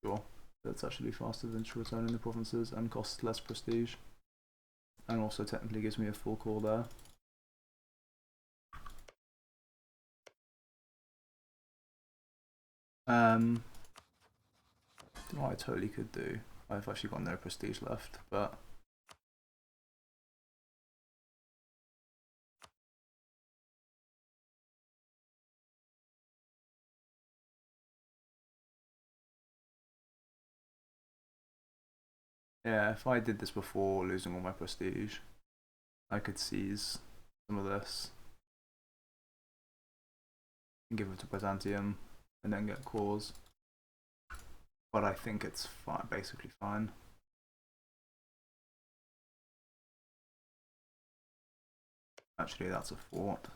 Sure, that's actually faster than returning the provinces and costs less prestige. And also technically gives me a full call there. What I totally could do. I've actually got no prestige left, but yeah, if I did this before losing all my prestige, I could seize some of this and give it to Byzantium and then get cores. But I think it's fine, basically fine. Actually, that's a fort.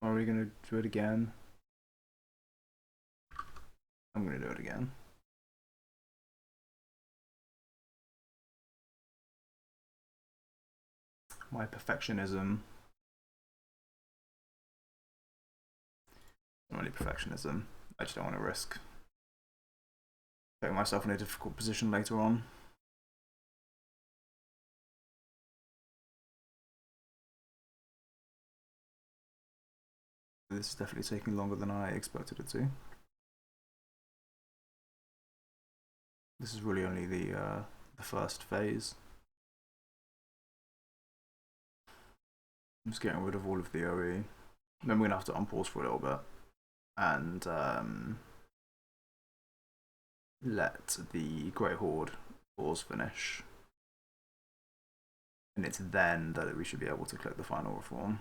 Are we going to do it again? I'm going to do it again. My perfectionism. Not really perfectionism. I just don't want to risk putting myself in a difficult position later on. This is definitely taking longer than I expected it to. This is really only the first phase. I'm just getting rid of all of the OE. Then we're gonna have to unpause for a little bit and let the Great Horde pause finish. And it's then that we should be able to click the final reform.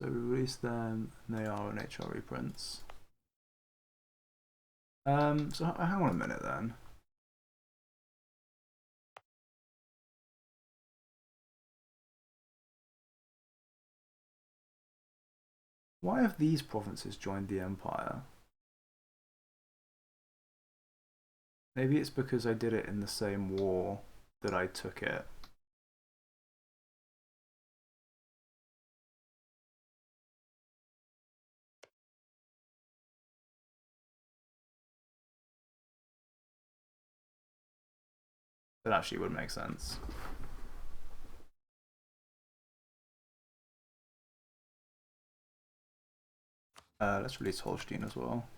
So we release them, and they are an HRE prince. So hang on a minute then. Why have these provinces joined the empire? Maybe it's because I did it in the same war that I took it. That actually would make sense. Let's release Holstein as well.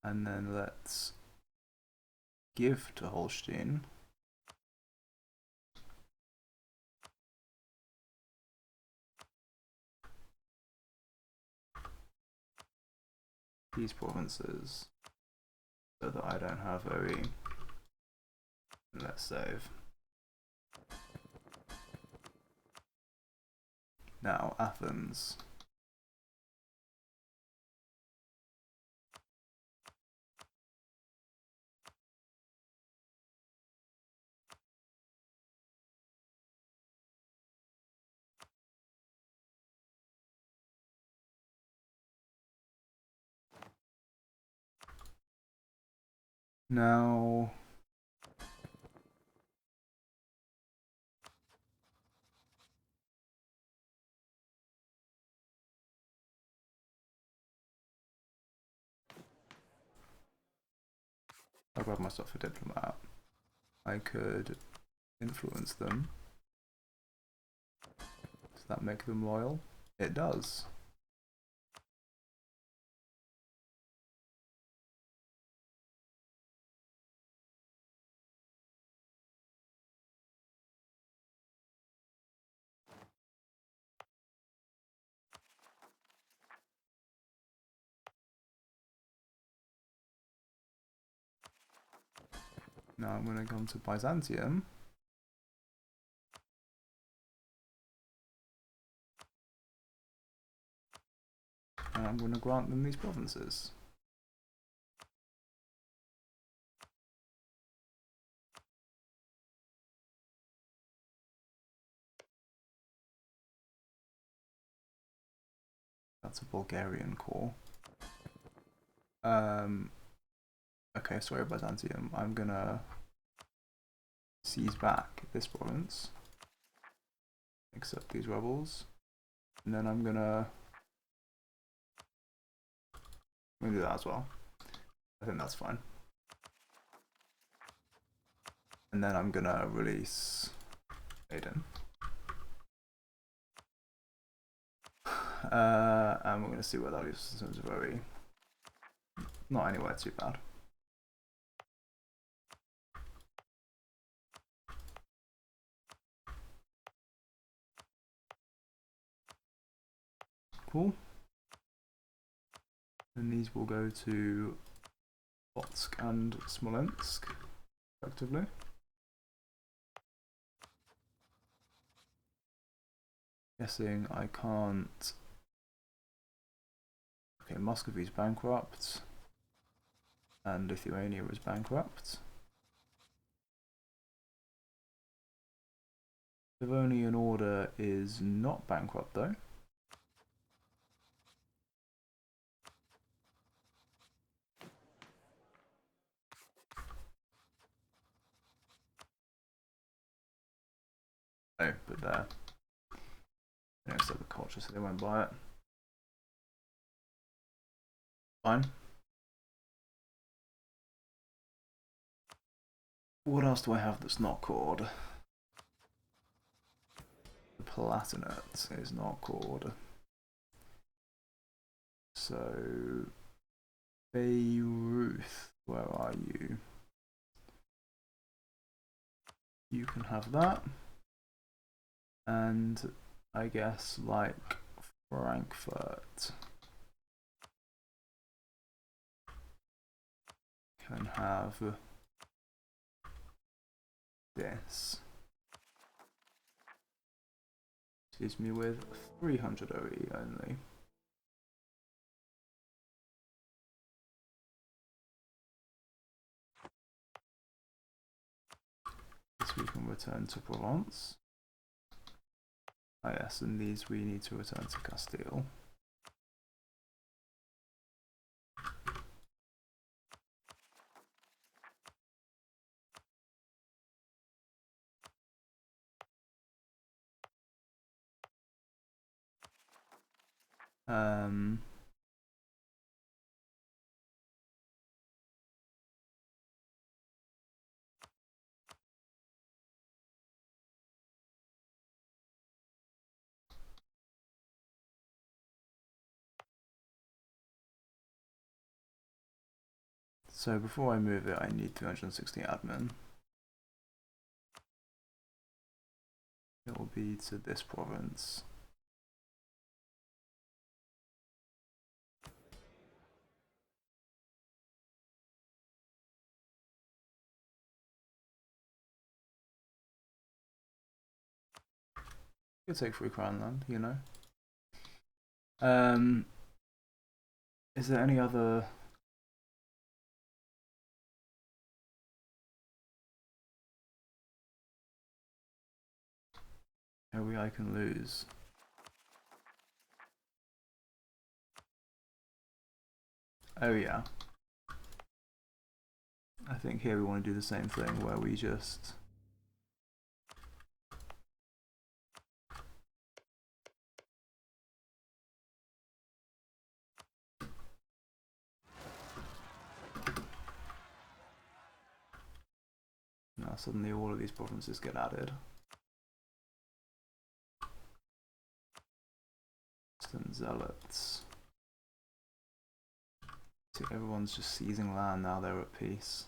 And then let's give to Holstein. These provinces. so that I don't have very. Let's save. Now, Athens. Now, I'll grab myself a diplomat. I could influence them. Does that make them loyal? It does. Now I'm going to come to Byzantium. And I'm going to grant them these provinces. That's a Bulgarian core. Okay, sorry, Byzantium. I'm gonna seize back this province, accept these rebels, and then I'm gonna do that as well. I think that's fine. And then I'm gonna release Aden. And we're gonna see where that leaves us in terms of very not anywhere too bad. Cool. And these will go to Botsk and Smolensk, effectively. Guessing I can't. Okay, Muscovy's bankrupt, and Lithuania is bankrupt. Livonian Order is not bankrupt though. No, but they're instead of culture, so they won't buy it. Fine. What else do I have that's not cord? The Palatinate is not cord. So Beirut, where are you? You can have that. And I guess like Frankfurt can have this. Leaves me with 300 OE only. This we can return to Provence. Ah yes, and these we need to return to Castile. So before I move it, I need 360 admin. It will be to this province. Could take 3 crown then, you know. Is there any other... area I can lose? Oh yeah. I think here we want to do the same thing where we just... now suddenly all of these provinces get added. Eastern Zealots. See, everyone's just seizing land now they're at peace.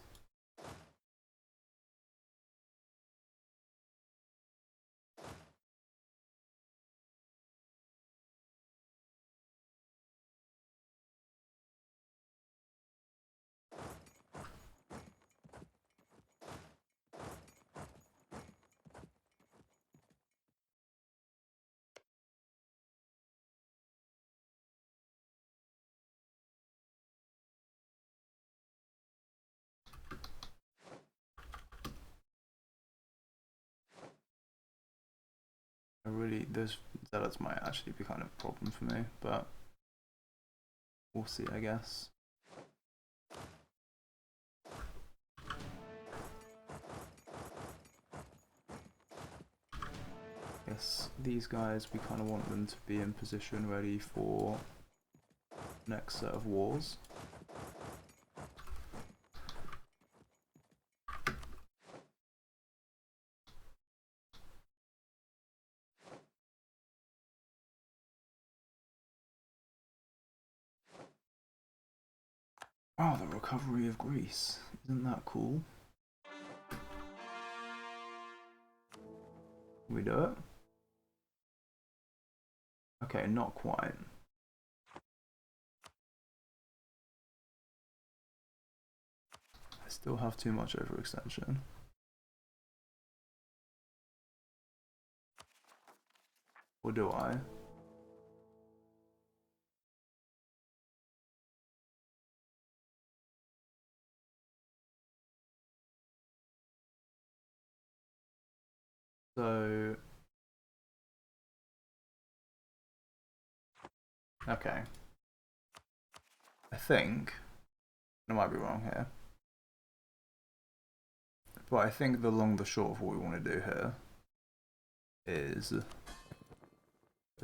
Really, those zealots might actually be kind of a problem for me, but we'll see, I guess. Yes, these guys, we kind of want them to be in position ready for next set of wars. Oh, the recovery of Greece. Isn't that cool? Can we do it? Okay, not quite. I still have too much overextension. Or do I? So... okay. I think... I might be wrong here. But I think the long, the short of what we want to do here is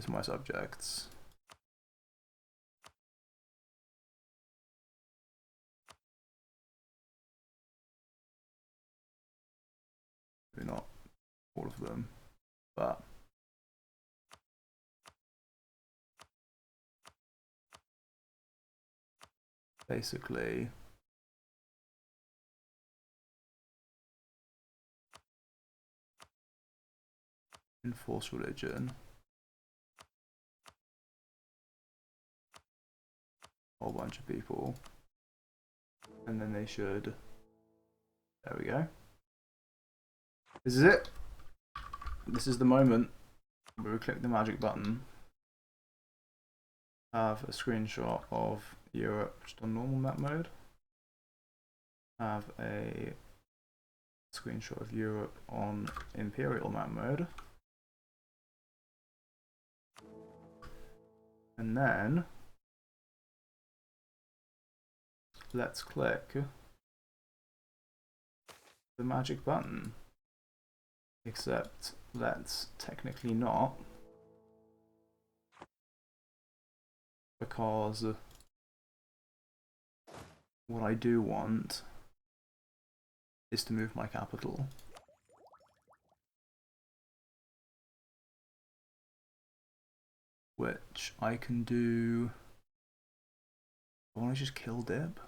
my subjects. Maybe not all of them, but basically enforce religion. A whole bunch of people. And then they should... there we go. This is it. This is the moment where we click the magic button. Have a screenshot of Europe just on normal map mode. Have a screenshot of Europe on Imperial map mode. And then let's click the magic button. Except let's technically not, because what I do want is to move my capital. Which I can do... I want to just kill Dib.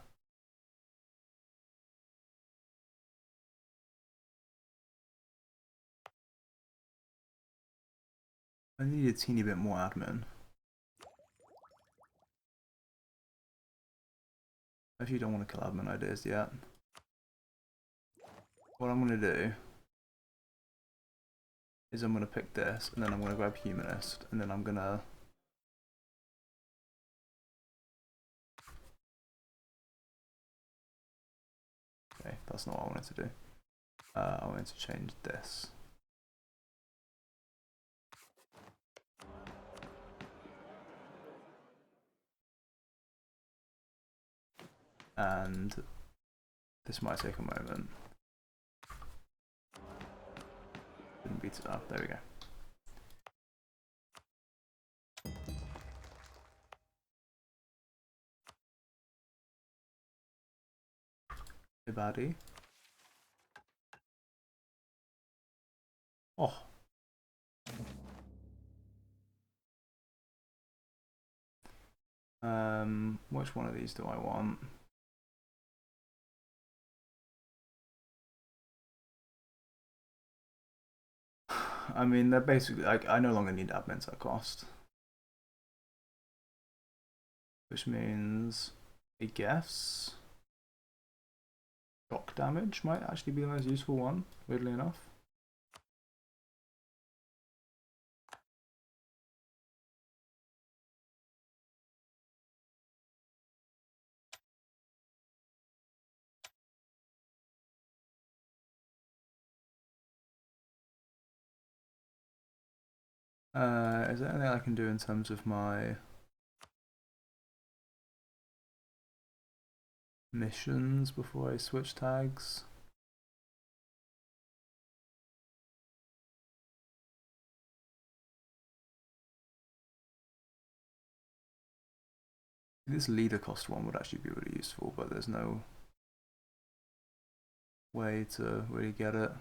I need a teeny bit more admin. I actually don't want to kill admin ideas yet. What I'm going to do is I'm going to pick this, and then I'm going to grab Humanist, and then I'm going to... Okay, that's not what I wanted to do. I wanted to change this. And this might take a moment. Didn't beat it up. There we go. Ibadi. Oh. Which one of these do I want? I mean, they're basically, I no longer need admins at cost. Which means, I guess, shock damage might actually be the most useful one, weirdly enough. Is there anything I can do in terms of my missions before I switch tags? This leader cost one would actually be really useful, but there's no way to really get it.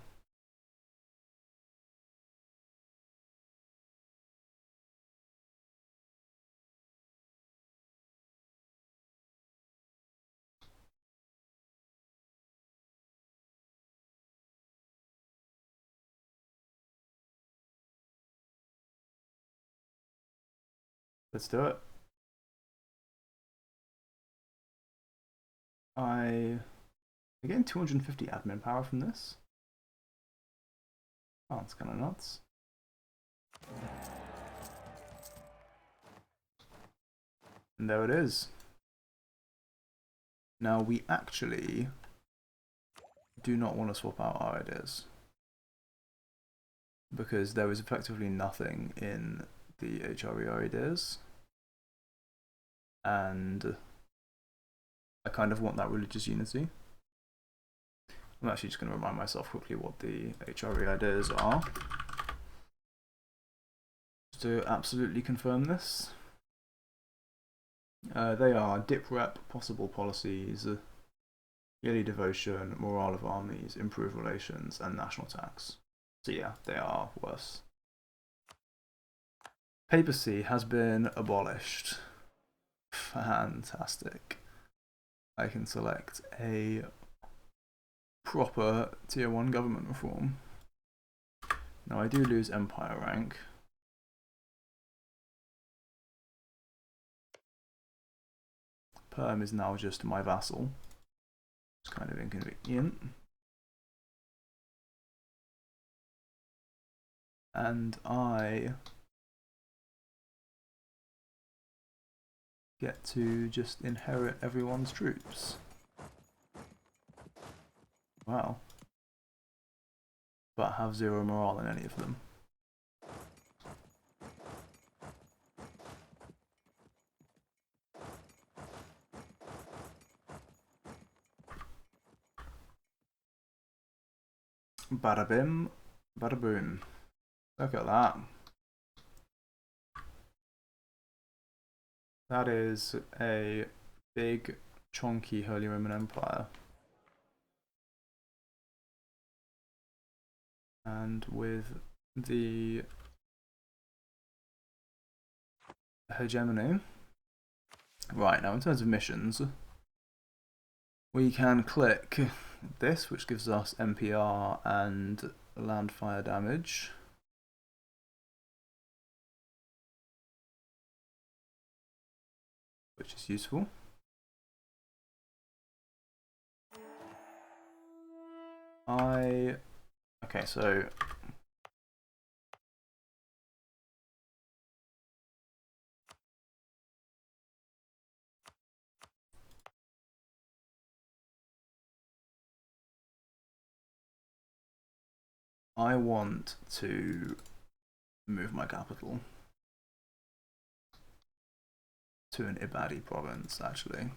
Let's do it. I'm getting 250 admin power from this. Oh, that's kind of nuts. And there it is. Now we actually do not want to swap out our ideas, because there was effectively nothing in the HRE ideas, and I kind of want that religious unity. I'm actually just going to remind myself quickly what the HRE ideas are, just to absolutely confirm this. They are dip rep, possible policies, yearly devotion, morale of armies, improved relations, and national tax. So yeah, they are worse. Papacy has been abolished. Fantastic. I can select a proper tier 1 government reform. Now I do lose empire rank. Perm is now just my vassal. It's kind of inconvenient. And I get to just inherit everyone's troops. Wow. But have 0 morale in any of them. Bada bim, bada boom. Look at that. That is a big, chunky Holy Roman Empire. And with the hegemony. Right, now in terms of missions, we can click this, which gives us MPR and land fire damage. Which is useful. Okay, so I want to move my capital to an Ibadi province, actually.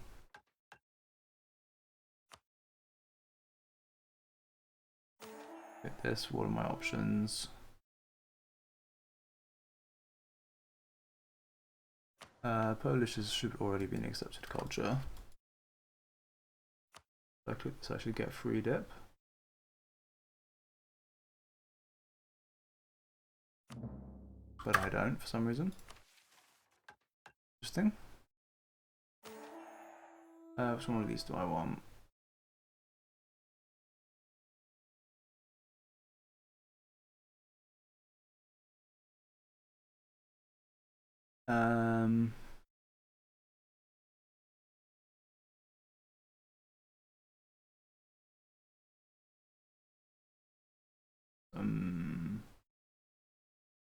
Pick this, what are my options? Polish should already be an accepted culture. If I click this, I should get free dip. But I don't for some reason. Interesting. Which one of these do I want?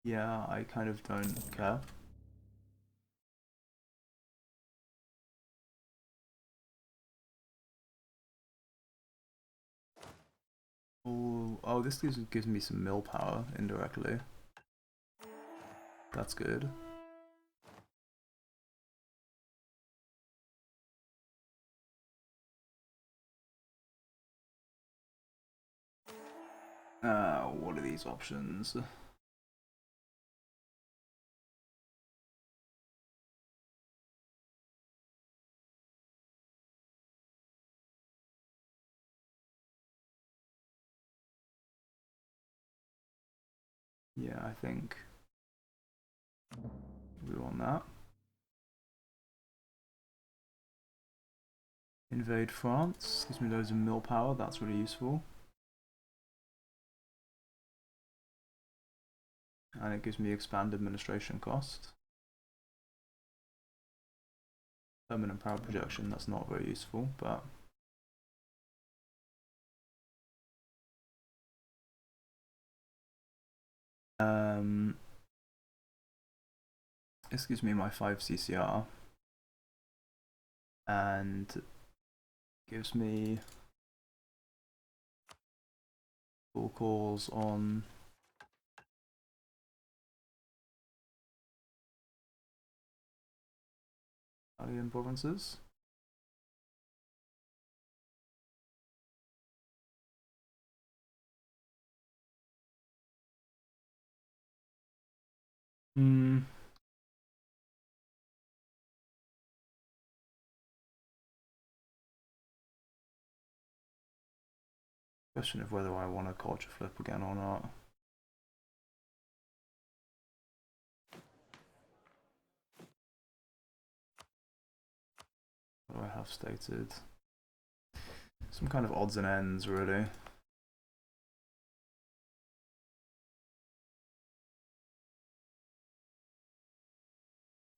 Yeah, I kind of don't care. Oh, this gives me some mill power indirectly. That's good. What are these options? Yeah, I think we want that. Invade France, gives me loads of mill power, that's really useful. And it gives me expand administration cost. Permanent power projection, that's not very useful, but... This gives me my 5 CCR. And gives me full calls on Italian provinces. Question of whether I want to culture flip again or not. What do I have stated? Some kind of odds and ends, really.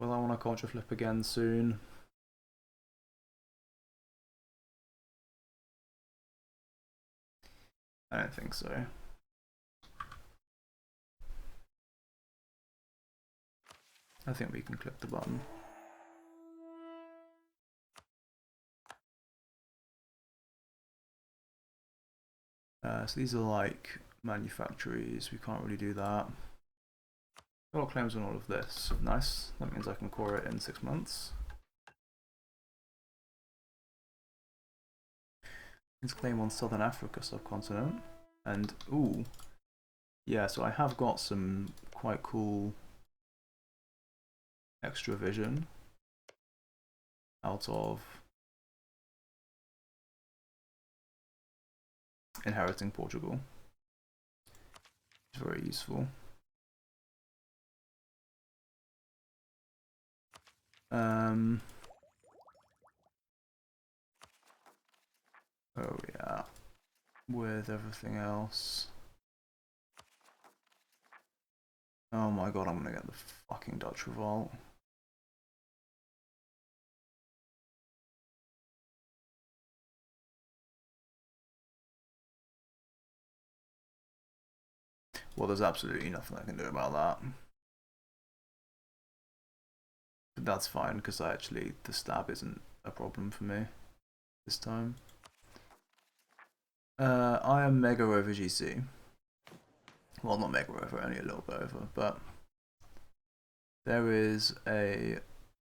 Will I want to culture flip again soon? I don't think so. I think we can click the button. So these are like manufactories, we can't really do that. Got a lot of claims on all of this. Nice, that means I can core it in 6 months. Let's claim on Southern Africa subcontinent. And, ooh, yeah, so I have got some quite cool extra vision out of inheriting Portugal. It's very useful. Oh yeah, with everything else. Oh my god, I'm gonna get the fucking Dutch revolt. Well, there's absolutely nothing I can do about that. But that's fine, because the stab isn't a problem for me this time. I am mega over GC. well, not mega over, only a little bit over, but there is a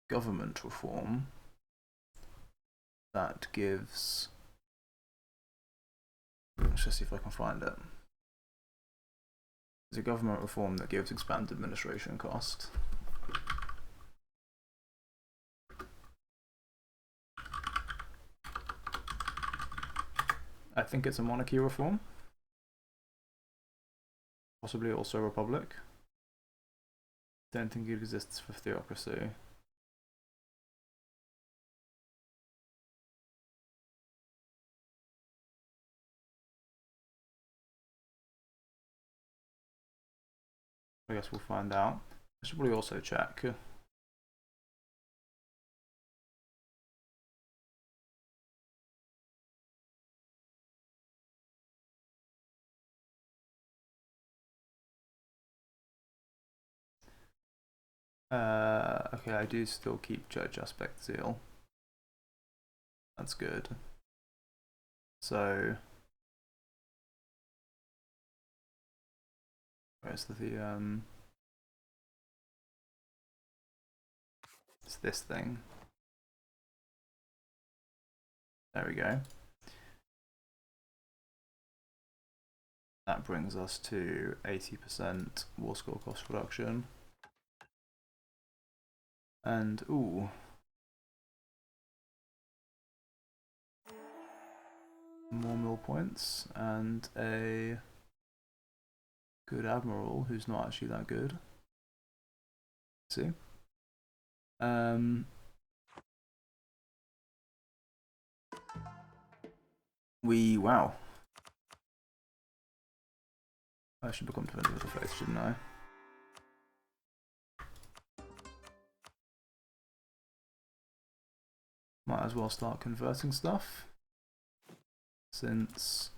government reform that gives, let's just see if I can find it. There's a government reform that gives expanded administration cost. I think it's a monarchy reform. Possibly also a republic. Don't think it exists for theocracy. I guess we'll find out. I should probably also check. Okay, I do still keep judge aspect zeal. That's good. So, where's the it's this thing. There we go. That brings us to 80% war score cost reduction. And, ooh. More mill points, and a good admiral who's not actually that good. Let's see. Wow. I should become familiar with the face, shouldn't I? Might as well start converting stuff, since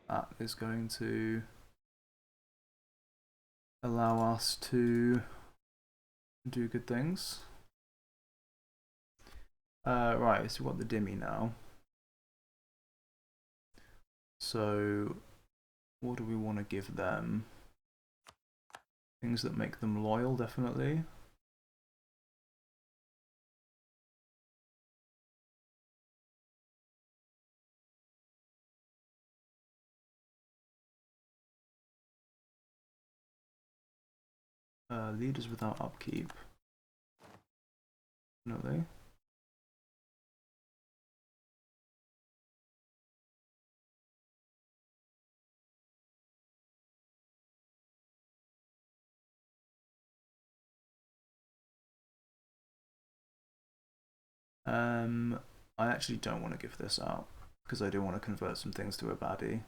that is going to allow us to do good things. Right, so we've got the Dimmy now. So, what do we want to give them? Things that make them loyal, definitely. Leaders without upkeep. Definitely. I actually don't want to give this out because I do want to convert some things to a baddie,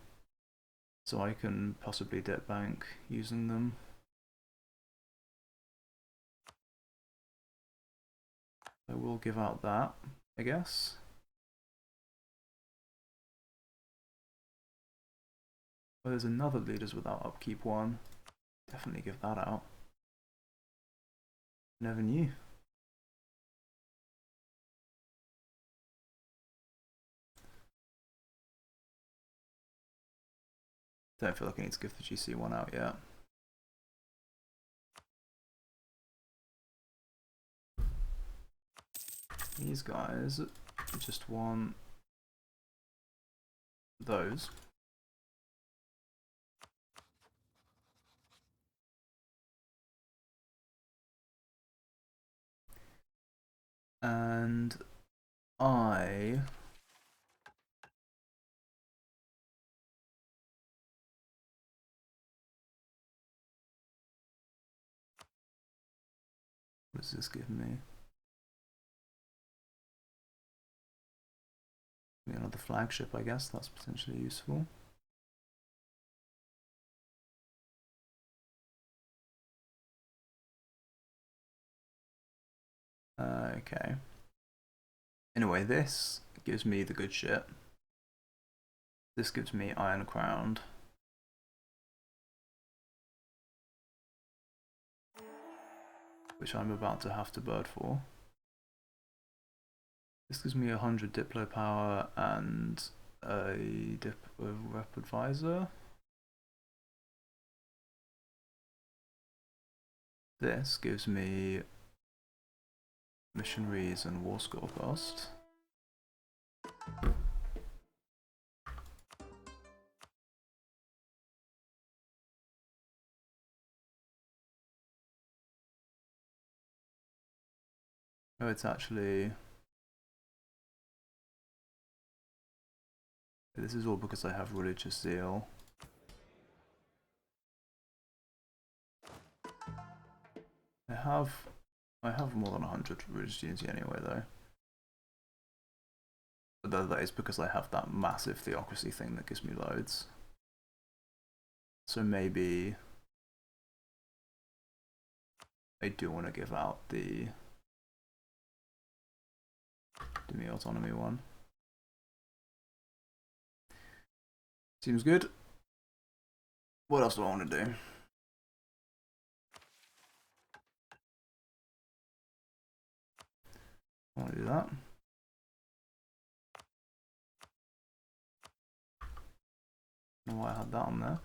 so I can possibly debt bank using them. I will give out that, I guess. Oh, there's another leaders without upkeep one. Definitely give that out. Never knew. Don't feel like I need to give the GC one out yet. These guys just want those. And I what does this give me? Another flagship, I guess. That's potentially useful. Okay. Anyway, this gives me the good shit. This gives me Iron Crowned. Which I'm about to have to bird for. This gives me 100 Diplo power and a Rep Advisor. This gives me missionaries and war score cost. Oh, it's actually... This is all because I have religious zeal. I have more than 100 religious unity anyway, though. But that is because I have that massive theocracy thing that gives me loads. So maybe I do want to give out the demi-autonomy one. Seems good. What else do I want to do? I want to do that. I don't know why I had that on there.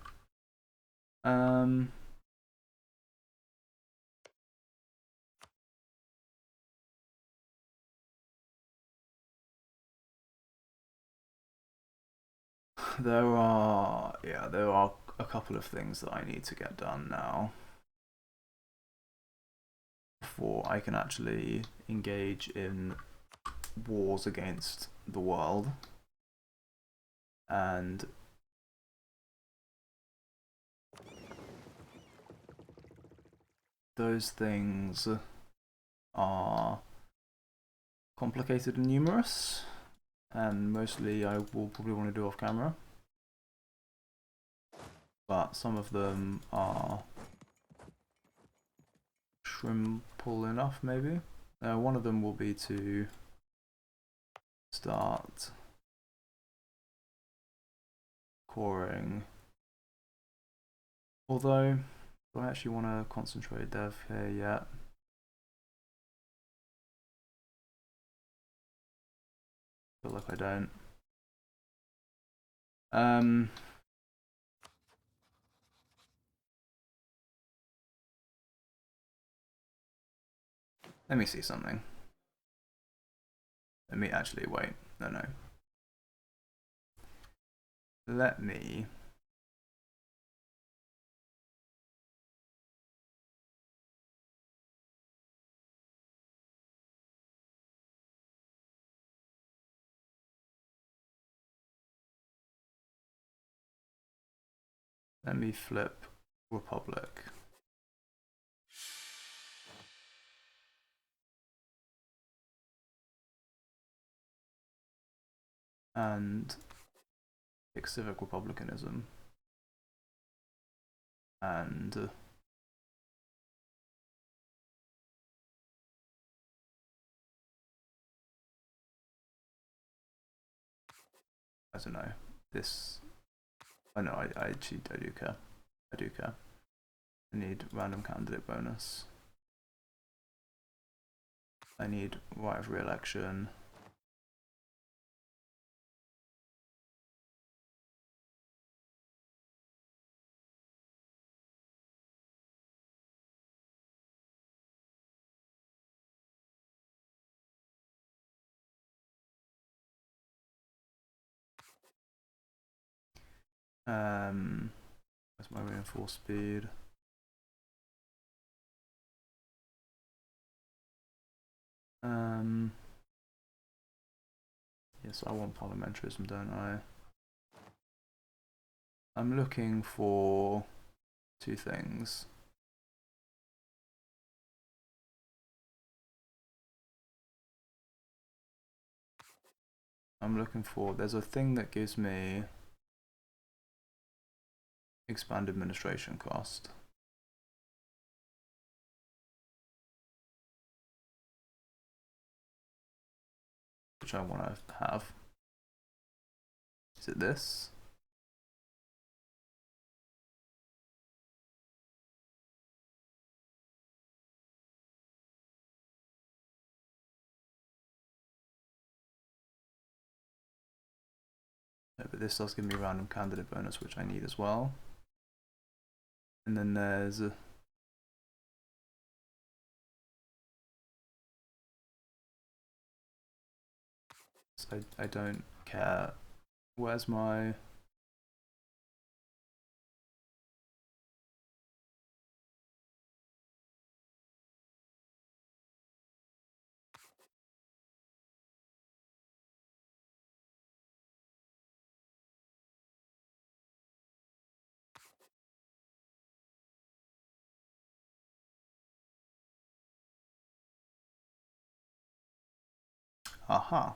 There are a couple of things that I need to get done now before I can actually engage in wars against the world. And those things are complicated and numerous, and mostly I will probably want to do off camera. But some of them are simple enough, maybe. One of them will be to start coring. Although, do I actually want to concentrate dev here yet? I feel like I don't. Let me see something. Let me actually wait. No. Let me flip Republic. And pick civic republicanism. And I don't know. This. Oh no, I do care. I do care. I need random candidate bonus. I need right of re-election. Where's my reinforced speed? Yes, I want parliamentarism, don't I? I'm looking for two things. There's a thing that gives me expand administration cost. Which I want to have. Is it this? No, but this does give me random candidate bonus, which I need as well. And then there's honest. I don't care. Where's my... Aha.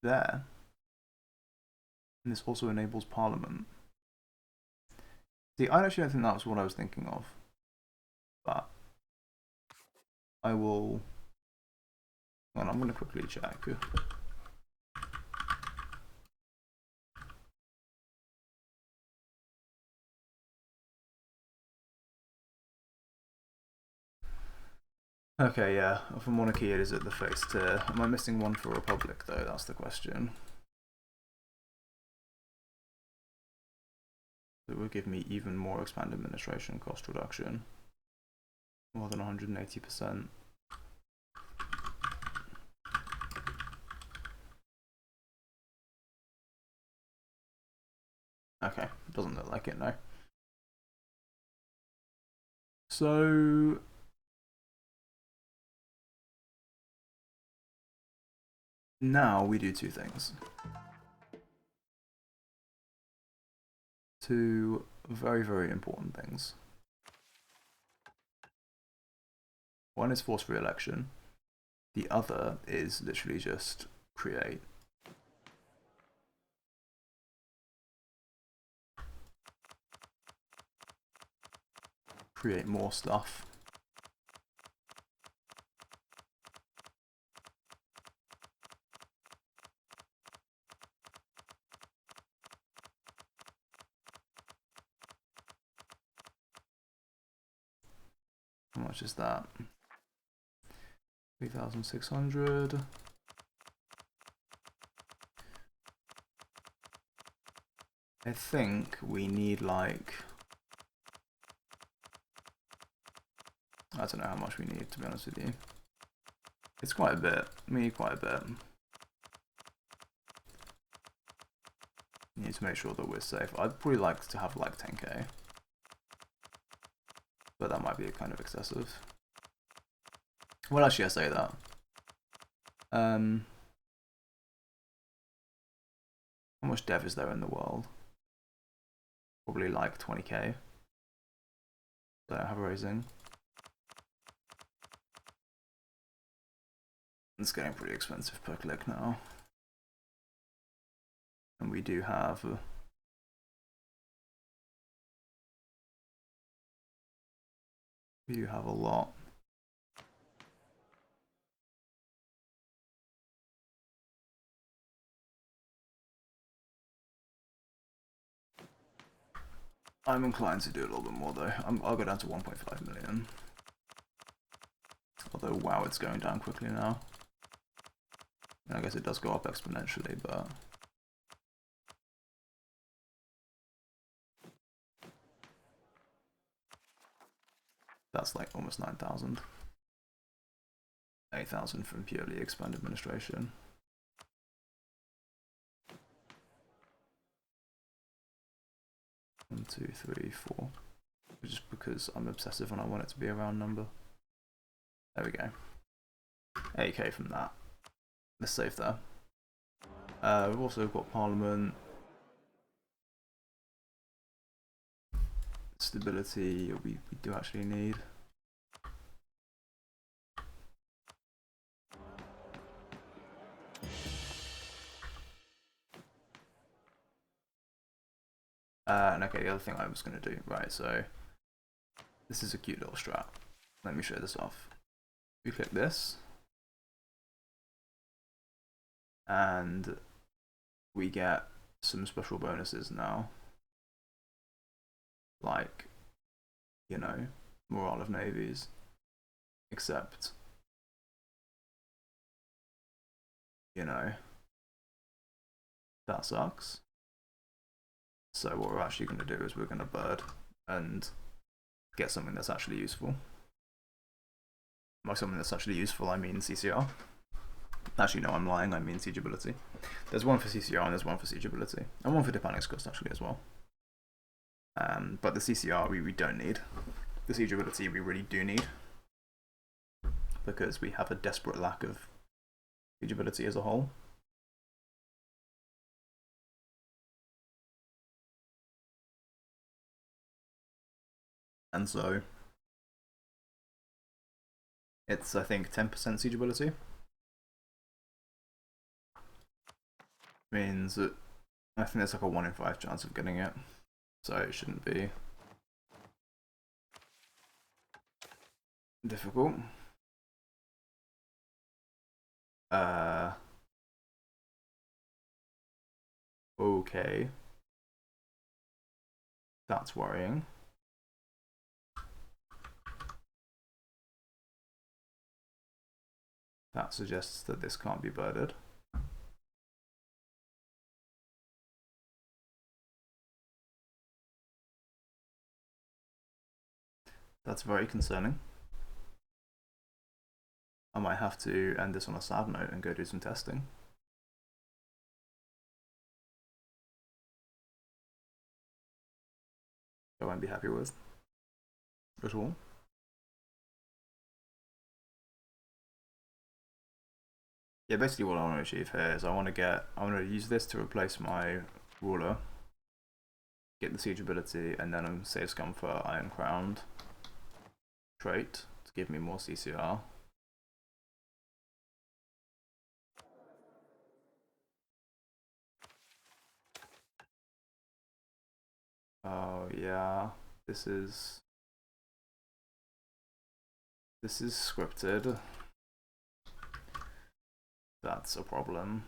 There. And this also enables Parliament. See, I actually don't think that was what I was thinking of. But I will... Well, I'm going to quickly check. Okay, yeah, for monarchy it is at the face tier. Am I missing one for republic though? That's the question. It would give me even more expanded administration cost reduction. More than 180%. Okay, doesn't look like it, no. So... now we do two things. Two very, very important things. One is force re-election. The other is literally just create. Create more stuff. How much is that? 3,600. I think we need like... I don't know how much we need, to be honest with you. It's quite a bit. We need quite a bit. We need to make sure that we're safe. I'd probably like to have like 10k. But that might be kind of excessive. Well, actually, I say that. How much dev is there in the world? Probably like 20k. Don't have a raising. It's getting pretty expensive per click now. And we do have... we do have a lot. I'm inclined to do a little bit more though. I'll go down to 1.5 million. Although, wow, it's going down quickly now. I guess it does go up exponentially, but... that's like almost 9,000. 8,000 from purely expand administration. One, two, three, four. Just because I'm obsessive and I want it to be a round number. There we go. 8k from that. Let's save there. We've also got Parliament. Stability we do actually need. And okay, the other thing I was going to do, right, so this is a cute little strat. Let me show this off. We click this, and we get some special bonuses now. Like, you know, morale of navies. Except, you know, that sucks. So what we're actually going to do is we're going to bird and get something that's actually useful. By something that's actually useful, I mean CCR. Actually, no, I'm lying. I mean siegeability. There's one for CCR and there's one for siegeability. And one for Dipanics cost, actually, as well. But the CCR we don't need. The siegeability we really do need. Because we have a desperate lack of siegeability as a whole. And so it's, I think, 10% siegeability. Means that I think there's like a 1 in 5 chance of getting it. So it shouldn't be difficult. Okay. That's worrying. That suggests that this can't be birded. That's very concerning. I might have to end this on a sad note and go do some testing. I won't be happy with at all. Yeah, basically what I want to achieve here is I want to use this to replace my ruler, get the siege ability, and then save scum for Iron Crowned trait to give me more CCR. Oh yeah, this is scripted. That's a problem.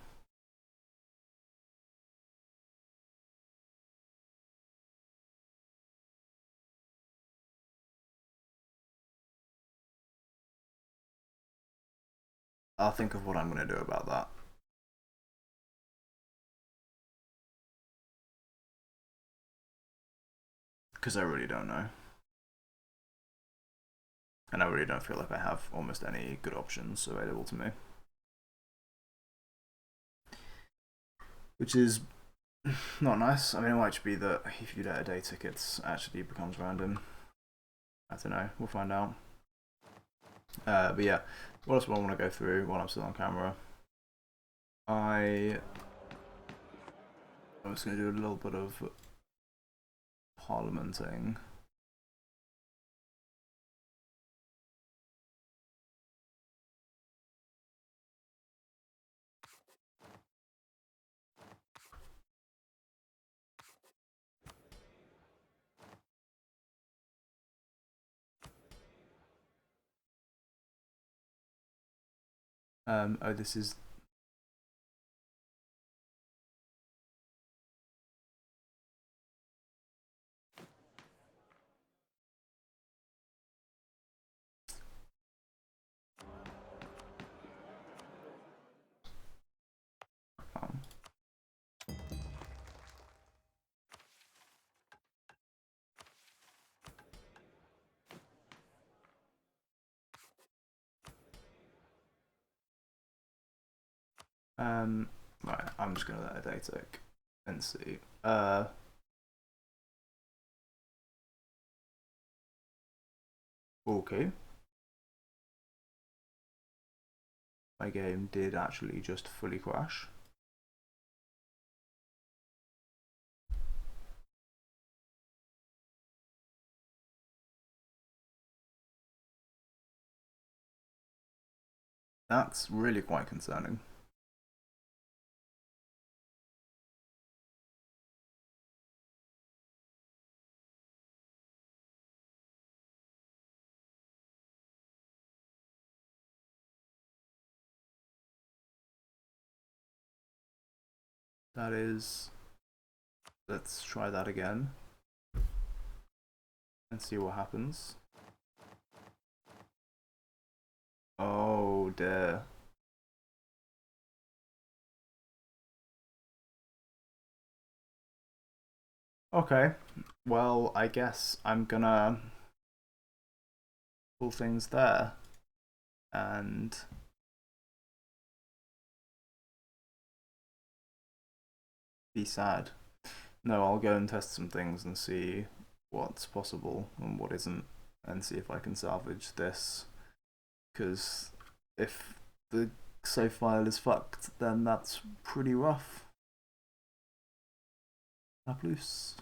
I'll think of what I'm going to do about that. Because I really don't know. And I really don't feel like I have almost any good options available to me. Which is not nice. I mean, it might be that if you get a day tickets, actually becomes random. I don't know. We'll find out. But yeah, what else do I want to go through while I'm still on camera? I'm just going to do a little bit of parliamenting. Oh, this is... right, I'm just gonna let a day tick and see. Okay. My game did actually just fully crash. That's really quite concerning. That is... Let's try that again. And see what happens. Oh dear. Okay. Well, I guess I'm gonna pull things there. And be sad. No, I'll go and test some things and see what's possible and what isn't, and see if I can salvage this. Because if the save file is fucked, then that's pretty rough. A plus.